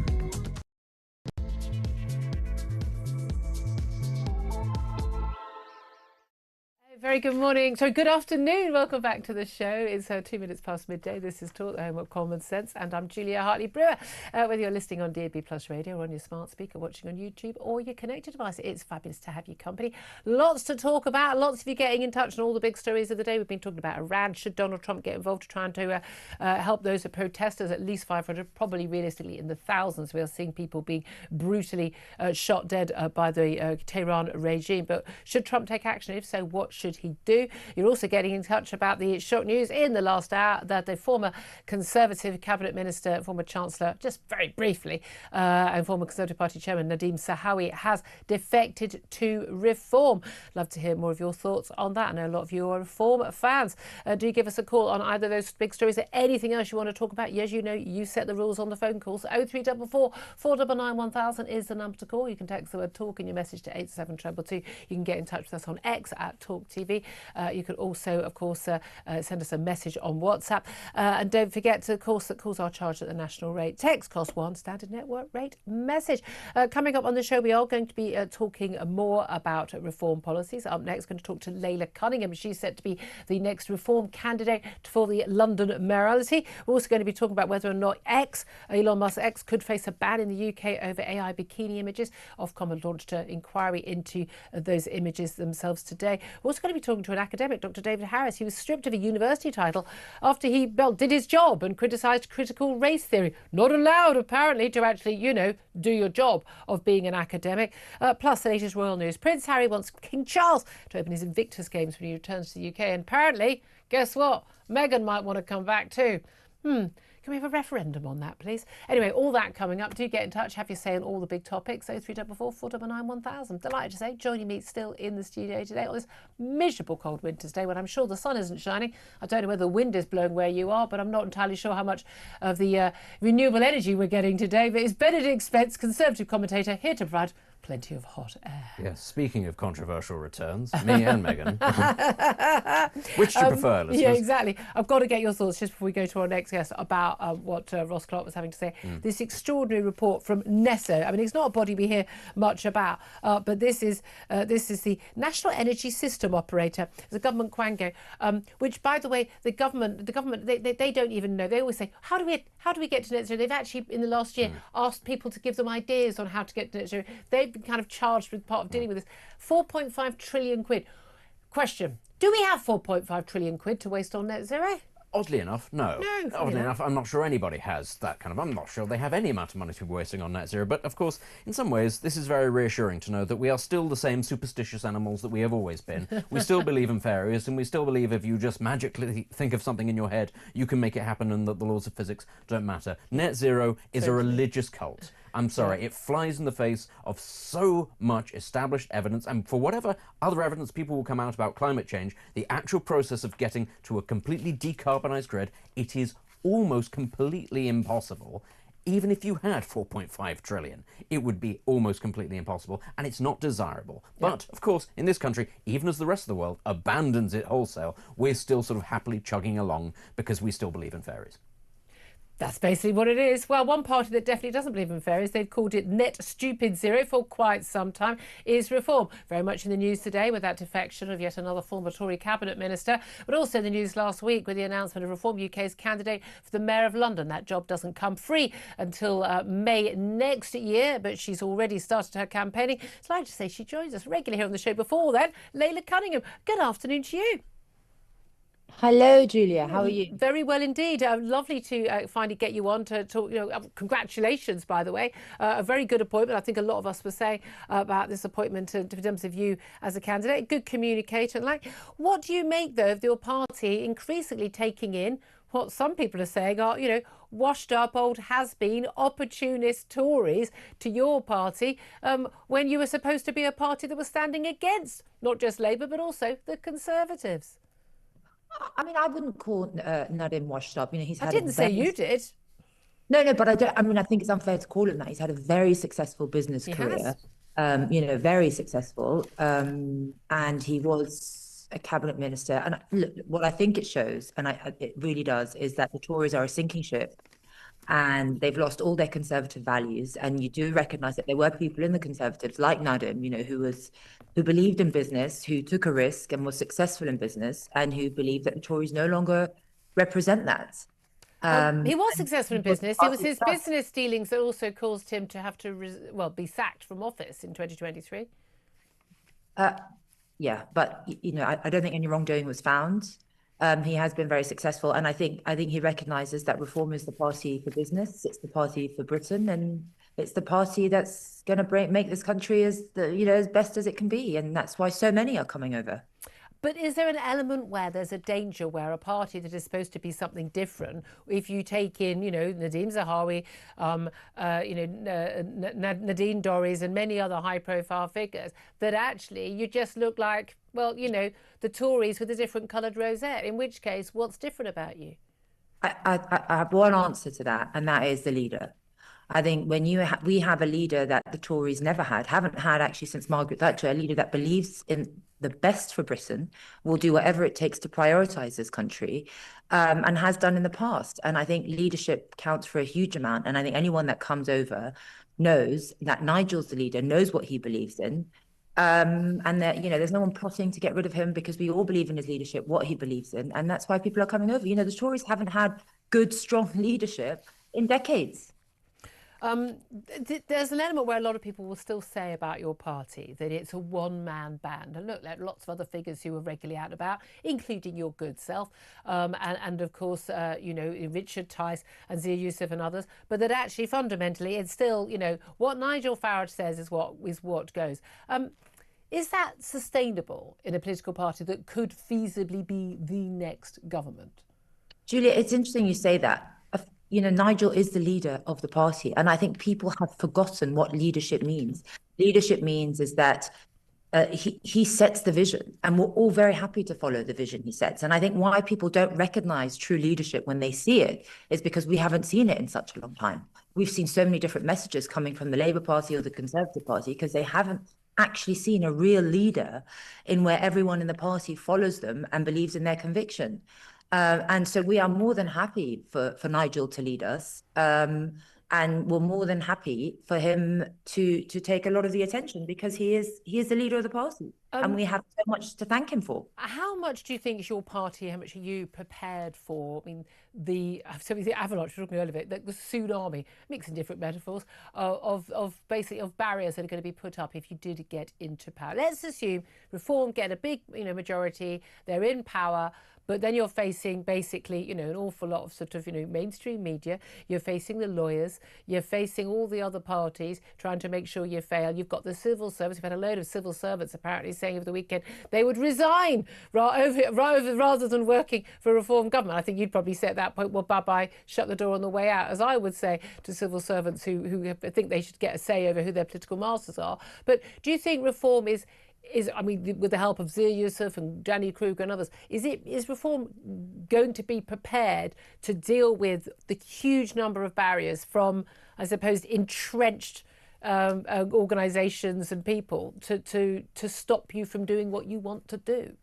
Very good morning. So good afternoon. Welcome back to the show. It's 2 minutes past midday. This is Talk, the home of common sense, and I'm Julia Hartley-Brewer. Whether you're listening on DAB+ radio or on your smart speaker, watching on YouTube or your connected device, it's fabulous to have you company. Lots to talk about. Lots of you getting in touch on all the big stories of the day. We've been talking about Iran. Should Donald Trump get involved to try and to help those protesters? At least 500, probably realistically in the thousands. We are seeing people being brutally shot dead by the Tehran regime. But should Trump take action? If so, what should he do? You're also getting in touch about the shock news in the last hour that the former Conservative Cabinet Minister, former Chancellor, just very briefly, and former Conservative Party Chairman Nadeem Sahawi has defected to Reform. Love to hear more of your thoughts on that. I know a lot of you are Reform fans. Do give us a call on either of those big stories or anything else you want to talk about. Yes, you know, you set the rules on the phone calls. 0344 499 1000 is the number to call. You can text the word talk in your message to 87222. You can get in touch with us on X at talkTV. You could also, of course, send us a message on WhatsApp. And don't forget, of course, that calls are charged at the national rate. Text cost £1, standard network rate message. Coming up on the show, we are going to be talking more about reform policies. Up next, going to talk to Layla Cunningham. She's set to be the next reform candidate for the London mayoralty. We're also going to be talking about whether or not Elon Musk X, could face a ban in the UK over AI bikini images. Ofcom launched an inquiry into those images themselves today. We're also going to be talking to an academic, Dr. David Harris. He was stripped of a university title after he did his job and criticised critical race theory. Not allowed, apparently, to actually, do your job of being an academic. Plus, the latest royal news. Prince Harry wants King Charles to open his Invictus Games when he returns to the UK. And apparently, guess what? Meghan might want to come back too. Can we have a referendum on that, please? Anyway, all that coming up. Do get in touch. Have your say on all the big topics. 0344 499 1000. Delighted to say, joining me still in the studio today on this miserable cold winter's day when I'm sure the sun isn't shining. I don't know whether the wind is blowing where you are, but I'm not entirely sure how much of the renewable energy we're getting today. But it's Benedict Spence, Conservative commentator, here to provide plenty of hot air. Yes, speaking of controversial returns, me and Meghan. Which do you prefer, listeners? Yeah, exactly. I've got to get your thoughts just before we go to our next guest about what Ross Clark was having to say. This extraordinary report from NESO. I mean, it's not a body we hear much about, but this is the National Energy System Operator. It's a government quango, which, by the way, the government they don't even know. They always say, how do we get to net zero? They've actually in the last year asked people to give them ideas on how to get to net zero. They've been kind of charged with part of dealing with this. 4.5 trillion quid. Question: do we have 4.5 trillion quid to waste on net zero? Oddly enough, no. Oddly enough, I'm not sure anybody has that kind of... I'm not sure they have any amount of money to be wasting on net zero. But, of course, in some ways, this is very reassuring to know that we are still the same superstitious animals that we have always been. We still believe in fairies, and we still believe if you just magically think of something in your head, you can make it happen and that the laws of physics don't matter. Net zero is a religious cult. I'm sorry, it flies in the face of so much established evidence, and for whatever other evidence people will come out about climate change, the actual process of getting to a completely decarbonised grid, it is almost completely impossible. Even if you had 4.5 trillion, it would be almost completely impossible, and it's not desirable. But, of course, in this country, even as the rest of the world abandons it wholesale, we're still sort of happily chugging along because we still believe in fairies. That's basically what it is. Well, one party that definitely doesn't believe in fairies, they've called it net stupid zero for quite some time, is Reform. Very much in the news today with that defection of yet another former Tory cabinet minister, but also in the news last week with the announcement of Reform UK's candidate for the Mayor of London. That job doesn't come free until May next year, but she's already started her campaigning. I'd like to say she joins us regularly here on the show. Before then, Layla Cunningham. Good afternoon to you. Hello, Julia. How are you? Very well indeed. Lovely to finally get you on to talk. Congratulations, by the way. A very good appointment. I think a lot of us were saying about this appointment in terms of you as a candidate. Good communicator. What do you make, though, of your party increasingly taking in what some people are saying are, washed up old has-been opportunist Tories to your party when you were supposed to be a party that was standing against not just Labour but also the Conservatives? I mean, I wouldn't call Nadeem washed up. He's had I didn't say you did. No, but I mean, I think it's unfair to call him that. He's had a very successful business career, very successful. And he was a cabinet minister. And look, what I think it shows, and it really does, is that the Tories are a sinking ship and they've lost all their conservative values. And you do recognise that there were people in the Conservatives like Nadim, who believed in business, who took a risk and was successful in business, and who believed that the Tories no longer represent that. He was successful in business. It was his business dealings that also caused him to have to, be sacked from office in 2023. Yeah, but I don't think any wrongdoing was found. He has been very successful, and I think he recognises that Reform is the party for business. It's the party for Britain, and it's the party that's going to make this country as best as it can be, and that's why so many are coming over. But is there an element where there's a danger where a party that is supposed to be something different, if you take in, Nadeem Zahawi, Nadine Dorries and many other high-profile figures, that actually you just look like, the Tories with a different coloured rosette, in which case, what's different about you? I have one answer to that, and that is the leader. I think when we have a leader that the Tories haven't had actually since Margaret Thatcher, a leader that believes in the best for Britain, will do whatever it takes to prioritise this country, and has done in the past. And I think leadership counts for a huge amount. And I think anyone that comes over knows that Nigel's the leader, knows what he believes in, and that there's no one plotting to get rid of him, because we all believe in his leadership, what he believes in, and that's why people are coming over. The Tories haven't had good, strong leadership in decades. There's an element where a lot of people will still say about your party that it's a one-man band. And look, there are lots of other figures who are regularly out and about, including your good self, and of course, Richard Tice and Zia Youssef and others. But that actually, fundamentally, it's still, what Nigel Farage says is what goes. Is that sustainable in a political party that could feasibly be the next government? Julia, it's interesting you say that. Nigel is the leader of the party, and I think people have forgotten what leadership means. Leadership means is that he sets the vision, and we're all very happy to follow the vision he sets. And I think why people don't recognise true leadership when they see it is because we haven't seen it in such a long time. We've seen so many different messages coming from the Labour Party or the Conservative Party because they haven't actually seen a real leader in where everyone in the party follows them and believes in their conviction. And so we are more than happy for Nigel to lead us, and we're more than happy for him to take a lot of the attention, because he is the leader of the party, and we have so much to thank him for. How much do you think is your party? How much are you prepared for? I mean, the avalanche, we're talking earlier, the tsunami, mixing different metaphors of barriers that are going to be put up if you did get into power. Let's assume Reform get a big majority, they're in power. But then you're facing basically, an awful lot of sort of, mainstream media. You're facing the lawyers. You're facing all the other parties trying to make sure you fail. You've got the civil service. We've had a load of civil servants apparently saying over the weekend they would resign rather than working for a Reform government. I think you'd probably say at that point, well, bye-bye, shut the door on the way out, as I would say to civil servants who think they should get a say over who their political masters are. But do you think Reform is, with the help of Zia Youssef and Danny Kruger and others, is Reform going to be prepared to deal with the huge number of barriers from, I suppose, entrenched organisations and people to stop you from doing what you want to do?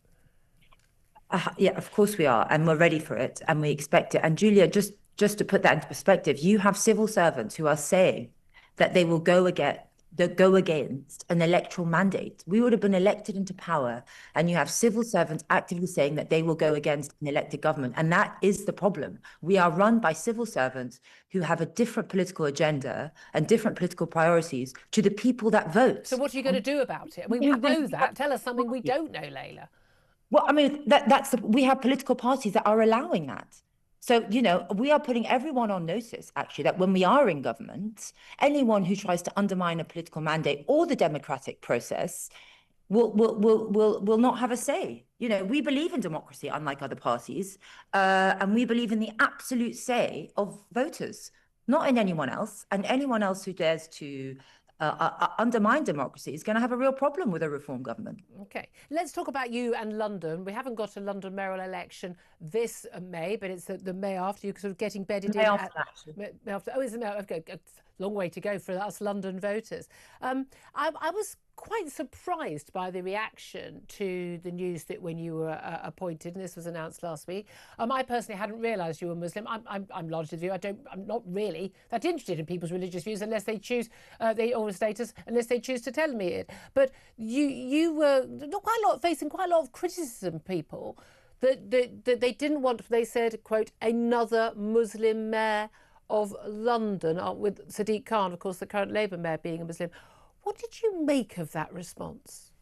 Yeah, of course we are, and we're ready for it, and we expect it. And Julia, just to put that into perspective, you have civil servants who are saying that they will go against an electoral mandate. We would have been elected into power, and you have civil servants actively saying that they will go against an elected government. And that is the problem. We are run by civil servants who have a different political agenda and different political priorities to the people that vote. So what are you going to do about it? I mean, we know that. Tell us something we don't know, Layla. Well, I mean, we have political parties that are allowing that. So, we are putting everyone on notice, actually, that when we are in government, anyone who tries to undermine a political mandate or the democratic process will not have a say. We believe in democracy, unlike other parties, and we believe in the absolute say of voters, not in anyone else. And anyone else who dares to undermine democracy is going to have a real problem with a reform government. Okay, let's talk about you and London. We haven't got a London mayoral election this May, but it's the May after. You're sort of getting bedded May in. after. Oh, it's the May. Okay, long way to go for us London voters. I was quite surprised by the reaction to the news that when you were appointed, and this was announced last week. I personally hadn't realised you were Muslim. I'm largely the view. I'm not really that interested in people's religious views unless they choose or status, unless they choose to tell me it. But you were facing quite a lot of criticism, people that they didn't want. They said, quote, another Muslim mayor of London, with Sadiq Khan, of course, the current Labour mayor, being a Muslim. What did you make of that response?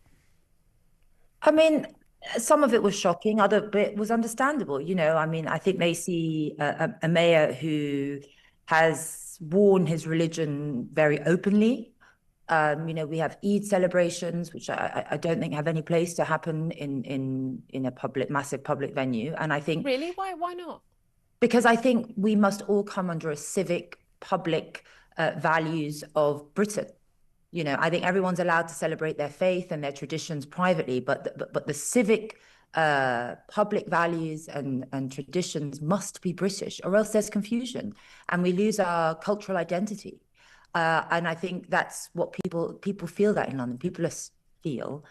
I mean, some of it was shocking, other bit was understandable. I mean, I think they see a mayor who has worn his religion very openly. We have Eid celebrations, which I don't think have any place to happen in a massive public venue. And I think... Really? Why not? Because I think we must all come under a civic, public values of Britain. I think everyone's allowed to celebrate their faith and their traditions privately, but the civic public values and traditions must be British, or else there's confusion and we lose our cultural identity. And I think that's what people feel that in London. People feel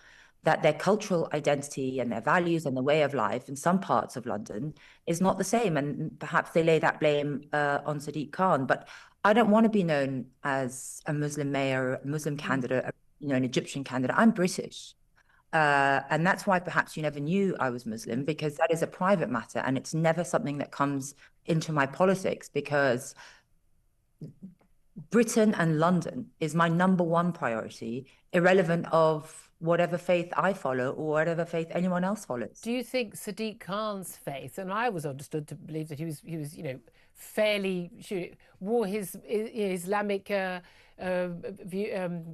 that their cultural identity and their values and the way of life in some parts of London is not the same. And perhaps they lay that blame on Sadiq Khan. But I don't want to be known as a Muslim mayor, a Muslim candidate, an Egyptian candidate. I'm British. And that's why perhaps you never knew I was Muslim, because that is a private matter. And it's never something that comes into my politics, because Britain and London is my number one priority, irrelevant of whatever faith I follow or whatever faith anyone else follows. Do you think Sadiq Khan's faith, and I was understood to believe that he was fairly wore his Islamic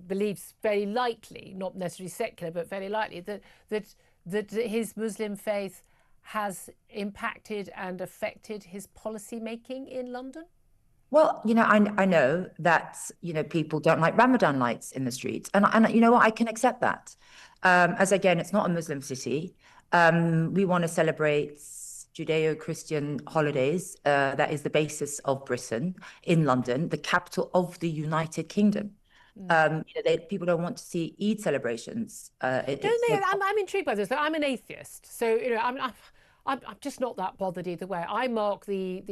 beliefs very lightly, not necessarily secular, but very lightly, that his Muslim faith has impacted and affected his policy making in London? Well, I know that, people don't like Ramadan lights in the streets. And you know what? I can accept that. As again, it's not a Muslim city. We want to celebrate Judeo-Christian holidays. That is the basis of Britain in London, the capital of the United Kingdom. People don't want to see Eid celebrations. I'm intrigued by this. I'm an atheist, so I'm just not that bothered either way. I mark the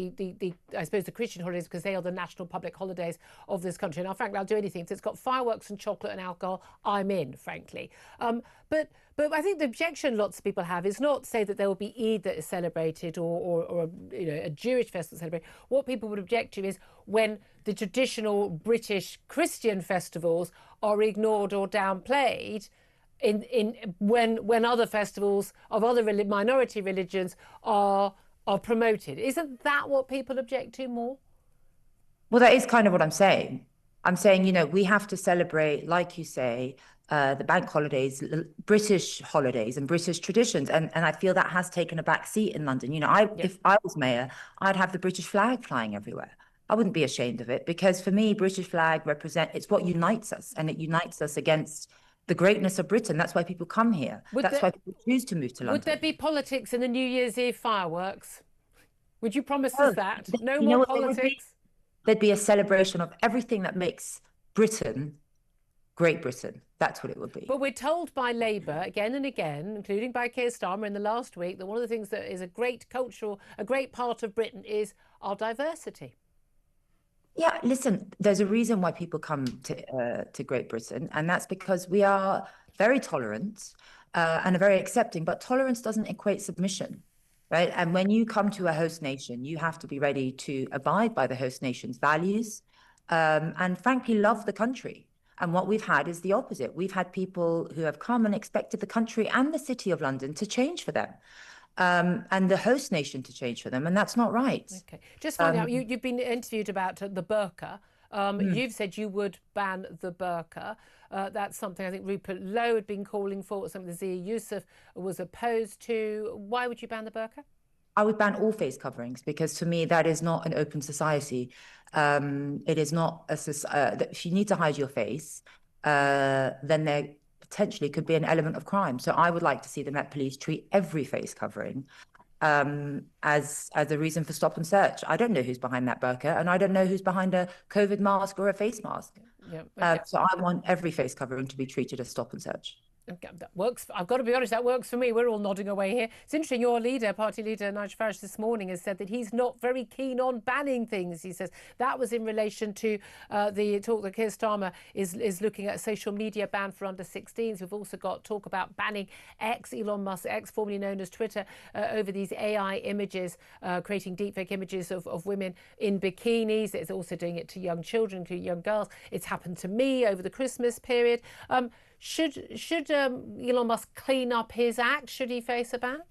I suppose the Christian holidays because they are the national public holidays of this country. Now, frankly, I'll do anything. If it's got fireworks and chocolate and alcohol, I'm in, frankly. But I think the objection lots of people have is not say that there will be Eid that is celebrated or a Jewish festival celebrated. What people would object to is when the traditional British Christian festivals are ignored or downplayed when other festivals of other minority religions are promoted. Isn't that what people object to more? Well, that is kind of what I'm saying. I'm saying, we have to celebrate, like you say, the bank holidays, British holidays and British traditions. And I feel that has taken a back seat in London. If I was mayor, I'd have the British flag flying everywhere. I wouldn't be ashamed of it, because for me, British flag it's what unites us, and it unites us against the greatness of Britain. That's why people come here. That's why people choose to move to London. Would there be politics in the New Year's Eve fireworks? Would you promise us that? No more politics? There'd be a celebration of everything that makes Britain Great Britain. That's what it would be. But we're told by Labour again and again, including by Keir Starmer in the last week, that one of the things that is a great part of Britain is our diversity. Yeah, listen, there's a reason why people come to Great Britain, and that's because we are very tolerant and are very accepting, but tolerance doesn't equate submission, right? And when you come to a host nation, you have to be ready to abide by the host nation's values and frankly love the country. And what we've had is the opposite. We've had people who have come and expected the country and the City of London to change for them. And the host nation to change for them, and that's not right. Okay, just finding out, you've been interviewed about the burqa. You've said you would ban the burqa. That's something I think Rupert Lowe had been calling for, something that Zia Youssef was opposed to. Why would you ban the burqa? I would ban all face coverings, because to me that is not an open society. It is not if you need to hide your face, then there potentially could be an element of crime. So I would like to see the Met Police treat every face covering as a reason for stop and search. I don't know who's behind that burqa, and I don't know who's behind a COVID mask or a face mask. So I want every face covering to be treated as stop and search. Okay, that works. I've got to be honest, that works for me. We're all nodding away here. It's interesting, your leader, party leader, Nigel Farage, this morning has said that he's not very keen on banning things. He says that was in relation to the talk that Keir Starmer is looking at a social media ban for under 16s. We've also got talk about banning X, Elon Musk, X, formerly known as Twitter, over these AI images, creating deepfake images of women in bikinis. It's also doing it to young children, to young girls. It's happened to me over the Christmas period. Should Elon Musk clean up his act? Should he face a ban?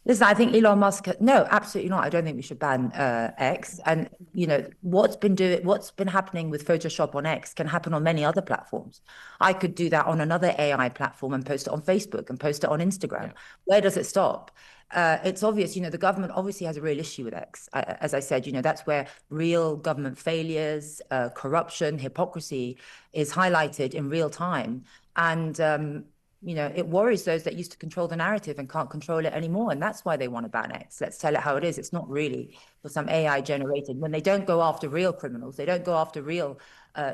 Listen, I think Elon Musk. No, absolutely not. I don't think we should ban X. And you know what's been happening with Photoshop on X can happen on many other platforms. I could do that on another AI platform and post it on Facebook and post it on Instagram. Where does it stop? It's obvious, the government obviously has a real issue with X. As I said, that's where real government failures, corruption, hypocrisy is highlighted in real time. And, it worries those that used to control the narrative and can't control it anymore. And that's why they want to ban X. Let's tell it how it is. It's not really for some AI generated. When they don't go after real criminals, they don't go after real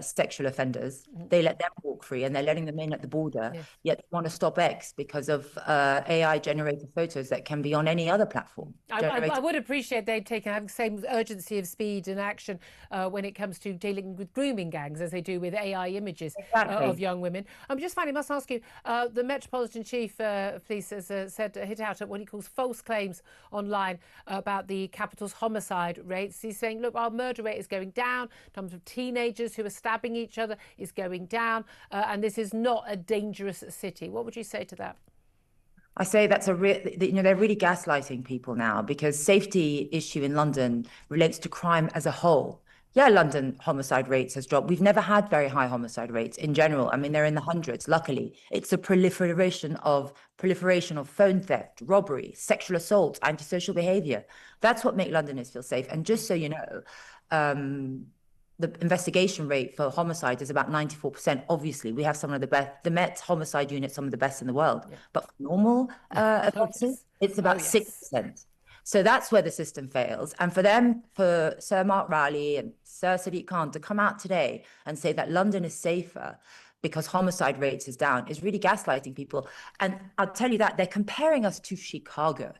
sexual offenders, they let them walk free, and they're letting them in at the border. Yet they want to stop X because of AI generated photos that can be on any other platform. I would appreciate they'd have the same urgency of speed and action when it comes to dealing with grooming gangs as they do with AI images of young women. Just finally, must ask you, the Metropolitan Chief of Police has hit out at what he calls false claims online about the capital's homicide rates. He's saying, look, our murder rate is going down in terms of teenagers who are stabbing each other is going down, and this is not a dangerous city. What would you say to that? I say that's they're really gaslighting people now, because safety issue in London relates to crime as a whole. Yeah, London homicide rates has dropped. We've never had very high homicide rates in general. I mean, they're in the hundreds, luckily. It's a proliferation of phone theft, robbery, sexual assault, antisocial behavior. That's what makes Londoners feel safe. And just so you know, the investigation rate for homicide is about 94%. Obviously, we have some of the best. The Met homicide unit, some of the best in the world. But for normal offences, it's about 6%. So that's where the system fails. And for Sir Mark Rowley and Sir Sadiq Khan to come out today and say that London is safer because homicide rates is down is really gaslighting people. And I'll tell you that they're comparing us to Chicago.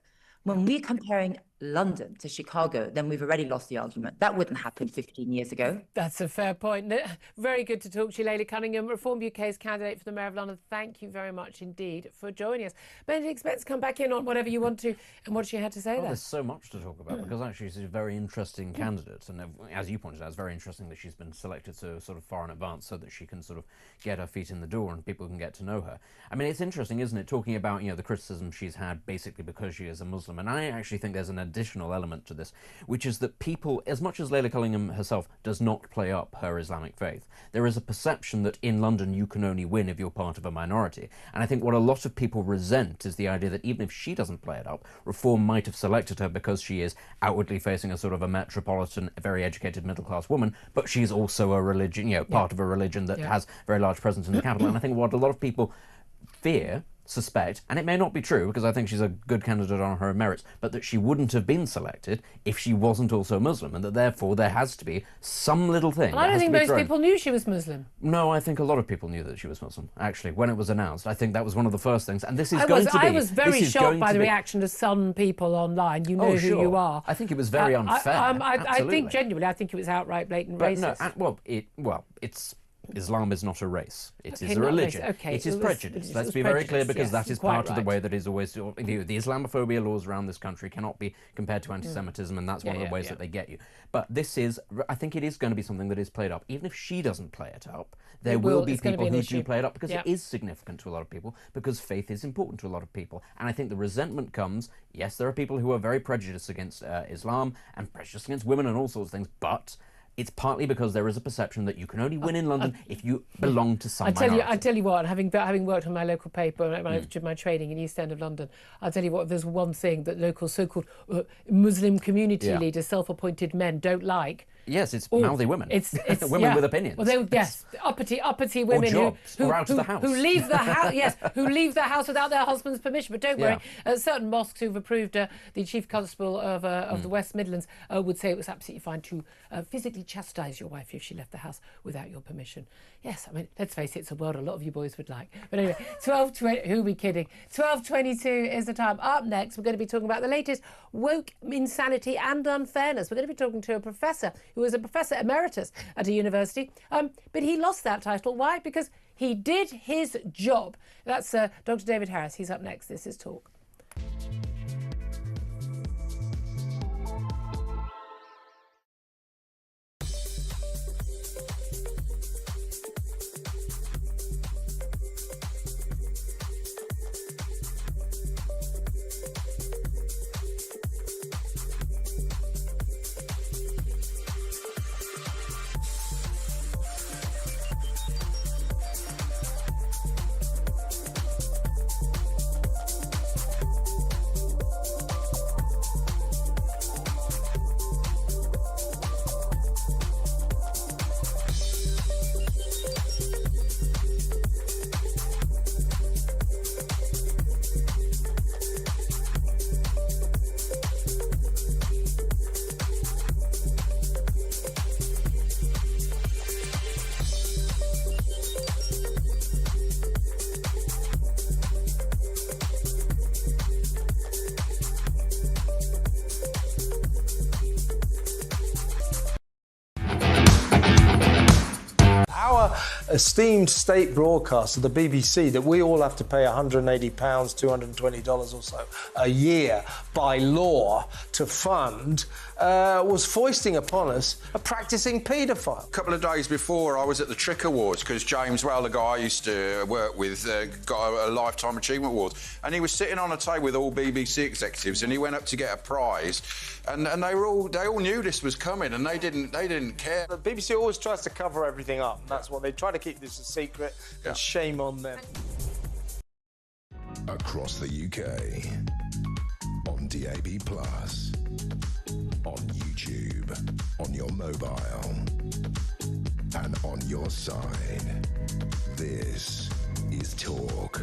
When we're comparing London to Chicago, then we've already lost the argument. That wouldn't happen 15 years ago. That's a fair point. Very good to talk to you, Leila Cunningham, Reform UK's candidate for the Mayor of London. Thank you very much indeed for joining us. Benedict Spence, come back in on whatever you want to and what she had to say there. There's so much to talk about, because actually she's a very interesting candidate. And as you pointed out, it's very interesting that she's been selected so sort of far in advance so that she can sort of get her feet in the door and people can get to know her. I mean, it's interesting, isn't it, talking about, the criticism she's had basically because she is a Muslim. And I actually think there's an additional element to this, which is that people, as much as Leila Cunningham herself does not play up her Islamic faith, there is a perception that in London you can only win if you're part of a minority. And I think what a lot of people resent is the idea that even if she doesn't play it up, Reform might have selected her because she is outwardly facing a sort of a metropolitan, very educated middle-class woman, but she's also a religion, part of a religion that has very large presence in the capital. And I think what a lot of people suspect, and it may not be true because I think she's a good candidate on her merits, but that she wouldn't have been selected if she wasn't also Muslim, and that therefore there has to be some little thing. Well, I don't think most people knew she was Muslim. No, I think a lot of people knew that she was Muslim, actually, when it was announced. I think that was one of the first things, and this is going to be... I was very shocked by the reaction of some people online. You know who you are. I think it was very unfair. I think genuinely, I think it was outright blatant racist. No, Islam is not a race. It is a religion. It is prejudice. Let's be very clear, because that is part of the way that is always... The Islamophobia laws around this country cannot be compared to anti-Semitism, and that's one of the ways that they get you. But this is... I think it is going to be something that is played up. Even if she doesn't play it up, there will be people who do play it up, because it is significant to a lot of people, because faith is important to a lot of people. And I think the resentment comes... Yes, there are people who are very prejudiced against Islam and prejudiced against women and all sorts of things, but... It's partly because there is a perception that you can only win in London if you belong to some I minority. tell you what, having worked on my local paper, my training in East End of London, I'll tell you what, there's one thing that local so-called Muslim community leaders, self-appointed men, don't like. Yes, it's mouthy women. It's women with opinions. Well, uppity women or out of the house. who leave the house. Yes, who leave the house without their husband's permission. But don't worry, certain mosques who've approved the chief constable of the West Midlands would say it was absolutely fine to physically chastise your wife if she left the house without your permission. Yes, I mean, let's face it, it's a world a lot of you boys would like. But anyway, 12:20. Who are we kidding? 12:22 is the time. Up next, we're going to be talking about the latest woke insanity and unfairness. We're going to be talking to a professor who was a professor emeritus at a university, but he lost that title. Why? Because he did his job. That's Dr. David Harris. He's up next. This is Talk. Esteemed state broadcaster, the BBC, that we all have to pay £180, $220 or so a year by law to fund, was foisting upon us a practising paedophile. A couple of days before, I was at the Trick Awards because James Well, the guy I used to work with, got a Lifetime Achievement Award, and he was sitting on a table with all BBC executives, and he went up to get a prize, and they all knew this was coming, and they didn't care. The BBC always tries to cover everything up. That's what they try to keep this a secret, and shame on them. Across the UK, on DAB+, on YouTube, on your mobile, and on your side. This is Talk.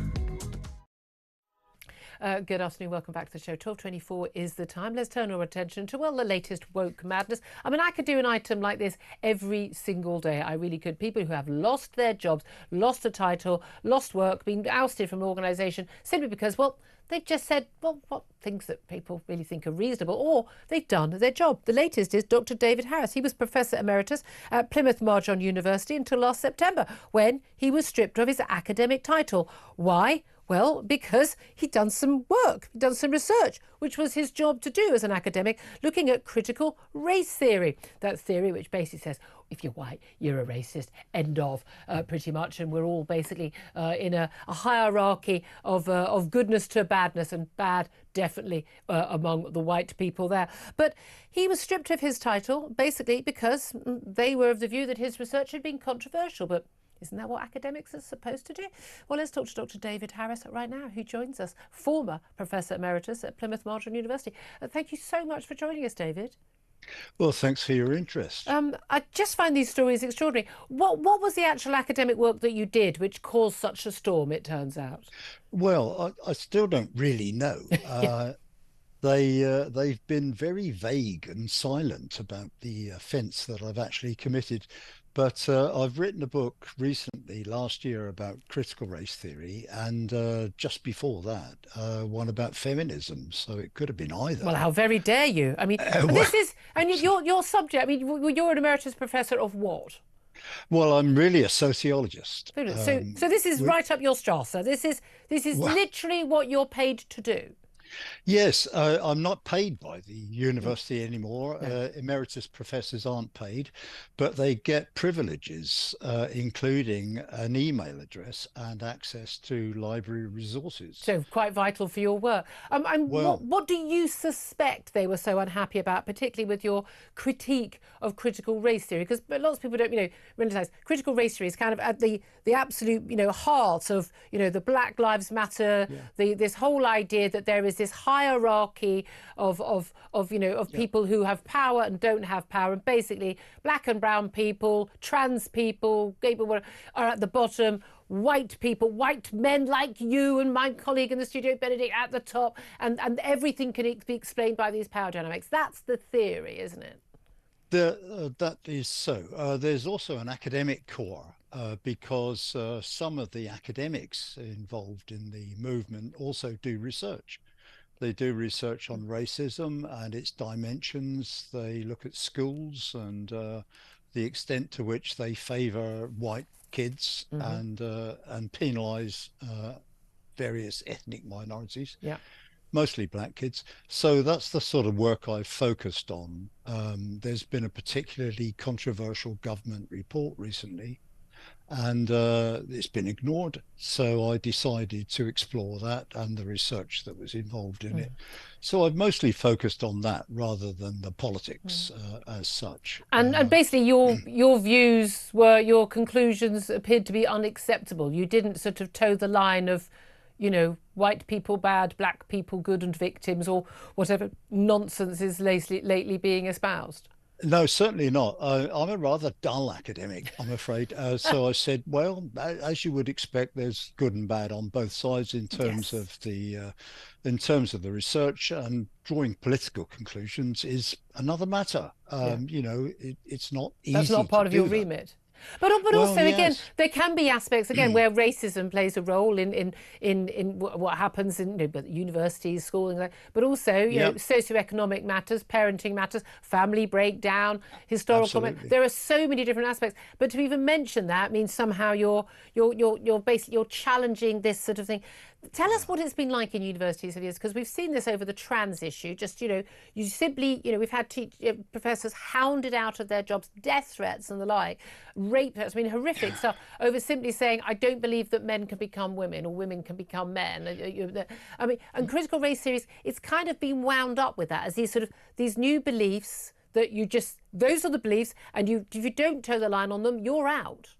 Good afternoon, welcome back to the show. 12:24 is the time. Let's turn our attention to, well, the latest woke madness. I mean, I could do an item like this every single day. I really could. People who have lost their jobs, lost a title, lost work, been ousted from an organisation simply because, well, they've just said, well, what things that people really think are reasonable, or they've done their job. The latest is Dr. David Harris. He was Professor Emeritus at Plymouth Marjon University until last September, when he was stripped of his academic title. Why? Well, because he'd done some work, done some research, which was his job to do as an academic, looking at critical race theory. That theory which basically says, if you're white, you're a racist, end of, pretty much. And we're all basically in a hierarchy of goodness to badness, and bad definitely among the white people there. But he was stripped of his title, basically because they were of the view that his research had been controversial. But isn't that what academics are supposed to do? Well, let's talk to Dr. David Harris right now, who joins us, former Professor Emeritus at Plymouth Marjon University. Thank you so much for joining us, David. Well, thanks for your interest. I just find these stories extraordinary. What was the actual academic work that you did which caused such a storm, it turns out? Well, I still don't really know. They've been very vague and silent about the offence that I've actually committed. But I've written a book recently, last year, about critical race theory, and just before that, one about feminism. So it could have been either. Well, how very dare you? I mean, this is, and your subject. I mean, you're an emeritus professor of what? Well, I'm really a sociologist. So this is right up your strata. This is literally what you're paid to do. Yes, I'm not paid by the university anymore. Emeritus professors aren't paid, but they get privileges, including an email address and access to library resources. So quite vital for your work. And Well, what do you suspect they were so unhappy about, particularly with your critique of critical race theory? Because lots of people don't, realise critical race theory is kind of at the absolute, heart of, the Black Lives Matter, this whole idea that there is this hierarchy of people who have power and don't have power, and basically black and brown people, trans people, gay people are at the bottom, white people, white men like you and my colleague in the studio, Benedict, at the top, and everything can be explained by these power dynamics. That's the theory, isn't it? That is so. There's also an academic core because some of the academics involved in the movement also do research. They do research on racism and its dimensions. They look at schools and the extent to which they favour white kids and penalise various ethnic minorities. Yeah. Mostly black kids. So that's the sort of work I've focused on. There's been a particularly controversial government report recently, and it's been ignored. So I decided to explore that and the research that was involved in it. So I've mostly focused on that rather than the politics as such. And basically your views were, your conclusions appeared to be unacceptable. You didn't sort of toe the line of, white people bad, black people good and victims, or whatever nonsense is lately being espoused. No, certainly not. I'm a rather dull academic, I'm afraid. So I said, well, as you would expect, there's good and bad on both sides in terms of the research, and drawing political conclusions is another matter. It's not easy. That's not part of your remit. But also, again, there can be aspects, again, where racism plays a role in what happens in universities, schooling, but also, socioeconomic matters, parenting matters, family breakdown, historical. There are so many different aspects. But to even mention that means somehow you're basically challenging this sort of thing. Tell us what it's been like in universities of years, because we've seen this over the trans issue. Just, you simply, we've had professors hounded out of their jobs, death threats and the like, rape threats, horrific stuff, over simply saying, I don't believe that men can become women or women can become men. And critical race theories, it's kind of been wound up with that as these new beliefs that those are the beliefs, and if you don't toe the line on them, you're out.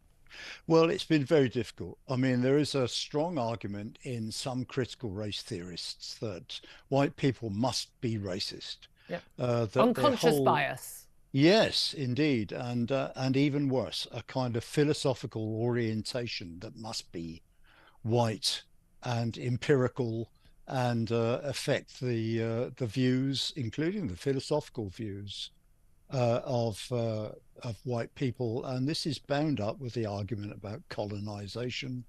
Well, it's been very difficult. There is a strong argument in some critical race theorists that white people must be racist. Yeah. Unconscious bias. Yes, indeed. And even worse, a kind of philosophical orientation that must be white and empirical and affect the views, including the philosophical views of white people. And this is bound up with the argument about colonization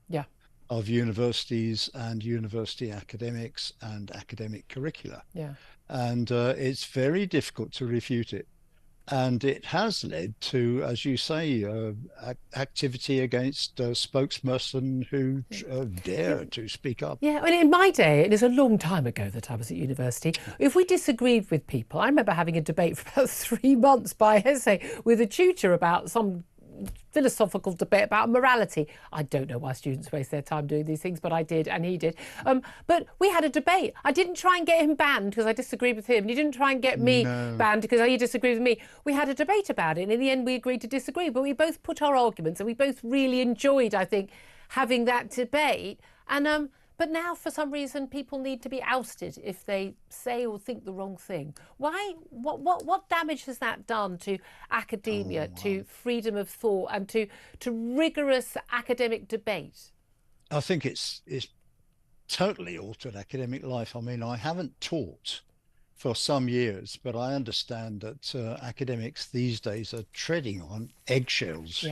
of universities and university academics and academic curricula. And it's very difficult to refute it. And it has led to, as you say, activity against spokesperson who dare to speak up. Yeah, in my day, it is a long time ago that I was at university, if we disagreed with people, I remember having a debate for about 3 months by essay with a tutor about some philosophical debate about morality. I don't know why students waste their time doing these things, but I did, and he did. But we had a debate. I didn't try and get him banned because I disagreed with him. He didn't try and get me banned because he disagreed with me. We had a debate about it, and in the end we agreed to disagree, but we both put our arguments, and we both really enjoyed, I think, having that debate. And but now, for some reason, people need to be ousted if they say or think the wrong thing. Why? What damage has that done to academia, to freedom of thought, and to rigorous academic debate? I think it's totally altered academic life. I haven't taught for some years, but I understand that academics these days are treading on eggshells,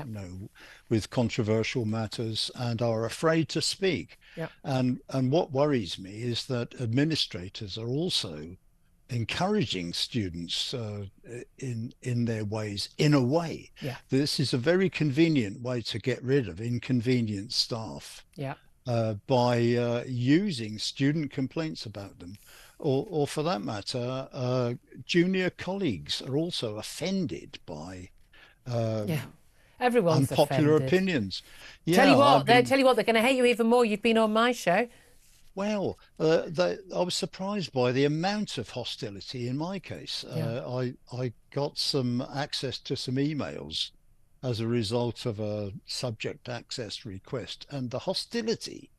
with controversial matters, and are afraid to speak. And what worries me is that administrators are also encouraging students in their ways, in a way. This is a very convenient way to get rid of inconvenient staff by using student complaints about them or for that matter, junior colleagues are also offended by everyone's unpopular offended. opinions. Yeah, Tell you what, they're going to hate you even more. You've been on my show. Well, I was surprised by the amount of hostility in my case. I got some access to some emails as a result of a subject access request, and the hostility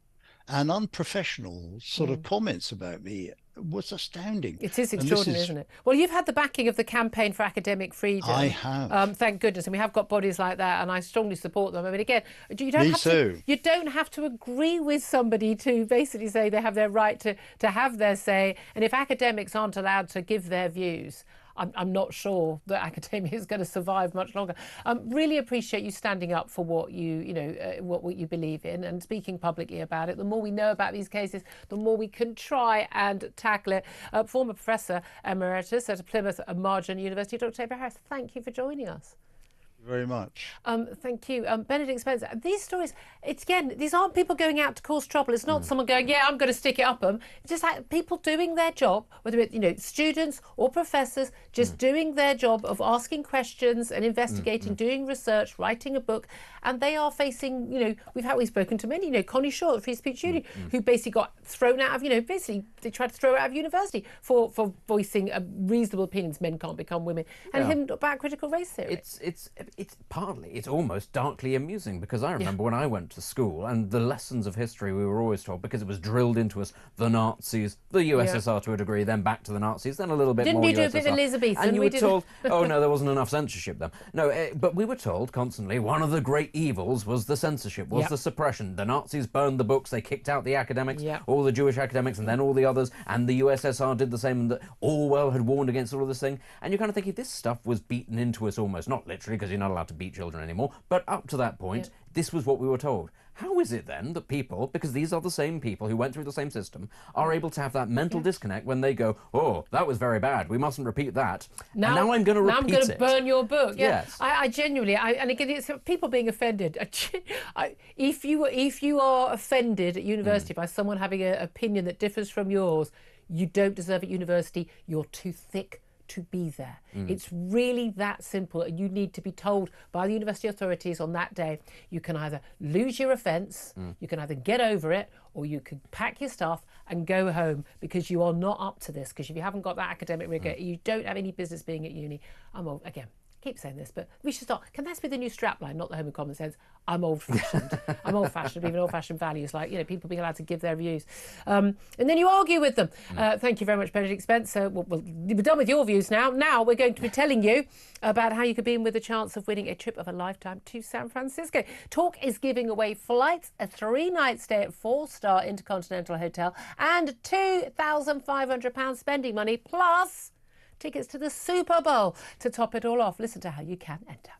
and unprofessional sort of comments about me was astounding. It is extraordinary, isn't it? Well, you've had the backing of the Campaign for Academic Freedom. I have. Thank goodness. And we have got bodies like that, and I strongly support them. I mean, again, you don't have to agree with somebody to basically say they have their right to have their say. And if academics aren't allowed to give their views, I'm not sure that academia is going to survive much longer. Really appreciate you standing up for what what you believe in and speaking publicly about it. The more we know about these cases, the more we can try and tackle it. Former Professor Emeritus at Plymouth Marjan University, Dr. Tabor Harris, thank you for joining us. Very much. Thank you. Benedict Spencer, these stories, these aren't people going out to cause trouble. It's not someone going, I'm going to stick it up them. It's just like people doing their job, whether it's, students or professors, just doing their job of asking questions and investigating, doing research, writing a book. And they are facing, we've spoken to many, Connie Shaw at Free Speech Union, who basically got thrown out of, basically they tried to throw her out of university for voicing reasonable opinions. Men can't become women. And him about critical race theory. It's almost darkly amusing, because I remember when I went to school and the lessons of history we were always told, because it was drilled into us, the Nazis, the USSR to a degree, then back to the Nazis, then a little bit more USSR. Didn't you do a bit of Elizabethan? And you were told, oh no, there wasn't enough censorship then. No, but we were told constantly one of the great evils was the censorship, was the suppression. The Nazis burned the books, they kicked out the academics, all the Jewish academics, and then all the others, and the USSR did the same, and that Orwell had warned against all of this thing. And you're kind of thinking, this stuff was beaten into us almost, not literally, because you're not allowed to beat children anymore, but up to that point, this was what we were told. How is it then that people, because these are the same people who went through the same system, are able to have that mental disconnect when they go, oh, that was very bad, we mustn't repeat that, now I'm going to repeat it. Now I'm going to burn your book. Yes. I genuinely, and again, it's people being offended. If you are offended at university by someone having an opinion that differs from yours, you don't deserve at university, you're too thick to be there. It's really that simple, and you need to be told by the university authorities on that day, you can either lose your offence, you can either get over it, or you could pack your stuff and go home, because you are not up to this, because if you haven't got that academic rigour, you don't have any business being at uni. Again, keep saying this, but we should start. Can that be the new strapline? Not the home of common sense. I'm old-fashioned. I'm old-fashioned. Even old-fashioned values, like people being allowed to give their views, and then you argue with them. Thank you very much, Benedict Spencer. We're done with your views now. Now we're going to be telling you about how you could be in with a chance of winning a trip of a lifetime to San Francisco. Talk is giving away flights, a 3-night stay at 4-star Intercontinental Hotel, and £2,500 spending money, plus tickets to the Super Bowl to top it all off. Listen to how you can enter.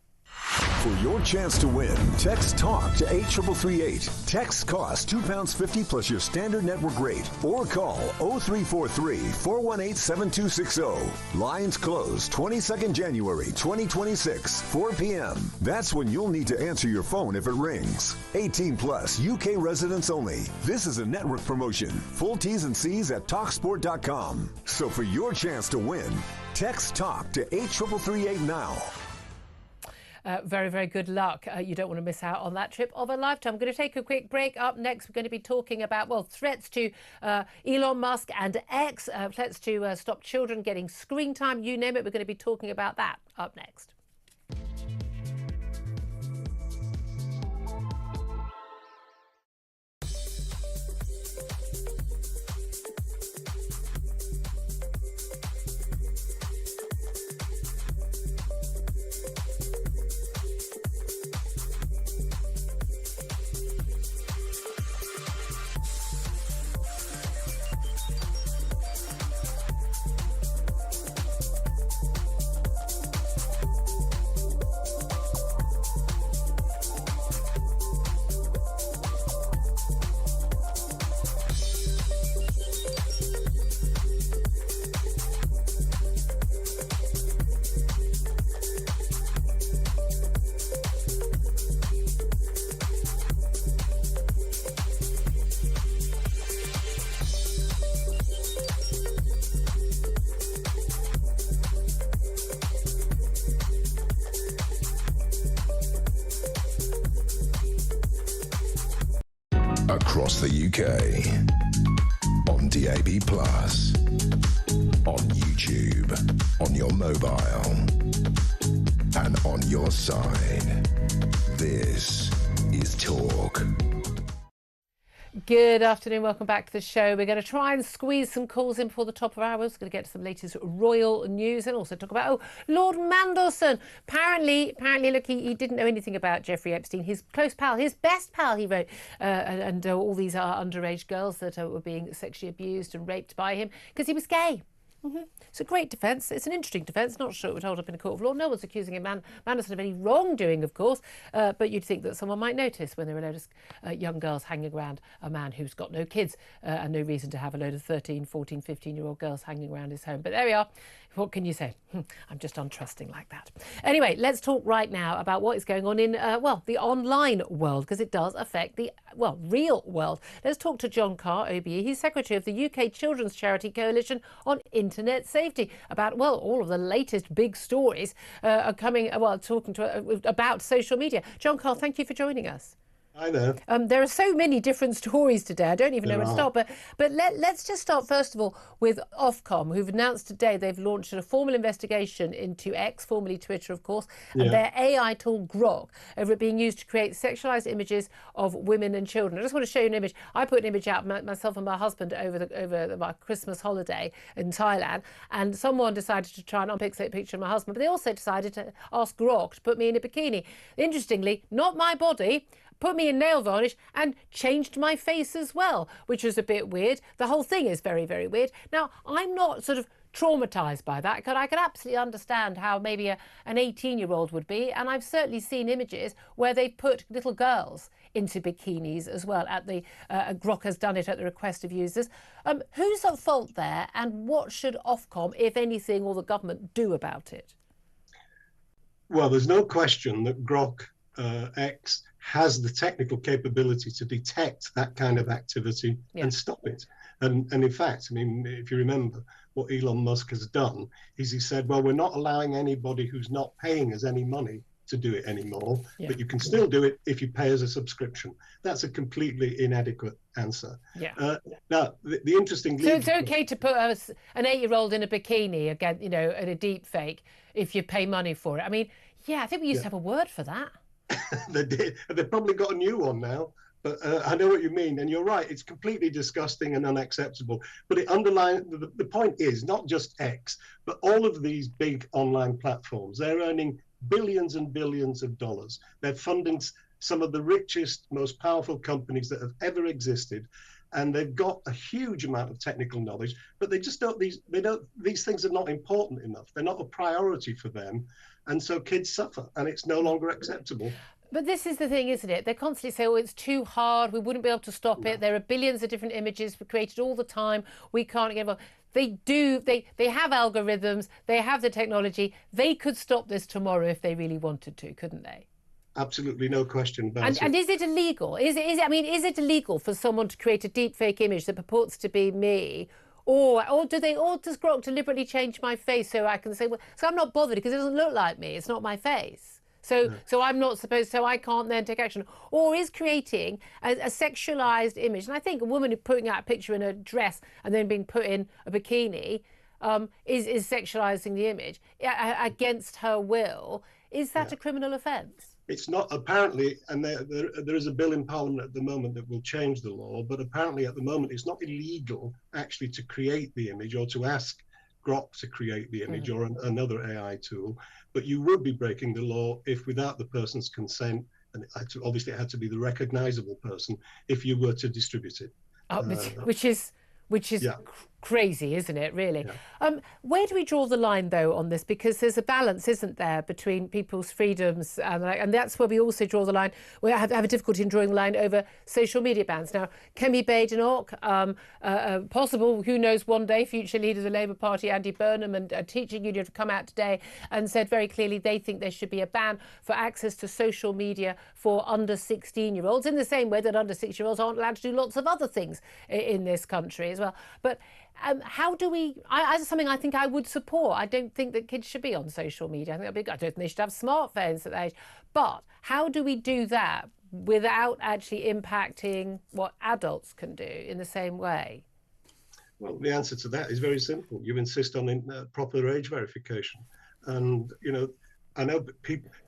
For your chance to win, text TALK to 83338. Text costs £2.50 plus your standard network rate. Or call 0343 418 7260. Lines close 22nd January 2026, 4 p.m. That's when you'll need to answer your phone if it rings. 18 plus, UK residents only. This is a network promotion. Full T's and C's at talksport.com. So for your chance to win, text TALK to 83338 now. Very, very good luck. You don't want to miss out on that trip of a lifetime. I'm going to take a quick break. Up next, we're going to be talking about, threats to Elon Musk and X, threats to stop children getting screen time, you name it. We're going to be talking about that up next. across the UK. On DAB+, on YouTube, on your mobile, and on your side. This is Talk. Good afternoon, welcome back to the show. We're going to try and squeeze some calls in before the top of our hours. We're going to get to some latest royal news and also talk about, Lord Mandelson. Apparently, look, he didn't know anything about Jeffrey Epstein. His close pal, his best pal, he wrote, and all these are underage girls that were being sexually abused and raped by him because he was gay. It's a great defence. It's an interesting defence. Not sure it would hold up in a court of law. No one's accusing him, Mandelson, of any wrongdoing, of course, but you'd think that someone might notice when there are a load of young girls hanging around a man who's got no kids and no reason to have a load of 13, 14, 15-year-old girls hanging around his home. But there we are. What can you say? I'm just untrusting like that. Anyway, let's talk right now about what is going on in, the online world, because it does affect the, real world. Let's talk to John Carr, OBE. He's Secretary of the UK Children's Charity Coalition on Internet Safety, about, all of the latest big stories are coming, talking to about social media. John Carr, thank you for joining us. Hi there. There are so many different stories today. I don't even know where to start. But let's just start, first of all, with Ofcom, who've announced today they've launched a formal investigation into X, formerly Twitter, of course, and their AI tool Grok, over it being used to create sexualised images of women and children. I just want to show you an image. I put an image out, myself and my husband, over my Christmas holiday in Thailand, and someone decided to try and unpixelate a picture of my husband, but they also decided to ask Grok to put me in a bikini. Interestingly, not my body, put me in nail varnish and changed my face as well, which was a bit weird. The whole thing is very, very weird. Now, I'm not sort of traumatised by that, because I could absolutely understand how maybe an 18-year-old would be, and I've certainly seen images where they put little girls into bikinis as well. Grok has done it at the request of users. Who's at fault there, and what should Ofcom, if anything, or the government do about it? Well, there's no question that Grok X has the technical capability to detect that kind of activity and stop it. And in fact, I mean, if you remember, what Elon Musk has done is he said, well, we're not allowing anybody who's not paying us any money to do it anymore, but you can still do it if you pay us a subscription. That's a completely inadequate answer. Now, the interesting... So it's okay to put an 8-year-old in a bikini, again, in a deep fake, if you pay money for it. I mean, I think we used to have a word for that. They did. They've probably got a new one now, but I know what you mean. And you're right, it's completely disgusting and unacceptable. But it underlines, the point is not just X, but all of these big online platforms, they're earning billions and billions of dollars. They're funding some of the richest, most powerful companies that have ever existed. And they've got a huge amount of technical knowledge, but they just don't, these things are not important enough. They're not a priority for them. And so kids suffer, and it's no longer acceptable. But this is the thing, isn't it? They constantly say, it's too hard, we wouldn't be able to stop it. There are billions of different images created all the time. We can't get involved. They have algorithms, they have the technology. They could stop this tomorrow if they really wanted to, couldn't they? Absolutely no question about it. And is it illegal? Is it illegal for someone to create a deep fake image that purports to be me? Or does Grok deliberately change my face so I can say, so I'm not bothered because it doesn't look like me, it's not my face. So I'm not supposed, so I can't then take action. Or is creating a sexualised image, and I think a woman putting out a picture in a dress and then being put in a bikini is sexualising the image against her will. Is that a criminal offence? It's not, apparently, and there is a bill in Parliament at the moment that will change the law, but apparently at the moment it's not illegal actually to create the image or to ask Grok to create the image or another AI tool, but you would be breaking the law if without the person's consent, and obviously it had to be the recognisable person, if you were to distribute it. Which is crazy, isn't it, really? Where do we draw the line, though, on this? Because there's a balance, isn't there, between people's freedoms, and that's where we also draw the line. We have a difficulty in drawing the line over social media bans. Now, Kemi Badenoch, possible, who knows, one day, future leader of the Labour Party, Andy Burnham, and a teaching union have come out today and said very clearly they think there should be a ban for access to social media for under 16-year-olds, in the same way that under 6-year-olds aren't allowed to do lots of other things in this country as well. But how do we? That's something I think I would support. I don't think that kids should be on social media. I don't think they should have smartphones at that age. But how do we do that without actually impacting what adults can do in the same way? Well, the answer to that is very simple. You insist on proper age verification. And, you know, I know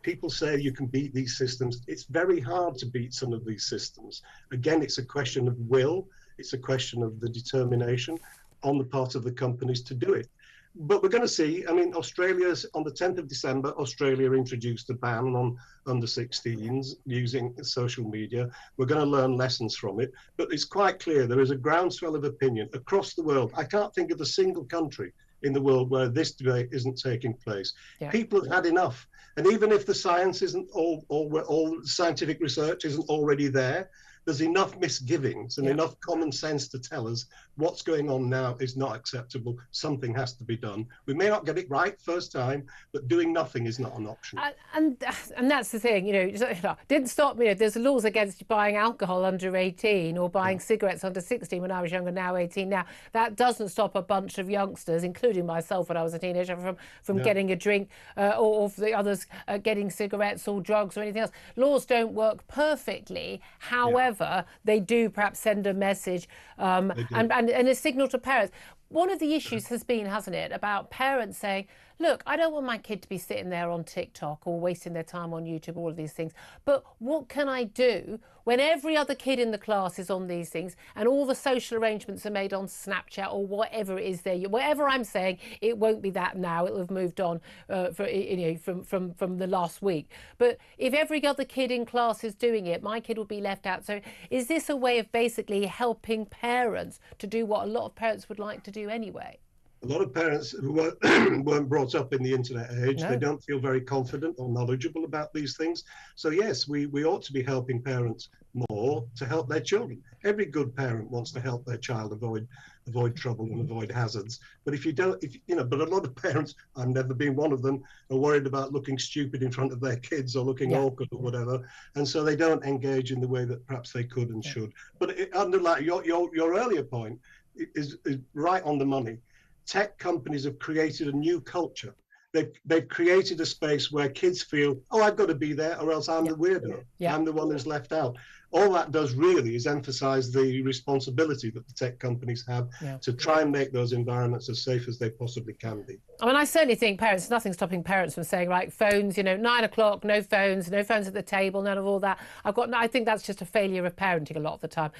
people say you can beat these systems. It's very hard to beat some of these systems. Again, it's a question of will. It's a question of the determination on the part of the companies to do it. But we're going to see, I mean, Australia's, on the 10th of December, Australia introduced a ban on under 16s using social media. We're going to learn lessons from it. But it's quite clear there is a groundswell of opinion across the world. I can't think of a single country in the world where this debate isn't taking place. Yeah. People have had enough. And even if the science isn't all scientific research isn't already there, there's enough misgivings and enough common sense to tell us what's going on now is not acceptable. Something has to be done. We may not get it right first time, but doing nothing is not an option. And that's the thing, you know, didn't stop me. There's laws against buying alcohol under 18 or buying cigarettes under 16 when I was younger, now 18 now. That doesn't stop a bunch of youngsters, including myself when I was a teenager, from getting a drink or the others getting cigarettes or drugs or anything else. Laws don't work perfectly. However, they do perhaps send a message and a signal to parents. One of the issues has been, hasn't it, about parents saying, look, I don't want my kid to be sitting there on TikTok or wasting their time on YouTube, all of these things. But what can I do when every other kid in the class is on these things and all the social arrangements are made on Snapchat or whatever it is there? Whatever I'm saying, it won't be that now. It'll have moved on from the last week. But if every other kid in class is doing it, my kid will be left out. So is this a way of basically helping parents to do what a lot of parents would like to do anyway? A lot of parents who weren't brought up in the internet age, they don't feel very confident or knowledgeable about these things. So yes, we ought to be helping parents more to help their children. Every good parent wants to help their child avoid trouble and avoid hazards. But if you don't, but a lot of parents, I've never been one of them, are worried about looking stupid in front of their kids or looking awkward or whatever, and so they don't engage in the way that perhaps they could and should. But underline your earlier point is right on the money. Tech companies have created a new culture. They've created a space where kids feel, oh, I've got to be there or else I'm the weirdo. I'm the one who's left out. All that does really is emphasize the responsibility that the tech companies have to try and make those environments as safe as they possibly can be. I mean, I certainly think parents, nothing stopping parents from saying, right, phones, 9 o'clock, no phones at the table, none of all that. I think that's just a failure of parenting a lot of the time.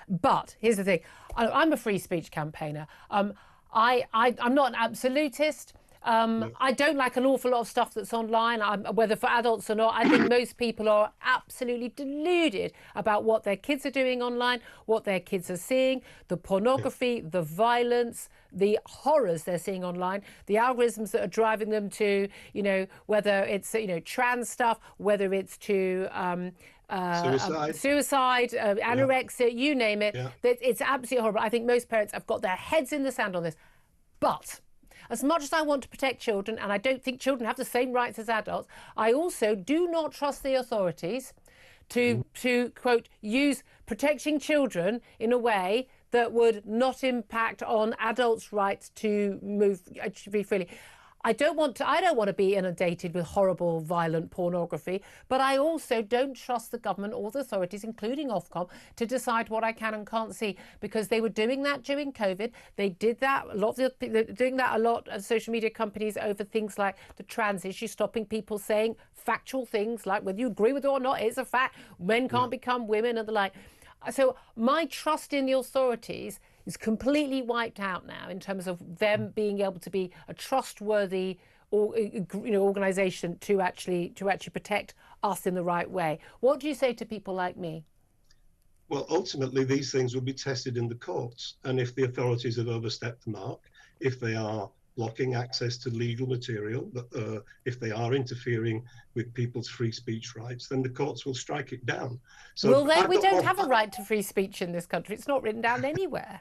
But here's the thing. I'm a free speech campaigner. I'm not an absolutist. I don't like an awful lot of stuff that's online, whether for adults or not. I think most people are absolutely deluded about what their kids are doing online, what their kids are seeing, the pornography, the violence, the horrors they're seeing online, the algorithms that are driving them to, whether it's, trans stuff, whether it's to suicide, anorexia, you name it. It's absolutely horrible. I think most parents have got their heads in the sand on this. But as much as I want to protect children, and I don't think children have the same rights as adults, I also do not trust the authorities to quote, use protecting children in a way that would not impact on adults' rights to move free freely. I don't want to be inundated with horrible, violent pornography, but I also don't trust the government or the authorities, including Ofcom, to decide what I can and can't see, because they were doing that during COVID. They did that doing that a lot of social media companies over things like the trans issue, stopping people saying factual things like whether you agree with it or not, it's a fact, men can't become women and the like. So my trust in the authorities is completely wiped out now in terms of them being able to be a trustworthy organisation to actually protect us in the right way. What do you say to people like me? Well, ultimately, these things will be tested in the courts. And if the authorities have overstepped the mark, if they are blocking access to legal material, if they are interfering with people's free speech rights, then the courts will strike it down. So well, then we don't have a right to free speech in this country. It's not written down anywhere.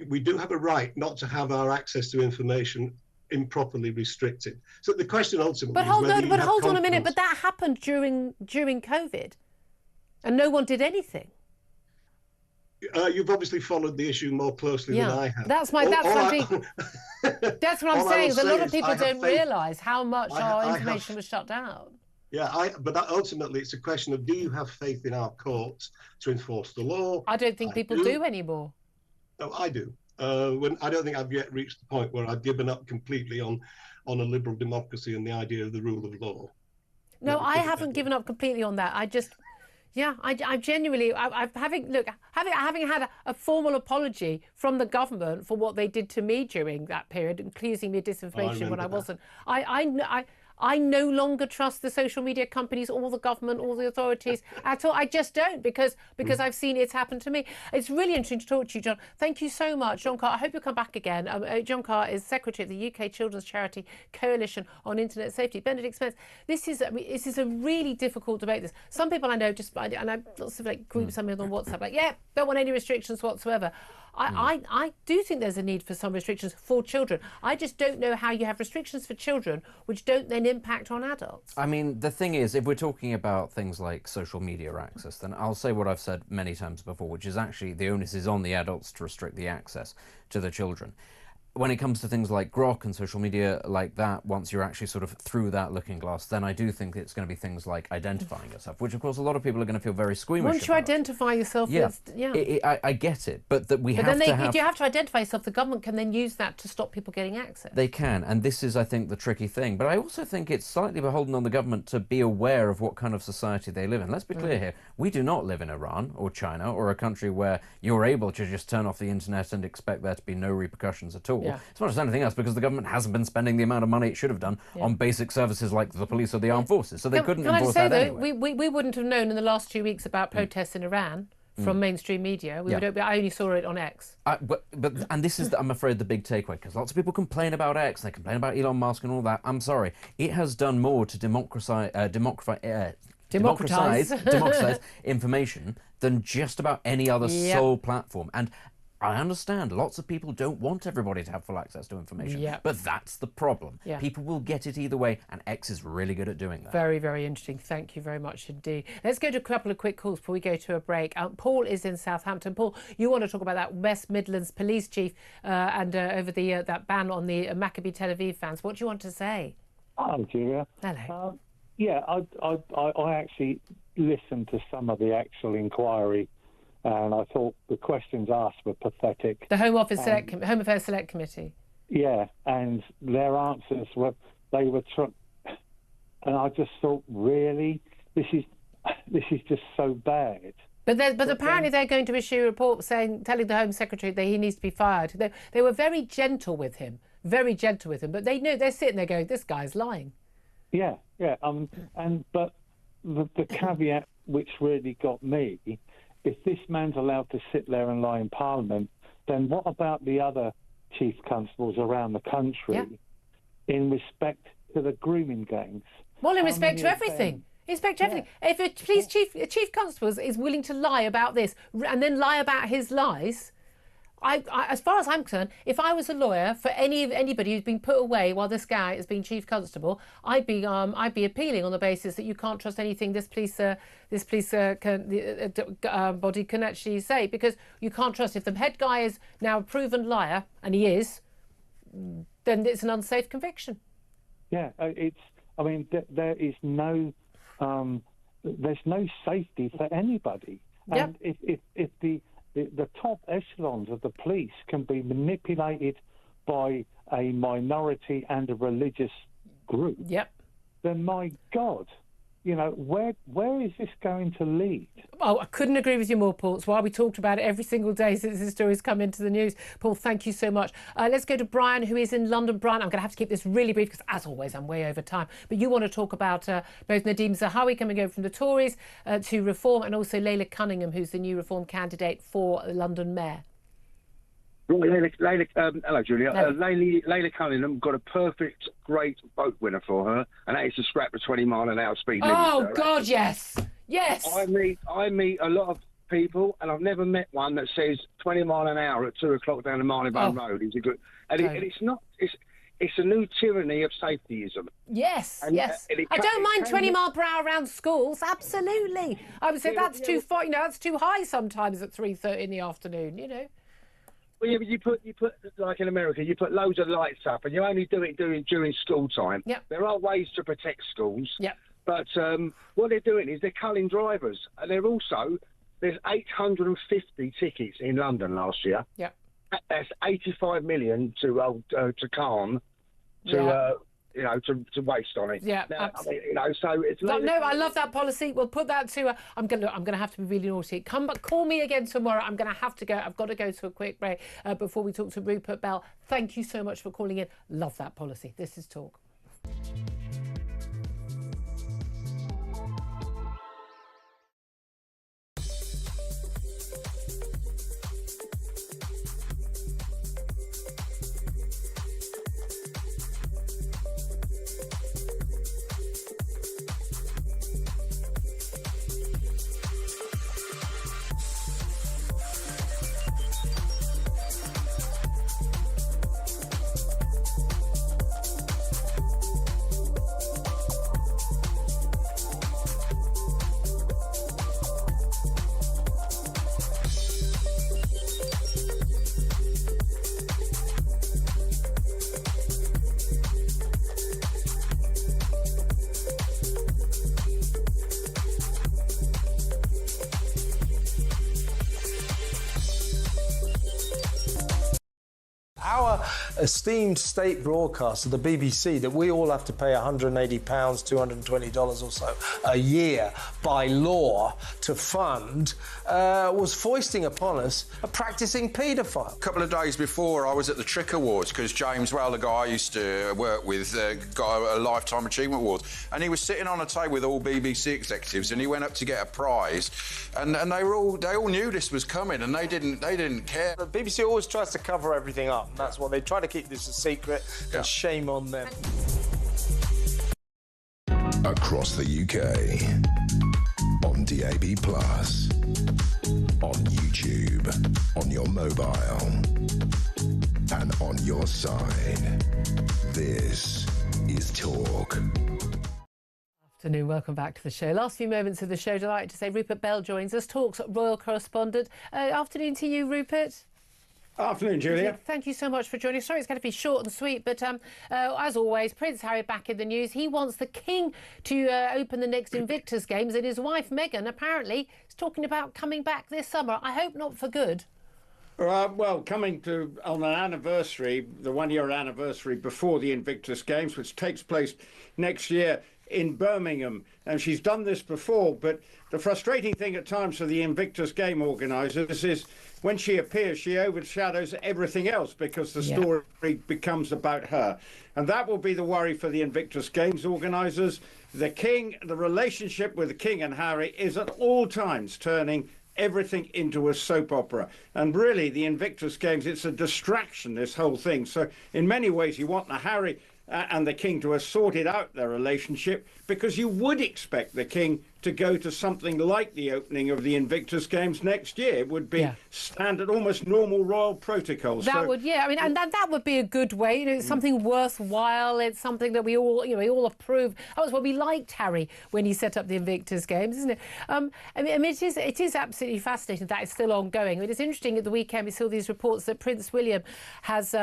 We do have a right not to have our access to information improperly restricted. So the question ultimately is whether hold on a minute, but that happened during COVID and no one did anything. You've obviously followed the issue more closely than I have. That's what I'm saying. A lot of people don't realise how much our information was shut down. But ultimately, it's a question of, do you have faith in our courts to enforce the law? I don't think people do anymore. No, I do. I don't think I've yet reached the point where I've given up completely on a liberal democracy and the idea of the rule of law. No, I haven't given up completely on that. I just, I genuinely, having had a formal apology from the government for what they did to me during that period, accusing me of disinformation when I wasn't. I no longer trust the social media companies or the government or the authorities at all. I just don't, because I've seen it's happened to me. It's really interesting to talk to you, John. Thank you so much, John Carr. I hope you'll come back again. John Carr is Secretary of the UK Children's Charity Coalition on Internet Safety. Benedict Spence, this is a really difficult debate. Some people I know and I lots of groups on WhatsApp, don't want any restrictions whatsoever. I do think there's a need for some restrictions for children. I just don't know how you have restrictions for children which don't then impact on adults. I mean, the thing is, if we're talking about things like social media access, then I'll say what I've said many times before, which is actually the onus is on the adults to restrict the access to the children. When it comes to things like Grok and social media like that, once you're actually sort of through that looking glass, then I do think it's going to be things like identifying yourself, which of course a lot of people are going to feel very squeamish Once you identify yourself, I get it, but that we have to have... If you have to identify yourself, the government can then use that to stop people getting access. They can, and this is, I think, the tricky thing. But I also think it's slightly beholden on the government to be aware of what kind of society they live in. Let's be clear here. We do not live in Iran or China or a country where you're able to just turn off the internet and expect there to be no repercussions at all. As much as anything else, because the government hasn't been spending the amount of money it should have done on basic services like the police or the armed forces, so they couldn't enforce that anyway. We wouldn't have known in the last 2 weeks about protests in Iran from mainstream media. I only saw it on X. And this is, I'm afraid, the big takeaway, because lots of people complain about X, and they complain about Elon Musk and all that. I'm sorry, it has done more to democratize information than just about any other sole platform. And I understand lots of people don't want everybody to have full access to information, but that's the problem. People will get it either way, and X is really good at doing that. Very, very interesting. Thank you very much indeed. Let's go to a couple of quick calls before we go to a break. Paul is in Southampton. Paul, you want to talk about that West Midlands police chief and over that ban on the Maccabi Tel Aviv fans. What do you want to say? Hello, Julia. Hello. I actually listened to some of the actual inquiry, and I thought the questions asked were pathetic. The Home Affairs Select Committee. Yeah, and their answers were, and I just thought, really, this is just so bad. But apparently they're going to issue a report telling the Home Secretary that he needs to be fired. They were very gentle with him, but they know, they're sitting there going, this guy's lying. Yeah. But the caveat which really got me, if this man's allowed to sit there and lie in Parliament, then what about the other chief constables around the country in respect to the grooming gangs? Well, in respect to everything. Inspect everything. If a chief constable is willing to lie about this and then lie about his lies, I, as far as I'm concerned, if I was a lawyer for anybody who's been put away while this guy has been chief constable, I'd be appealing on the basis that you can't trust anything this police body can actually say, because you can't trust. If the head guy is now a proven liar, and he is, then it's an unsafe conviction. Yeah, there is no, there's no safety for anybody, and if the top echelons of the police can be manipulated by a minority and a religious group, then my God, where is this going to lead? Oh, I couldn't agree with you more, Paul. It's why we talked about it every single day since this story's come into the news. Paul, thank you so much. Let's go to Brian, who is in London. Brian, I'm going to have to keep this really brief because, as always, I'm way over time. But you want to talk about both Nadeem Zahawi coming over from the Tories to Reform, and also Layla Cunningham, who's the new Reform candidate for London Mayor. Hello, Julia. Layla Cunningham got a perfect, great vote winner for her, and that is to scrap the 20-mile-an-hour speed limit. Oh, God, yes. Yes. I meet a lot of people, and I've never met one that says 20 mile an hour at 2 o'clock down the Marylebone Road is a good. And it's not. It's a new tyranny of safetyism. Yes, yes. I don't mind 20 mile per hour around schools. Absolutely. I would say that's too far. That's too high sometimes at 3:30 in the afternoon. Well, you put like in America, you put loads of lights up, and you only do it during school time. Yep. There are ways to protect schools. Yep. But what they're doing is they're culling drivers. And there's 850 tickets in London last year. Yeah. That's 85 million to Khan to waste on it. Yeah, now, I mean, so it's no, I love that policy. We'll put that to. I'm gonna have to be really naughty. Call me again tomorrow. I'm gonna have to go. I've got to go to a quick break before we talk to Rupert Bell. Thank you so much for calling in. Love that policy. This is Talk. Our esteemed state broadcaster, the BBC, that we all have to pay £180, $220 or so a year by law to fund, was foisting upon us a practising paedophile. A couple of days before, I was at the Trick Awards because James Well, the guy I used to work with, got a Lifetime Achievement Award, and he was sitting on a table with all BBC executives, and he went up to get a prize, and they all knew this was coming, and they didn't care. The BBC always tries to cover everything up. That's what they try to keep this a secret, and shame on them. Across the UK, on DAB+, on YouTube, on your mobile, and on your side. This is Talk. Afternoon, welcome back to the show. Last few moments of the show, delighted to say Rupert Bell joins us, Talk's royal correspondent. Afternoon to you, Rupert. Afternoon, Julia. Thank you so much for joining us. Sorry, it's going to be short and sweet, but as always, Prince Harry back in the news. He wants the King to open the next Invictus Games, and his wife Meghan apparently is talking about coming back this summer. I hope not for good. Well, coming to on an anniversary, the one-year anniversary before the Invictus Games, which takes place next year in Birmingham, and she's done this before, but the frustrating thing at times for the Invictus Game organisers is when she appears, she overshadows everything else because the story becomes about her. And that will be the worry for the Invictus Games organisers. The King, the relationship with the King and Harry is at all times turning everything into a soap opera. And really, the Invictus Games, it's a distraction, this whole thing. So in many ways, you want the Harry and the King to have sorted out their relationship, because you would expect the King to go to something like the opening of the Invictus Games next year. It would be standard, almost normal royal protocols. That would, I mean, and that would be a good way. You know, it's something worthwhile. It's something that we all, we all approve. That was what we liked Harry when he set up the Invictus Games, isn't it? I mean, it is absolutely fascinating that it's still ongoing. I mean, it's interesting at the weekend we saw these reports that Prince William has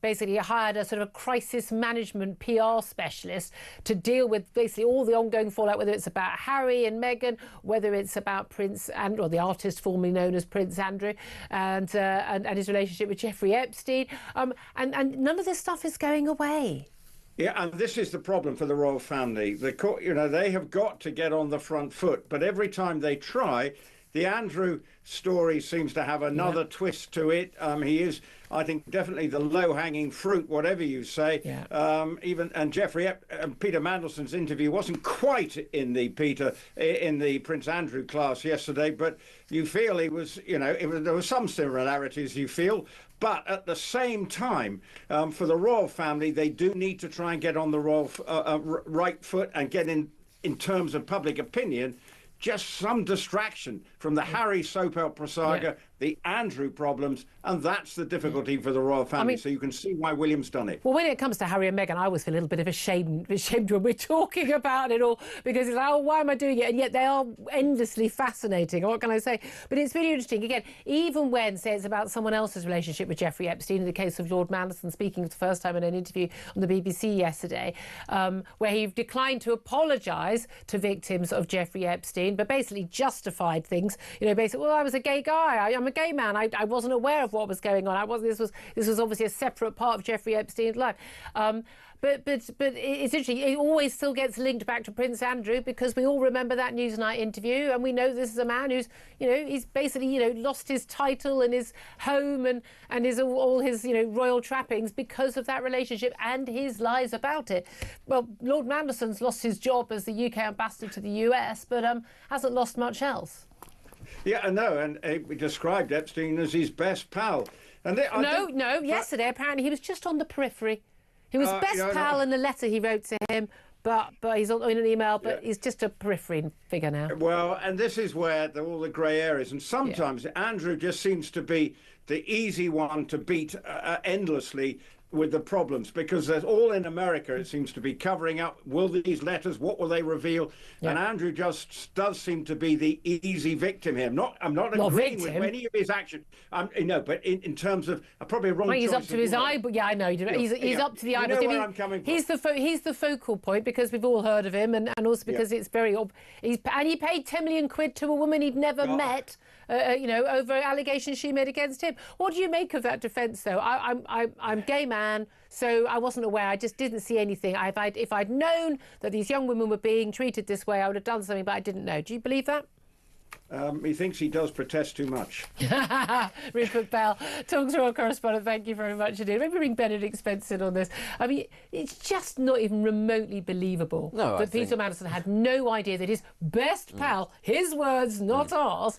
basically hired a sort of a crisis management PR specialist to deal with basically all the ongoing fallout, whether it's about Harry and Meghan, whether it's about Prince Andrew, or the artist formerly known as Prince Andrew, and his relationship with Jeffrey Epstein. And none of this stuff is going away. Yeah, and this is the problem for the royal family. They have got to get on the front foot, but every time they try, the Andrew story seems to have another twist to it. He is, I think, definitely the low-hanging fruit, whatever you say. And Peter Mandelson's interview wasn't quite in the Prince Andrew class yesterday, but you feel he was, there were some similarities, you feel. But at the same time, for the royal family, they do need to try and get on the royal right foot and get in terms of public opinion, just some distraction from the Harry soap opera saga, the Andrew problems, and that's the difficulty for the royal family. So you can see why William's done it. Well, when it comes to Harry and Meghan, I always feel a little bit of ashamed when we're talking about it all, because it's like, oh, why am I doing it? And yet they are endlessly fascinating. What can I say? But it's really interesting. Again, even when, say, it's about someone else's relationship with Jeffrey Epstein, in the case of Lord Manderson speaking for the first time in an interview on the BBC yesterday, where he declined to apologise to victims of Jeffrey Epstein, but basically justified things. You know, basically, well, I was a gay guy. I'm a gay man. I wasn't aware of what was going on. This was obviously a separate part of Jeffrey Epstein's life. But it's interesting. It always still gets linked back to Prince Andrew, because we all remember that Newsnight interview, and we know this is a man who's, you know, he's basically, you know, lost his title and his home and his all his, you know, royal trappings because of that relationship and his lies about it. Well, Lord Manderson's lost his job as the UK ambassador to the US, but hasn't lost much else. Yeah, I know, and we described Epstein as his best pal. And yesterday apparently he was just on the periphery. He was best pal in the letter he wrote to him, but he's in an email, but he's just a periphery figure now. Well, and this is where all the grey areas, and sometimes Andrew just seems to be the easy one to beat endlessly with the problems, because there's all in America, it seems to be covering up, will these letters, what will they reveal? And Andrew just does seem to be the easy victim here. I'm not agreeing with any of his action. But in terms of probably a wrong choice. He's up to his eye, but yeah, I know. He's up to the eye. Where I'm coming from. He's the focal point, because we've all heard of him, and also because it's very and he paid 10 million quid to a woman he'd never met. Over allegations she made against him. What do you make of that defence, though? I'm gay man, so I wasn't aware. I just didn't see anything. If I'd known that these young women were being treated this way, I would have done something, but I didn't know. Do you believe that? He thinks he does protest too much. Rupert Bell, talkTV correspondent, thank you very much indeed. Maybe bring Benedict Spencer on this. I mean, it's just not even remotely believable that Peter Mandelson had no idea that his best pal, his words, not ours,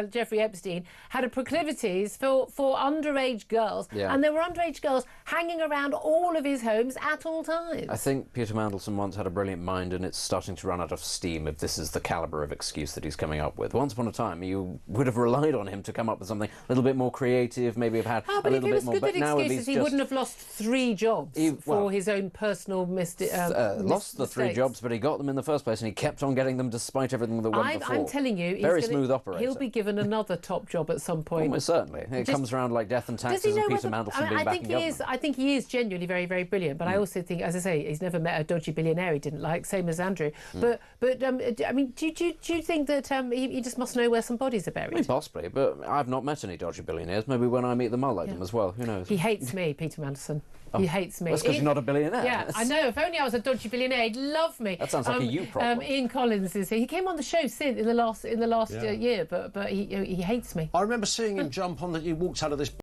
Jeffrey Epstein, had a proclivities for underage girls. Yeah. And there were underage girls hanging around all of his homes at all times. I think Peter Mandelson once had a brilliant mind, and it's starting to run out of steam if this is the calibre of excuse that he's coming up with. Once upon a time, you would have relied on him to come up with something a little bit more creative, maybe have had a little bit more. But now excuses, he wouldn't have lost 3 jobs for his own personal lost the 3 jobs, but he got them in the first place, and he kept on getting them despite everything that went before. I'm telling you, very smooth operator. He'll be given another top job at some point. Almost certainly. It comes around like death and taxes, and Peter Mandelson being back in government. I think he is genuinely very, very brilliant. But I also think, as I say, he's never met a dodgy billionaire he didn't like, same as Andrew. But I mean, do you think that he just must know where some bodies are buried? I mean, possibly, but I've not met any dodgy billionaires. Maybe when I meet them, I'll like them as well. Who knows? He hates me, Peter Mandelson. He hates me. That's because you're not a billionaire. Yeah, I know. If only I was a dodgy billionaire, he'd love me. That sounds like a you problem. Ian Collins is here. He came on the show in the last year, but he hates me. I remember seeing him jump on he walked out of this